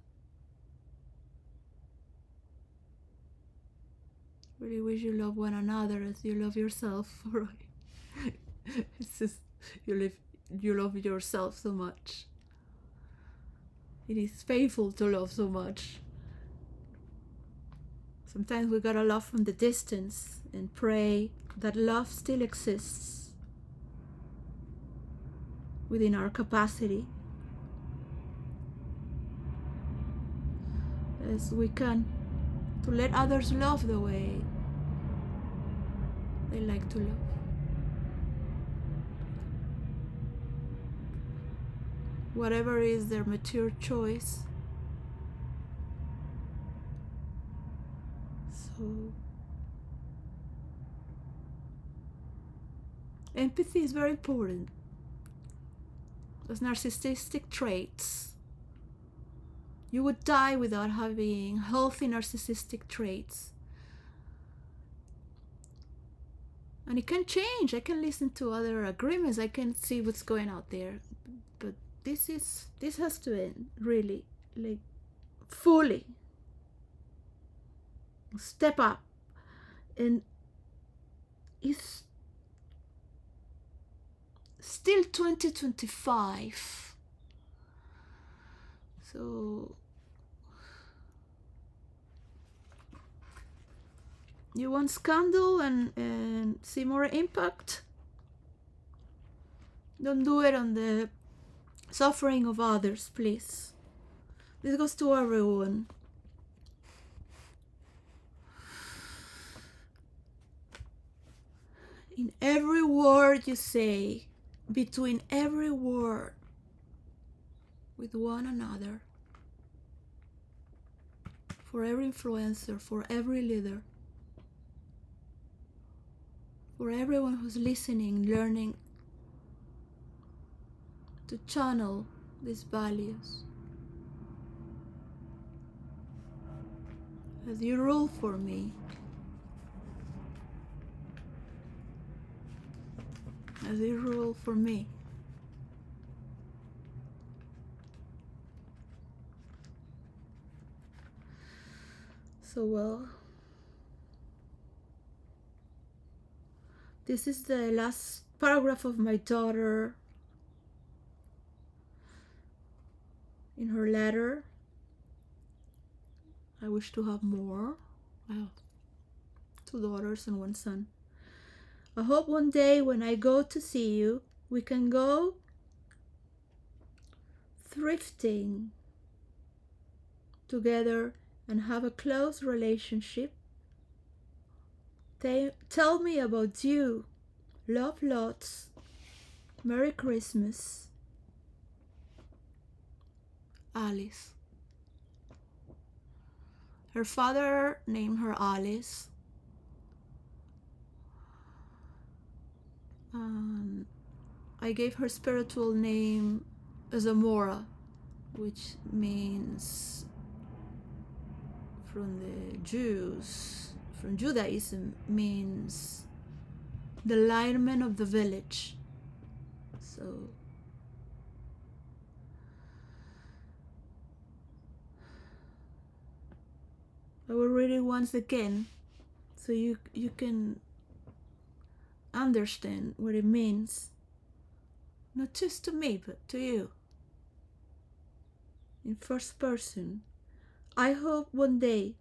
really wish you love one another as you love yourself, right? It's just you love yourself so much. It is painful to love so much. Sometimes we gotta love from the distance and pray that love still exists within our capacity, as we can, to let others love the way they like to love. Whatever is their mature choice. So empathy is very important. Those narcissistic traits. You would die without having healthy narcissistic traits. And it can change. I can listen to other agreements. I can see what's going out there. But this has to end, really, like fully. Step up. And it's still 2025. So you want scandal and see more impact? Don't do it on the suffering of others, please. This goes to everyone. In every word you say, between every word, with one another, for every influencer, for every leader, for everyone who's listening, learning to channel these values. As you rule for me, as you rule for me. So well, this is the last paragraph of my daughter in her letter. I wish to have more. I have 2 daughters and 1 son. I hope one day when I go to see you, we can go thrifting together and have a close relationship. Tell me about you. Love lots. Merry Christmas. Alice. Her father named her Alice. I gave her spiritual name Zamora, which means, from the Jews, from Judaism, means the lineman of the village. So I will read it once again so you can understand what it means, not just to me but to you. In first person, I hope one day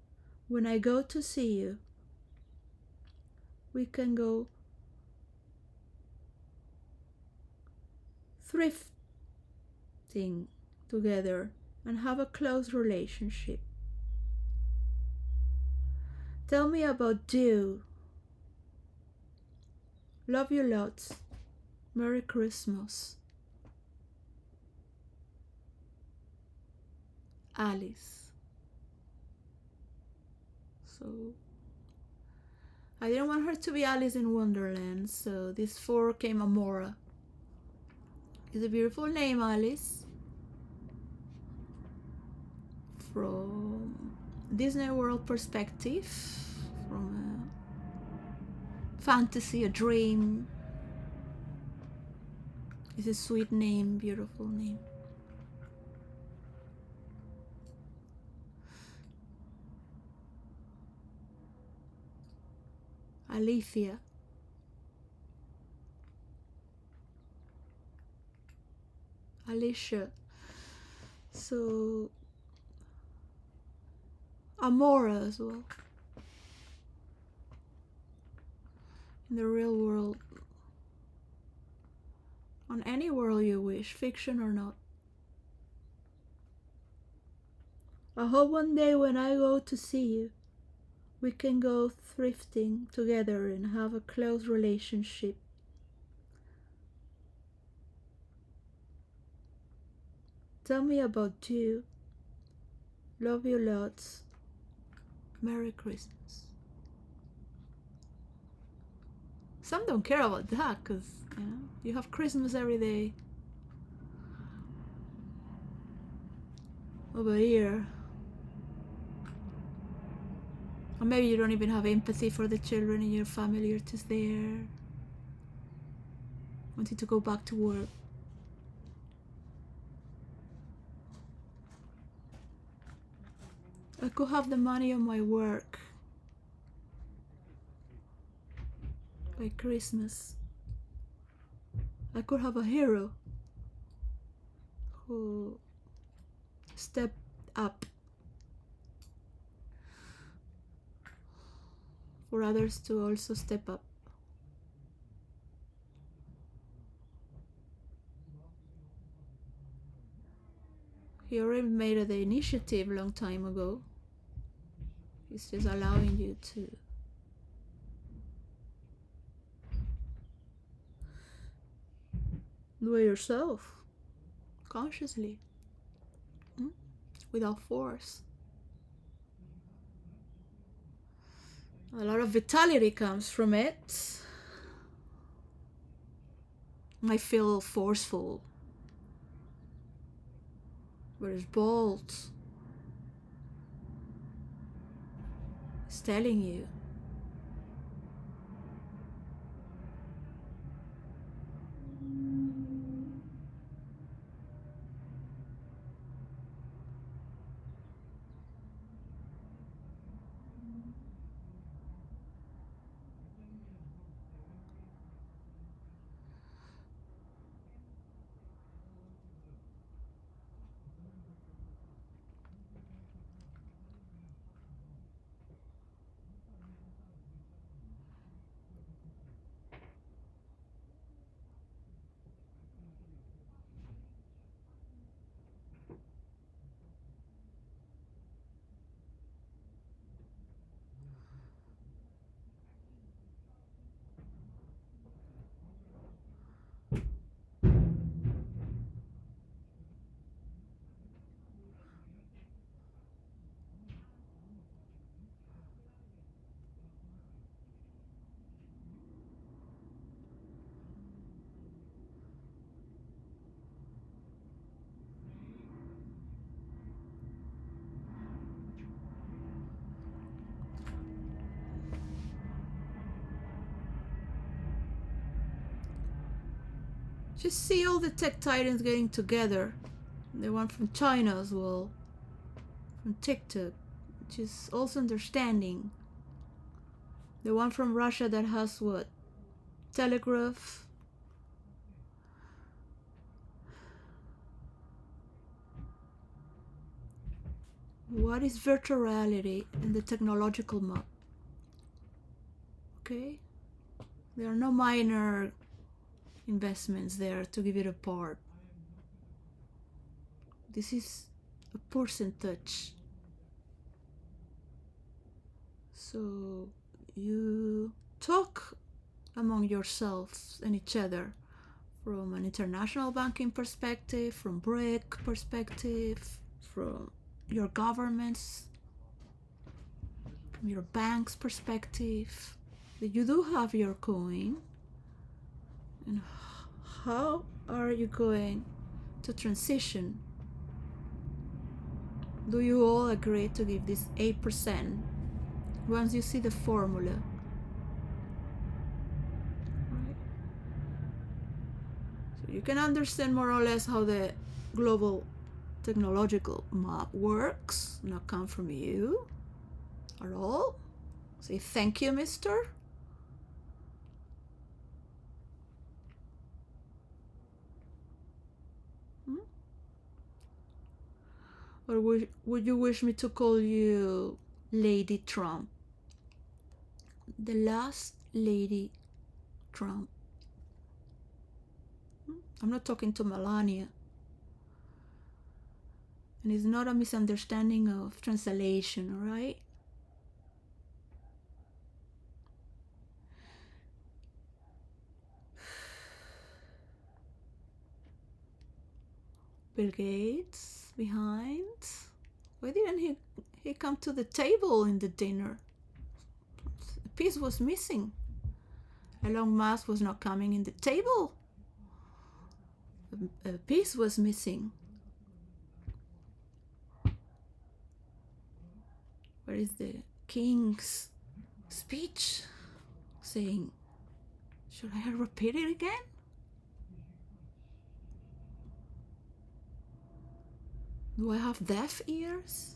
when I go to see you, we can go thrifting together and have a close relationship. Tell me about you. Love you lots. Merry Christmas. Alice. So I didn't want her to be Alice in Wonderland, so this 4 came Amora. It's a beautiful name, Alice. From Disney World perspective, from a fantasy, a dream. It's a sweet name, beautiful name. Alethea. Alicia. So Amora as well. In the real world. On any world you wish, fiction or not. I hope one day when I go to see you, we can go thrifting together and have a close relationship. Tell me about you. Love you lots. Merry Christmas. Some don't care about that because you have Christmas every day. Over here. Or maybe you don't even have empathy for the children in your family. You're just there, wanting to go back to work. I could have the money on my work by Christmas. I could have a hero who stepped up for others to also step up. He already made the initiative a long time ago. He's just allowing you to do it yourself, consciously, without force. A lot of vitality comes from it. I feel forceful, but it's bold. It's telling you. Just see all the tech titans getting together. The one from China as well, from TikTok, which is also understanding. The one from Russia that has what? Telegraph. What is virtual reality in the technological map? Okay? There are no minor investments there to give it a part. This is a percentage. So you talk among yourselves and each other from an international banking perspective, from BRIC perspective, from your governments, from your bank's perspective, that you do have your coin, and how are you going to transition? Do you all agree to give this 8% once you see the formula? Right. So you can understand more or less how the global technological map works, not come from you at all. Say thank you, mister. Or would you wish me to call you Lady Trump? The last Lady Trump. I'm not talking to Melania. And it's not a misunderstanding of translation, alright? Bill Gates behind. Why didn't he come to the table in the dinner? A piece was missing. Elon Musk was not coming in the table. A piece was missing. Where is the king's speech saying, should I repeat it again? Do I have deaf ears?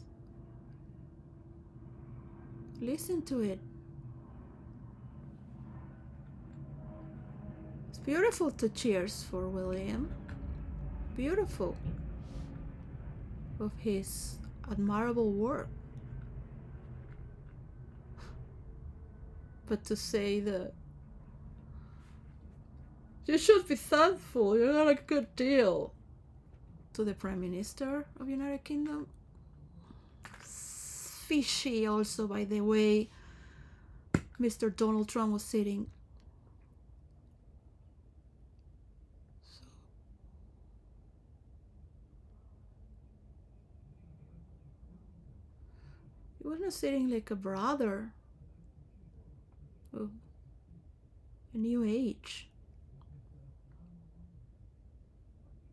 Listen to it. It's beautiful to cheers for William. Beautiful. Of his admirable work. But to say that you should be thankful, you got a good deal, to the Prime Minister of the United Kingdom. Fishy also, by the way, Mr. Donald Trump was sitting. So. He was not sitting like a brother of a new age.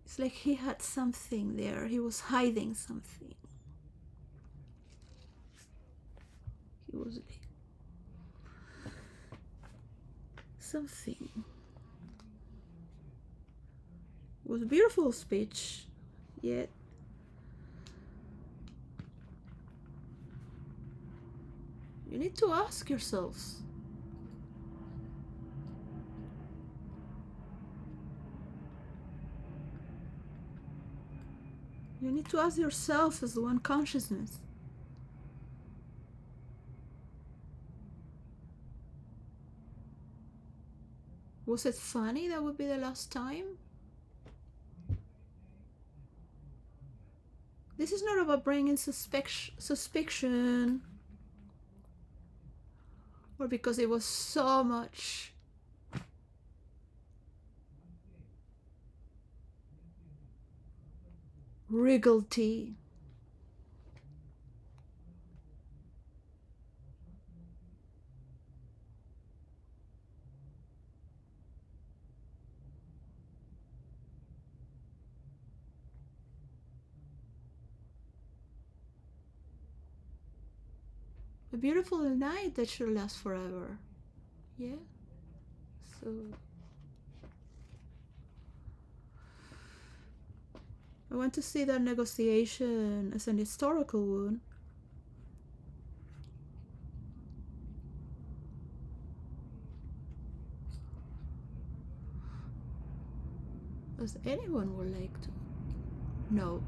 It's like he had something there. He was hiding something. He was like something. It was a beautiful speech, yet you need to ask yourselves, you need to ask yourself as one consciousness. Was it funny that would be the last time? This is not about bringing suspicion, or because it was so much regality. A beautiful night that should last forever. Yeah. So I want to see that negotiation as an historical one. As anyone would like to know.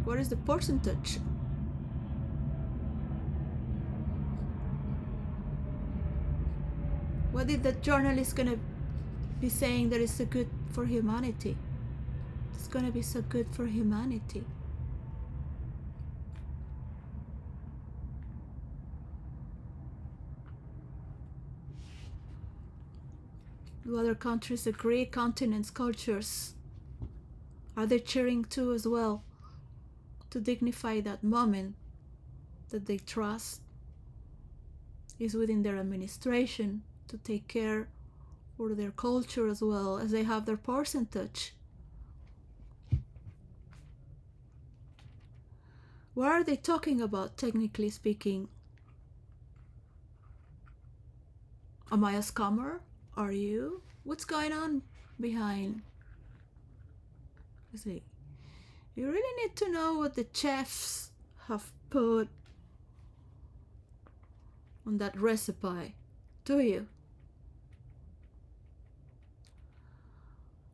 What is the percentage? What is the journalist gonna be saying that is so good for humanity? It's gonna be so good for humanity. Do other countries agree? Continents, cultures, Are they cheering too as well to dignify that moment that they trust is within their administration to take care for their culture as well as they have their percentage? What are they talking about, technically speaking? Am I a scammer? Are you? What's going on behind? You see, you really need to know what the chefs have put on that recipe, do you?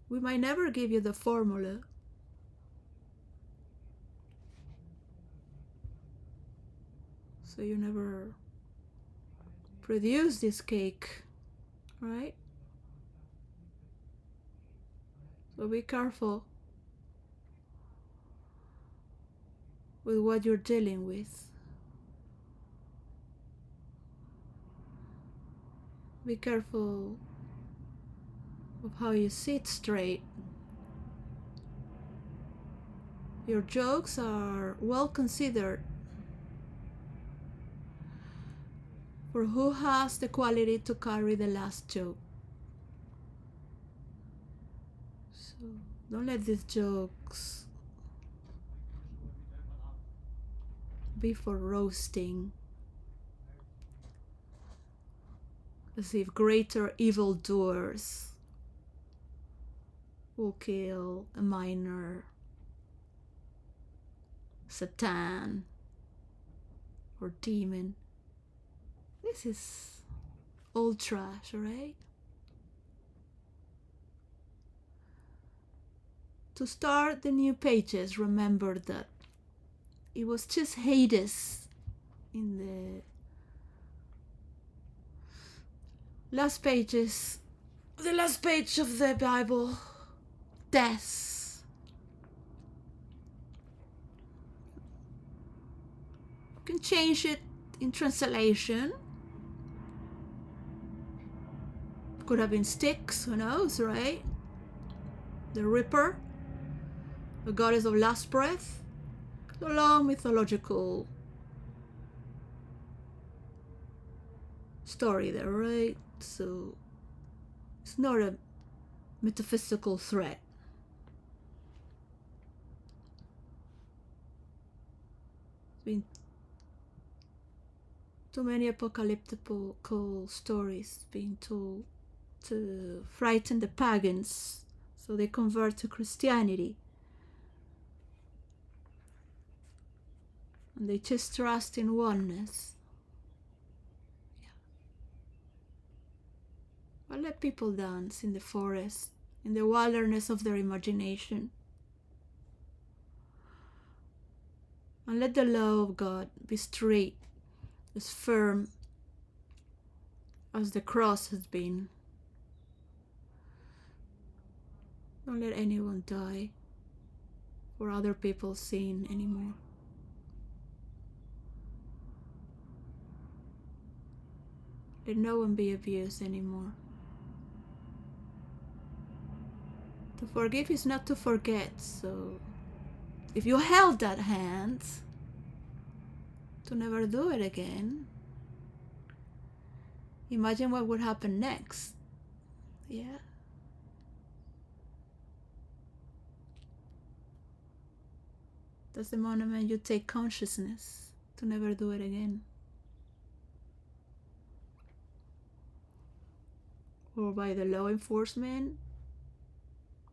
We might never give you the formula. So you never produce this cake, right? So be careful with what you're dealing with. Be careful of how you sit straight. Your jokes are well considered for who has the quality to carry the last joke. So don't let these jokes be for roasting, as if greater evildoers will kill a minor Satan or demon. This is old trash, right? To start the new pages, remember that it was just Hades in the last pages, the last page of the Bible. Death. You can change it in translation. Could have been Styx, who knows, right? The Ripper, the goddess of last breath. A long mythological story there, right? So it's not a metaphysical threat. It's been too many apocalyptical stories being told to frighten the pagans so they convert to Christianity. And they just trust in oneness. Yeah. But let people dance in the forest, in the wilderness of their imagination. And let the law of God be straight, as firm as the cross has been. Don't let anyone die for other people's sin anymore. Let no one be abused anymore. To forgive is not to forget, so if you held that hand, to never do it again, imagine what would happen next. Yeah. That's the moment you take consciousness to never do it again. Or by the law enforcement,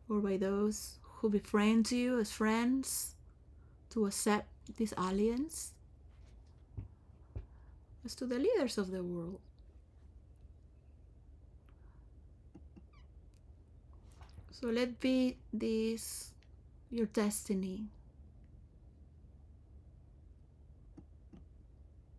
or by those who befriend you as friends to accept this alliance, as to the leaders of the world. So let be this your destiny,